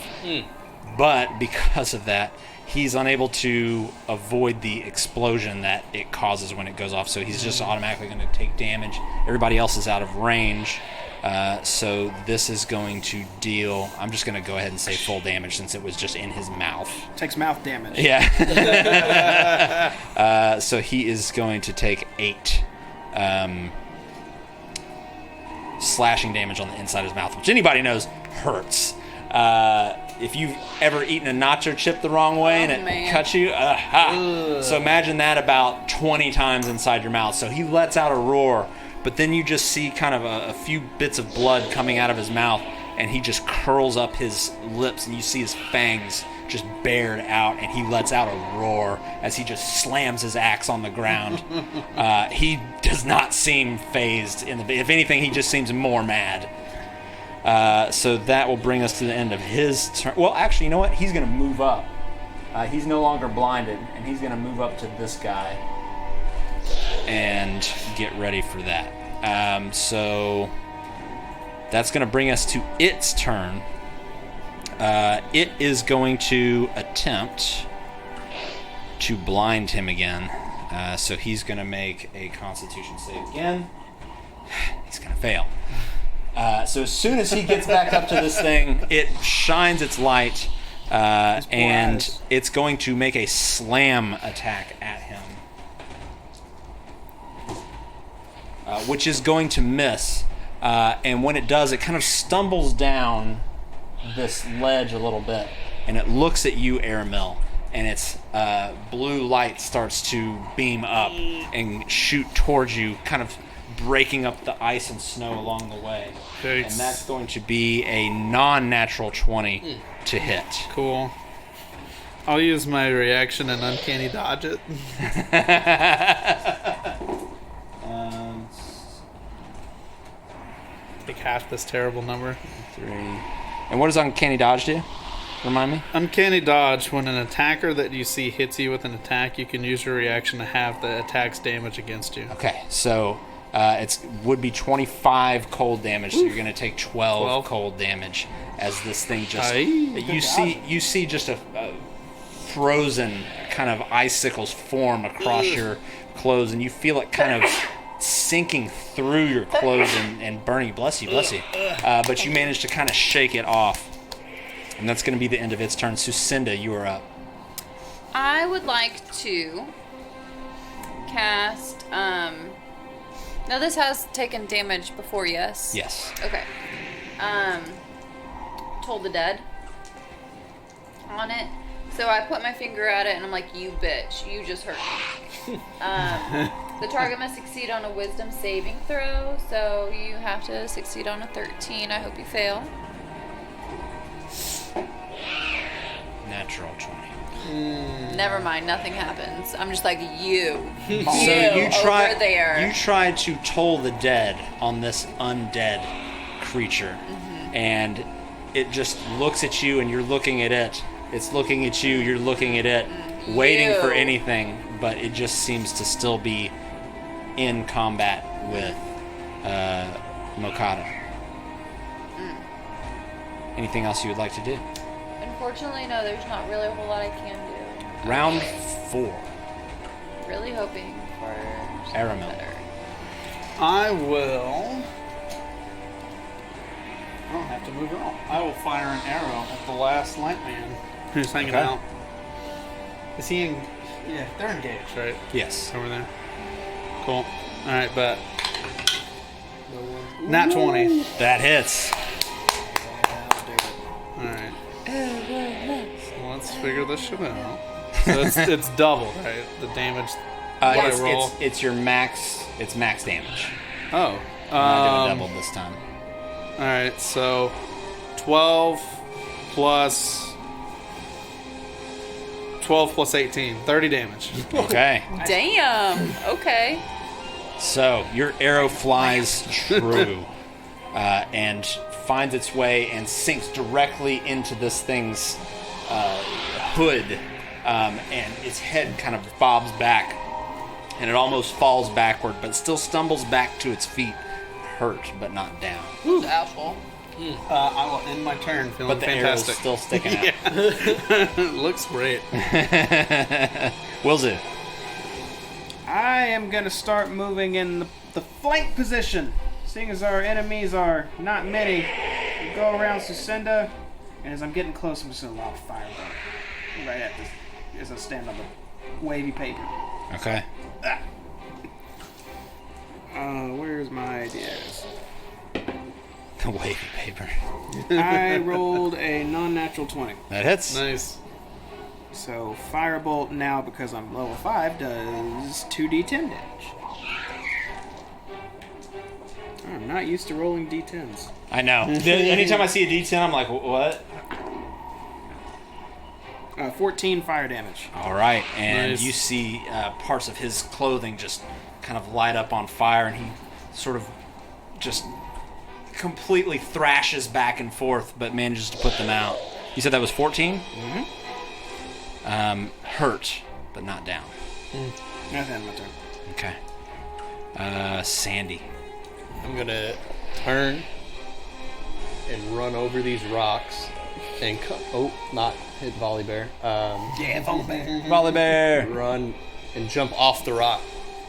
But because of that, he's unable to avoid the explosion that it causes when it goes off, so he's just automatically going to take damage. Everybody else is out of range, so this is going to deal... I'm just going to go ahead and say full damage since it was just in his mouth. Takes mouth damage. Yeah. So he is going to take 8 slashing damage on the inside of his mouth, which anybody knows hurts. If you've ever eaten a nacho chip the wrong way and it man. cuts you, so imagine that about 20 times inside your mouth. So he lets out a roar, but then you just see kind of a few bits of blood coming out of his mouth, and he just curls up his lips, and you see his fangs just bared out, and he lets out a roar as he just slams his axe on the ground. He does not seem phased. If anything, he just seems more mad. So that will bring us to the end of his turn. Well, actually, you know what? He's going to move up. He's no longer blinded, and he's going to move up to this guy and get ready for that. So that's going to bring us to its turn. It is going to attempt to blind him again. So he's going to make a Constitution save again. He's going to fail. So as soon as he gets back up to this thing, it shines its light, and eyes. it's going to make a slam attack at him, which is going to miss. And when it does, it kind of stumbles down this ledge a little bit, and it looks at you, Aramil, and its blue light starts to beam up and shoot towards you, kind of breaking up the ice and snow along the way. Yikes. And that's going to be a non-natural 20 to hit. Cool. I'll use my reaction and uncanny dodge it. Take half this terrible number. 3. And what does uncanny dodge do? Remind me? Uncanny dodge, when an attacker that you see hits you with an attack, you can use your reaction to have the attack's damage against you. Okay, so it would be 25 cold damage, so you're going to take 12 cold damage as this thing just... Aye. You see just a frozen kind of icicles form across your clothes, and you feel it kind of sinking through your clothes and burning. Bless you. But you manage to kind of shake it off. And that's going to be the end of its turn. Sucinda, you are up. I would like to cast. Now this has taken damage before, yes? Yes. Okay. Toll the Dead on it. So I put my finger at it and I'm like, you bitch, you just hurt me. The target must succeed on a wisdom saving throw, so you have to succeed on a 13. I hope you fail. Natural 20. Never mind, nothing happens. I'm just like, you So you try, over there. You try to toll the dead on this undead creature, and it just looks at you, and you're looking at it. It's looking at you, you're looking at it, waiting for anything, but it just seems to still be in combat with Mokata. Anything else you would like to do? Unfortunately, no, there's not really a whole lot I can do. Round 4. Really hoping for something Aramil. better. I will. I don't have to move at all. I will fire an arrow at the last light man who's hanging Okay. out. Is he in? Yeah, they're engaged, right? Yes. Over there. Cool. All right, bet. Nat 20. That hits. All right. So let's figure this shit out. So it's double, right? The damage. What I roll. It's your max. It's max damage. Oh. I'm not doing double this time. All right, so 12 plus 18, 30 damage. Okay. Damn. Okay. So your arrow flies true and finds its way and sinks directly into this thing's hood, and its head kind of bobs back, and it almost falls backward, but still stumbles back to its feet, hurt but not down. Apple. I will end my turn feeling But the arrow's fantastic. still sticking out. Looks great. Wilzu. I am gonna start moving in the flank position. Seeing as our enemies are not many, we'll go around Sucinda, and as I'm getting close, I'm just gonna lob a fireball right at this as I stand on the wavy paper. Okay. Where's my ideas? The wavy paper. I rolled a non-natural 20. That hits. Nice. So Firebolt now, because I'm level 5, does 2d10 damage. I'm not used to rolling d10s. I know. Anytime I see a D10, I'm like, what? 14 fire damage. All right, and Nice. you see parts of his clothing just kind of light up on fire, and he sort of just completely thrashes back and forth, but manages to put them out. You said that was 14? Mm-hmm. Hurt, but not down. Nothing, my turn. Okay. Sandy. I'm gonna turn and run over these rocks and not hit Volley Bear. Yeah, Volibear. Volley Bear. Run and jump off the rock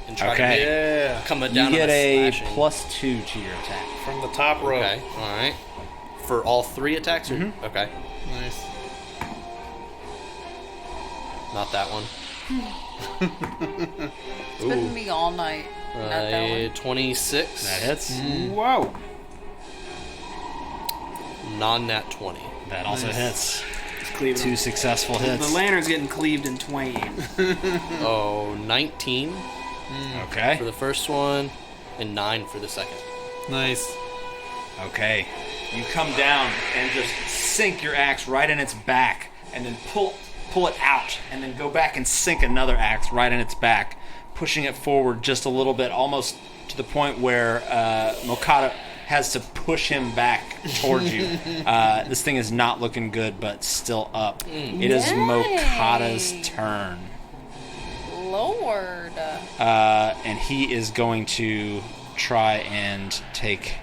and try Okay. to Yeah. come down. You on get a slashing. +2 to your attack. From the top row. Okay, all right. For all 3 attacks? Or? Mm-hmm. Okay, Nice. not that one. It's been me all night. Not that one. 26. That hits. Whoa. Non-nat 20. That also hits. It's cleaved. 2 successful hits. The lantern's getting cleaved in twain. 19 Okay. for the first one, and 9 for the second. Nice. Okay. You come down and just sink your axe right in its back, and then pull it out, and then go back and sink another axe right in its back, pushing it forward just a little bit, almost to the point where Mokata has to push him back towards you. This thing is not looking good, but still up. It is Mokata's turn. Lord. And he is going to try and take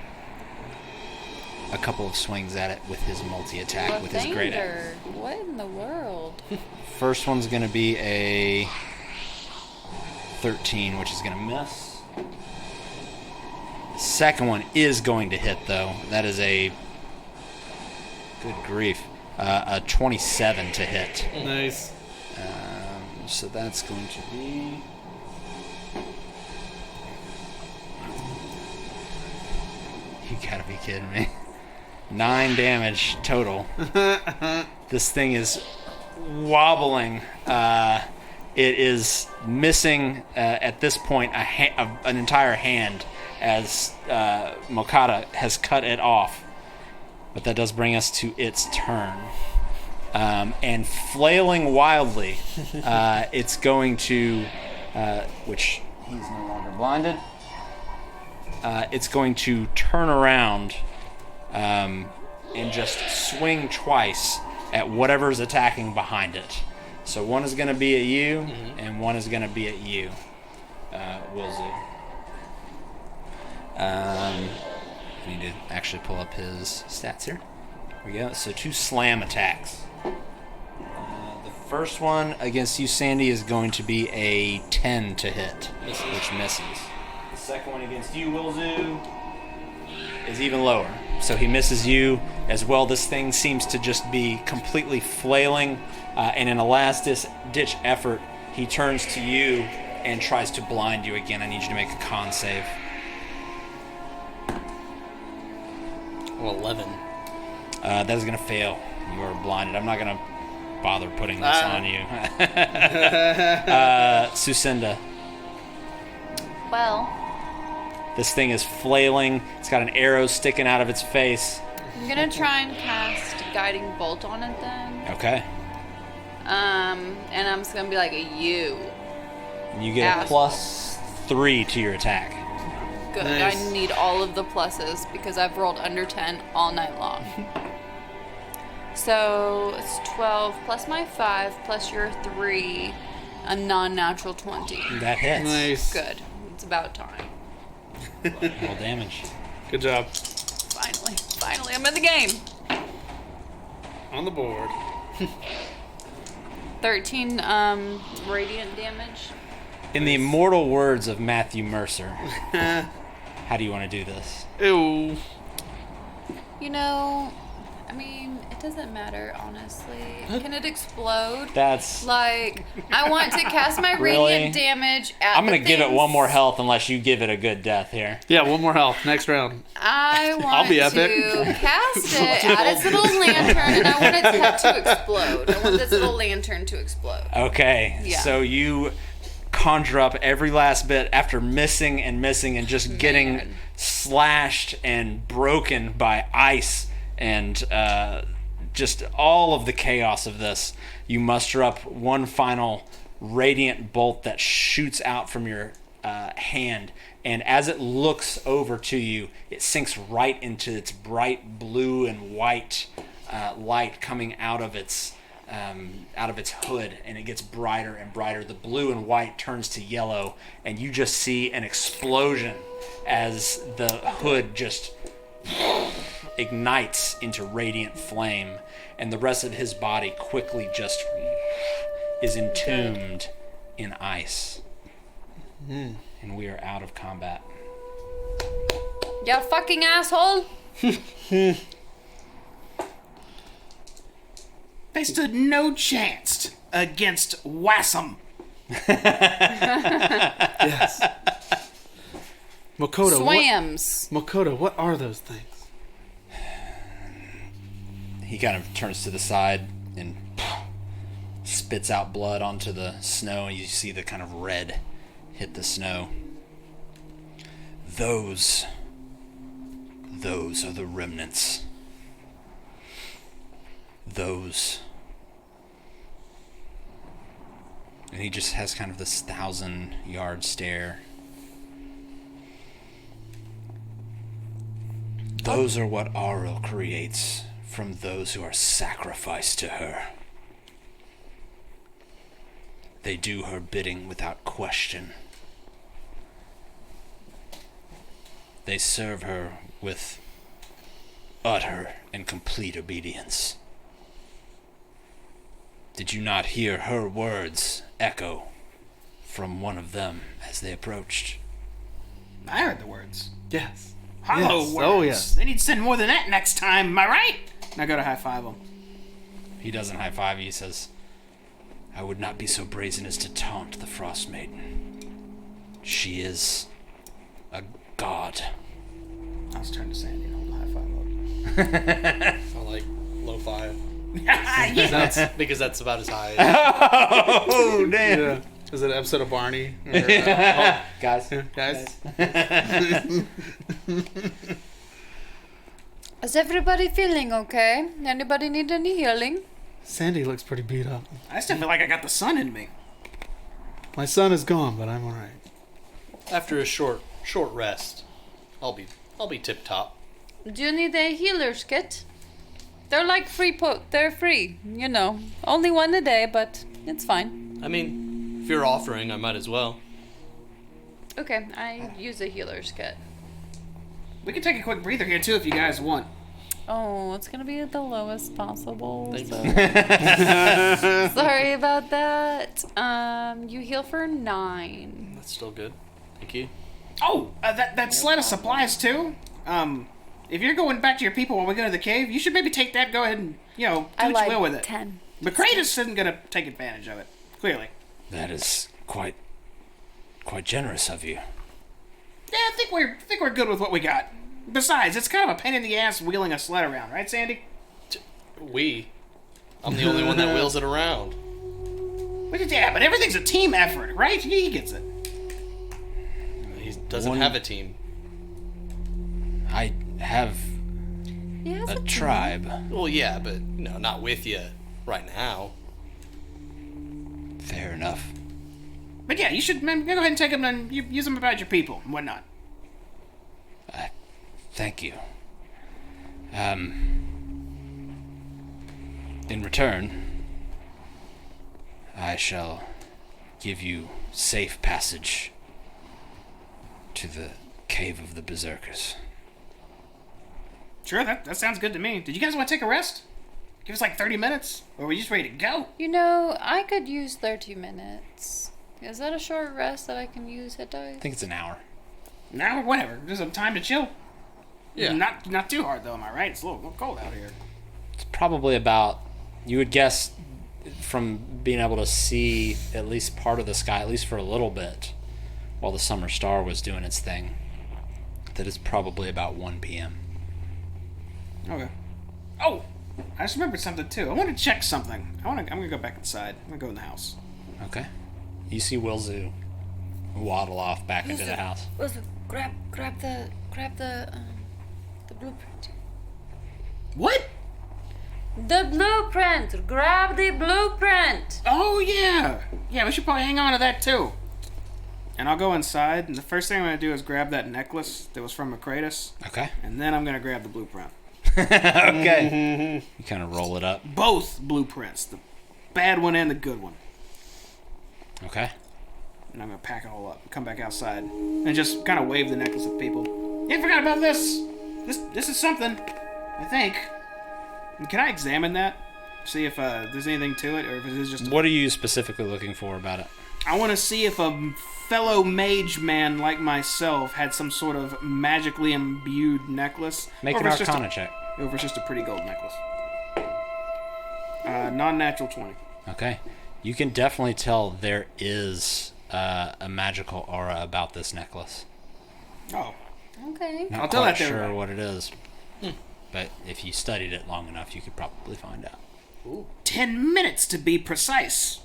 a couple of swings at it with his multi-attack, with his great axe. Lathander. What in the world? First one's going to be a 13, which is going to miss. The second one is going to hit, though. That is a... Good grief. A 27 to hit. Nice. So that's going to be... You gotta be kidding me. 9 damage total. This thing is wobbling. It is missing at this point an entire hand as Mokata has cut it off. But that does bring us to its turn. And flailing wildly, it's going to, which he's no longer blinded, it's going to turn around and just swing twice at whatever's attacking behind it. So one is going to be at you, and one is going to be at you, Wilzu. I need to actually pull up his stats here. Here we go. So 2 slam attacks. The first one against you, Sandy, is going to be a 10 to hit, which misses. The second one against you, Wilzu, is even lower. So he misses you as well. This thing seems to just be completely flailing, and in a last-ditch effort, he turns to you and tries to blind you again. I need you to make a con save. 11. That is going to fail. You are blinded. I'm not going to bother putting this on you. Sucinda. Well, This thing is flailing. It's got an arrow sticking out of its face. I'm gonna try and cast Guiding Bolt on it then. Okay. And I'm just gonna be like a you. And you get a +3 to your attack. Good. Nice. I need all of the pluses because I've rolled under 10 all night long. So it's 12 plus my 5 plus your 3, a non-natural 20. That hits. Nice. Good. It's about time. Roll damage. Good job. Finally, I'm in the game. On the board. 13 radiant damage. In the immortal words of Matthew Mercer, how do you want to do this? Ew. You know, I mean, it doesn't matter, honestly. Can it explode? That's... Like, I want to cast my Really? radiant damage at I'm going the to give it things. one more health unless you give it a good death here. Yeah, one more health. Next round. I want I'll be epic. to cast it at its little lantern, and I want its head to explode. I want this little lantern to explode. Okay, Yeah. so you conjure up every last bit after missing and just getting Man. slashed and broken by ice and just all of the chaos of this. You muster up one final radiant bolt that shoots out from your hand, and as it looks over to you, it sinks right into its bright blue and white light coming out of its hood, and it gets brighter and brighter. The blue and white turns to yellow, and you just see an explosion as the hood just ignites into radiant flame, and the rest of his body quickly just is entombed in ice. And we are out of combat. You fucking asshole! They stood no chance against Wassam. Yes. Makoto, Swams. Makoto, what are those things? He kind of turns to the side and spits out blood onto the snow, and you see the kind of red hit the snow. Those are the remnants. Those. And he just has kind of this 1,000-yard stare. Those are what Auril creates from those who are sacrificed to her. They do her bidding without question. They serve her with utter and complete obedience. Did you not hear her words echo from one of them as they approached? I heard the words. Yes. Hollow Yes. words. Oh, yes. They need to send more than that next time, am I right? Now go to high five him. He doesn't high five you. He says, I would not be so brazen as to taunt the Frost Maiden. She is a god. I'll just turn to Sandy and hold the high five up. I like low 5. Yeah. Because that's about as high as... Oh, damn. Yeah. Is it an episode of Barney? Or, Guys. guys? Is everybody feeling okay? Anybody need any healing? Sandy looks pretty beat up. I still feel like I got the sun in me. My son is gone, but I'm alright. After a short rest, I'll be tip top. Do you need a healer's kit? They're like they're free, you know. Only one a day, but it's fine. I mean, if you're offering, I might as well. Okay, I use a healer's kit. We can take a quick breather here too if you guys want. Oh, it's gonna be at the lowest possible. Thanks. So. Sorry about that. You heal for 9. That's still good. Thank you. Oh, that sled of supplies too. If you're going back to your people while we go to the cave, you should maybe take that. Go ahead and do what you will with it. 10. But Kratos isn't gonna take advantage of it. Clearly. That is quite generous of you. Yeah, I think we're good with what we got. Besides, it's kind of a pain in the ass wheeling a sled around, right, Sandy? I'm the only one that wheels it around. Yeah, but everything's a team effort, right? He gets it. He doesn't have a team. I have He has a a tribe. Well, yeah, but not with you right now. Fair enough. But yeah, you should go ahead and take them and use them about your people and whatnot. Thank you. In return, I shall give you safe passage to the cave of the berserkers. Sure, that sounds good to me. Did you guys want to take a rest? Give us like 30 minutes? Or are we just ready to go? You know, I could use 30 minutes. Is that a short rest that I can use hit dice? I think it's an hour. Now, whatever. There's some time to chill. Yeah. Not too hard, though, am I right? It's a little cold out here. It's probably about, you would guess from being able to see at least part of the sky, at least for a little bit, while the summer star was doing its thing, that it's probably about 1 p.m. Okay. Oh! I just remembered something, too. I want to check something. I'm going to go back inside. I'm going to go in the house. Okay. You see Wilzu waddle off back into the house. Grab the blueprint. What? The blueprint! Grab the blueprint! Oh, yeah! Yeah, we should probably hang on to that, too. And I'll go inside, and the first thing I'm going to do is grab that necklace that was from Kratos, Okay. and then I'm going to grab the blueprint. Okay. You kind of roll it up. Both blueprints. The bad one and the good one. Okay. And I'm going to pack it all up and come back outside and just kind of wave the necklace at people. Yeah, I forgot about this. This is something, I think. Can I examine that? See if there's anything to it, or if it is just... What are you specifically looking for about it? I want to see if a fellow mage man like myself had some sort of magically imbued necklace. Make or an if it's just Arcana check. Or if it's just a pretty gold necklace. Non-natural 20. Okay. You can definitely tell there is a magical aura about this necklace. Oh. Okay. Not I'll tell quite that to sure everybody. what it is. But if you studied it long enough, you could probably find out. Ooh. 10 minutes to be precise.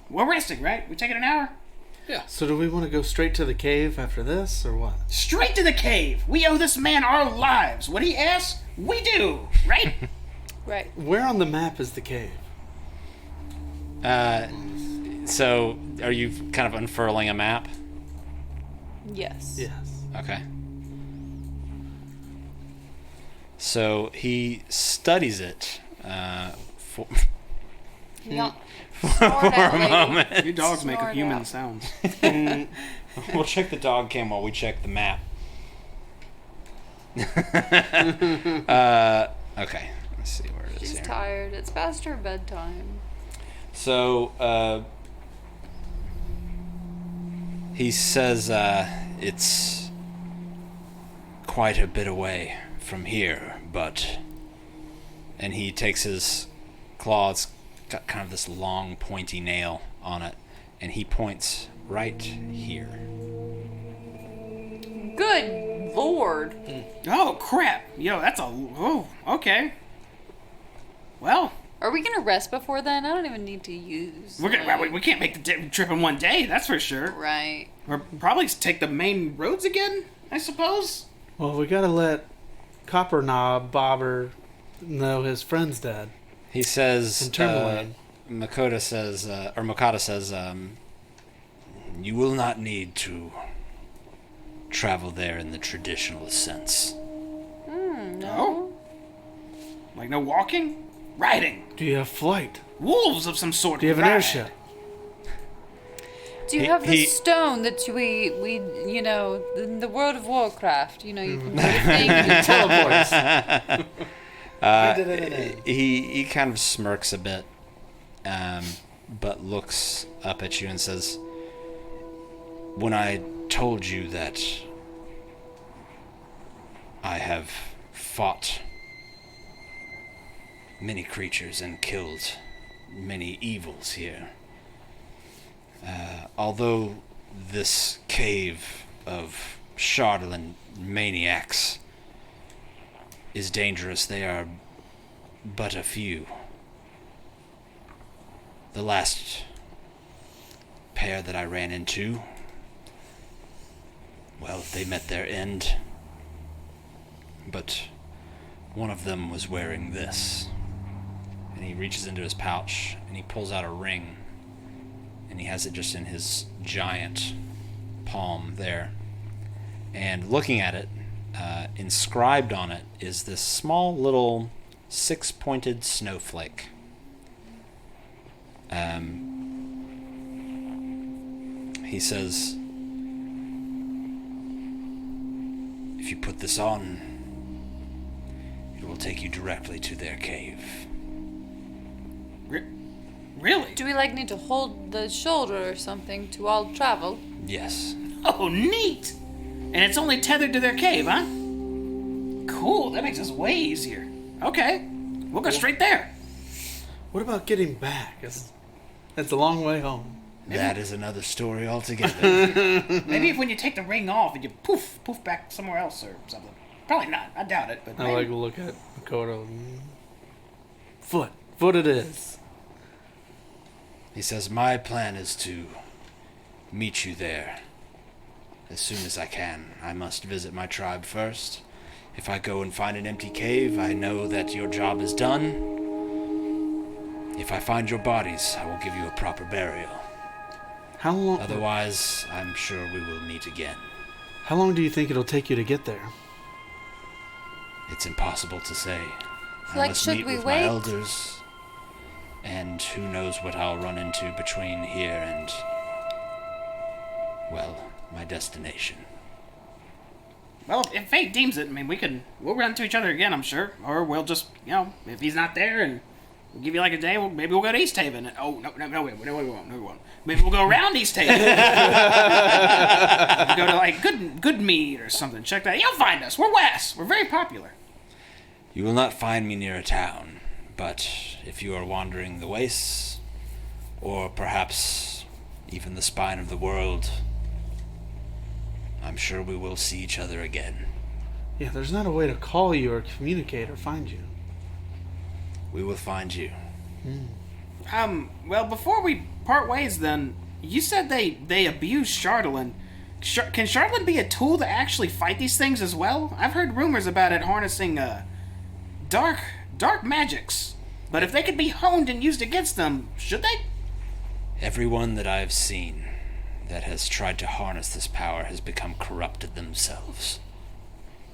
We're resting, right? We taking an hour? Yeah. So do we want to go straight to the cave after this, or what? Straight to the cave. We owe this man our lives. What he asks, we do, right? Right. Where on the map is the cave? So, are you kind of unfurling a map? Yes. Yes. Okay. So, he studies it for Yeah. a moment. Your dogs make Snort human out. sounds. We'll check the dog cam while we check the map. Okay. Let's see where it is She's here. tired. It's past her bedtime. So, he says it's quite a bit away from here, but... And he takes his claw, it's got kind of this long, pointy nail on it, and he points right here. Good lord. Oh, crap. Yo, that's a... Oh, okay. Well, Are we gonna rest before then? I don't even need to use. We can't make the trip in one day, that's for sure. Right. We'll probably take the main roads again, I suppose. Well, we gotta let Copper Knob Bobber know his friend's dead. He says, In Tourmaline. Makota says, you will not need to travel there in the traditional sense. No? Like no walking? Riding. Do you have flight? Wolves of some sort. Do you have an ride. airship? Do you have the stone that we you know, in the World of Warcraft, you know, you can put a thing and Teleports. He kind of smirks a bit, but looks up at you and says, when I told you that I have fought many creatures and killed many evils here, although this cave of Charlatan maniacs is dangerous, they are but a few. The last pair that I ran into, well, they met their end, but one of them was wearing this. And he reaches into his pouch and he pulls out a ring, and he has it just in his giant palm there. And looking at it, inscribed on it is this small little 6-pointed snowflake. He says, if you put this on, it will take you directly to their cave. Really? do we like need to hold the shoulder or something to all travel? Yes. Oh, neat! And it's only tethered to their cave, huh? Cool, that makes us way easier. Okay, we'll go straight there. What about getting back? It's a long way home. That is another story altogether. Maybe if when you take the ring off and you poof back somewhere else or something. Probably not, I doubt it, but I maybe. like to look at Makoto. Foot it is. He says, my plan is to meet you there as soon as I can. I must visit my tribe first. If I go and find an empty cave, I know that your job is done. If I find your bodies, I will give you a proper burial. How long? Otherwise, I'm sure we will meet again. How long do you think it'll take you to get there? It's impossible to say. I Like, must should meet we with wait? my elders, and who knows what I'll run into between here and, well, my destination. Well, if fate deems it, I mean, we'll run into each other again, I'm sure. Or we'll just, you know, if he's not there and we'll give you like a day, maybe we'll go to East Haven. Oh, no, we won't. Maybe we'll go around East Haven. Go to like Good Mead or something. Check that. You'll find us. We're west. We're very popular. You will not find me near a town, but if you are wandering the wastes, or perhaps even the spine of the world, I'm sure we will see each other again. Yeah, there's not a way to call you or communicate or find you. We will find you. Well, before we part ways then, you said they abuse Charlatan. Can Charlatan be a tool to actually fight these things as well? I've heard rumors about it harnessing, dark magics. But if they could be honed and used against them, should they? Everyone that I have seen that has tried to harness this power has become corrupted themselves,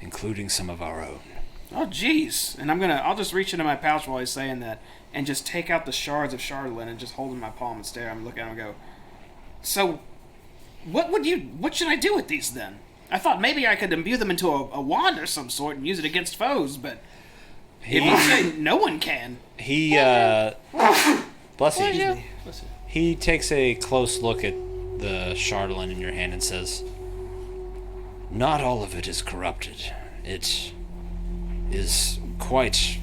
including some of our own. Oh, jeez. And I'll just reach into my pouch while he's saying that, and just take out the shards of Charlatan and just hold in my palm and stare at him and look at him and go, so, what should I do with these then? I thought maybe I could imbue them into a wand or some sort and use it against foes, but if you say no one can. He, bless you. He takes a close look at the Charlatan in your hand and says, not all of it is corrupted. It is quite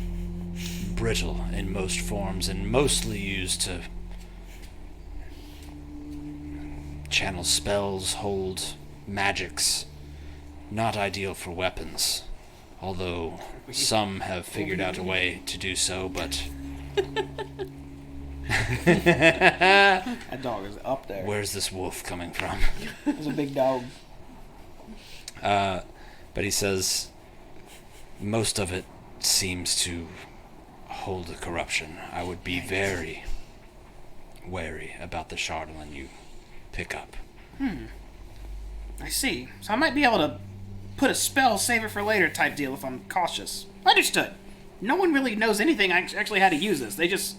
brittle in most forms and mostly used to channel spells, hold magics. Not ideal for weapons, although some have figured out a way to do so, but That dog is up there. Where's this wolf coming from? It's a big dog. But he says, most of it seems to hold a corruption. I would be very wary about the Shardlin you pick up. I see. So I might be able to put a spell, save it for later type deal if I'm cautious. Understood. No one really knows anything actually how to use this. They just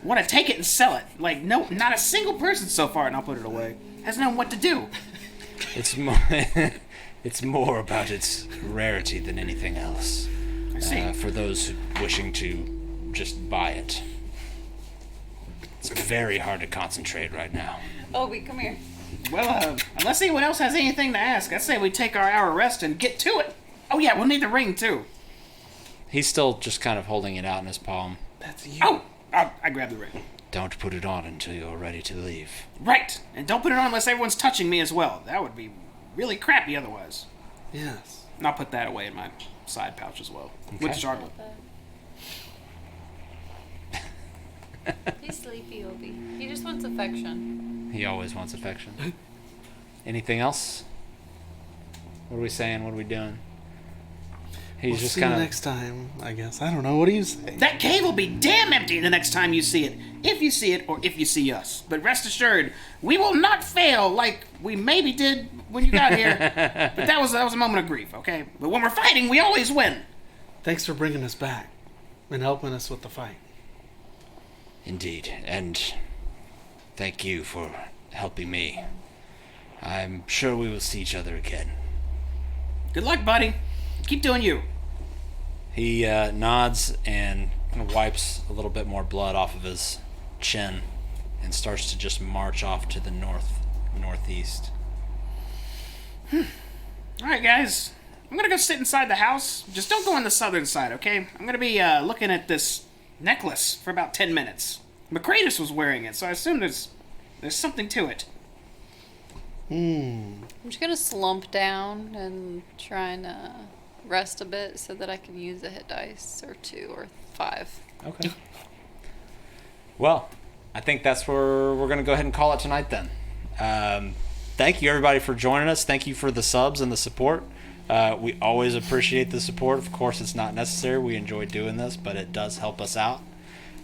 want to take it and sell it. Like, no, not a single person so far, and I'll put it away, has known what to do. It's more, it's more about its rarity than anything else. I see. For those wishing to just buy it. It's very hard to concentrate right now. Obi, come here. Well, unless anyone else has anything to ask, I say we take our hour rest and get to it. Oh yeah, we'll need the ring too. He's still just kind of holding it out in his palm. That's you. Oh, I grabbed the ring. Don't put it on until you're ready to leave. Right, and don't put it on unless everyone's touching me as well. That would be really crappy otherwise. Yes. And I'll put that away in my side pouch as well. With the Shardlin. He's sleepy, Obi. He just wants affection. He always wants affection. Anything else? What are we saying? What are we doing? He's We'll just see kind you of... next time, I guess. I don't know. What do you say? That cave will be damn empty the next time you see it. If you see it, or if you see us. But rest assured, we will not fail like we maybe did when you got here. But that was a moment of grief, okay? But when we're fighting, we always win. Thanks for bringing us back and helping us with the fight. Indeed. And thank you for helping me. I'm sure we will see each other again. Good luck, buddy. Keep doing you. He nods and kind of wipes a little bit more blood off of his chin and starts to just march off to the northeast. All right, guys. I'm gonna go sit inside the house. Just don't go on the southern side, okay? I'm gonna be looking at this necklace for about 10 minutes. Macratus was wearing it, so I assume there's something to it. I'm just gonna slump down and try and rest a bit so that I can use a hit dice or 2 or 5. Okay. Well, I think that's where we're going to go ahead and call it tonight then. Thank you, everybody, for joining us. Thank you for the subs and the support. We always appreciate the support. Of course, it's not necessary. We enjoy doing this, but it does help us out.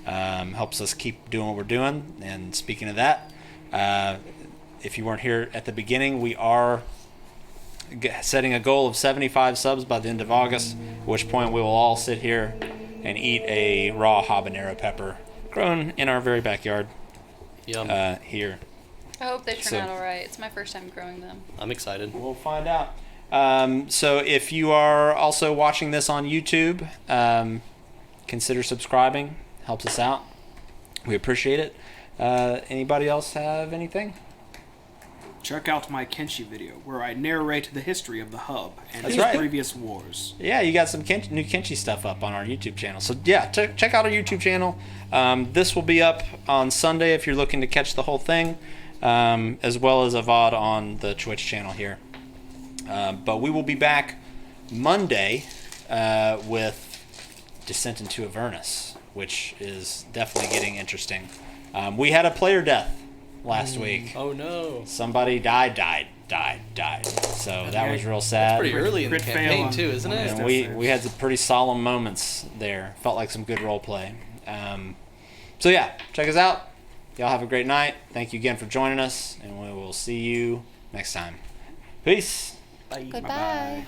Helps us keep doing what we're doing. And speaking of that, if you weren't here at the beginning, we are setting a goal of 75 subs by the end of August, at which point we will all sit here and eat a raw habanero pepper grown in our very backyard. Yum. Here. I hope they turn So- out alright. It's my first time growing them. I'm excited. We'll find out. So if you are also watching this on YouTube, consider subscribing. Helps us out. We appreciate it. Anybody else have anything? Check out my Kenshi video, where I narrate the history of the hub and That's its right. previous wars. Yeah, you got some new Kenshi stuff up on our YouTube channel. So yeah, check out our YouTube channel. This will be up on Sunday if you're looking to catch the whole thing, as well as a VOD on the Twitch channel here. But we will be back Monday with Descent into Avernus, which is definitely getting interesting. We had a player death last week. Oh no. Somebody died. So that was real sad. Pretty early in the Crit fail campaign on- too, isn't on it? this. And we had some pretty solemn moments there. Felt like some good role play. So yeah, check us out. Y'all have a great night. Thank you again for joining us, and we will see you next time. Peace. Goodbye. Bye-bye.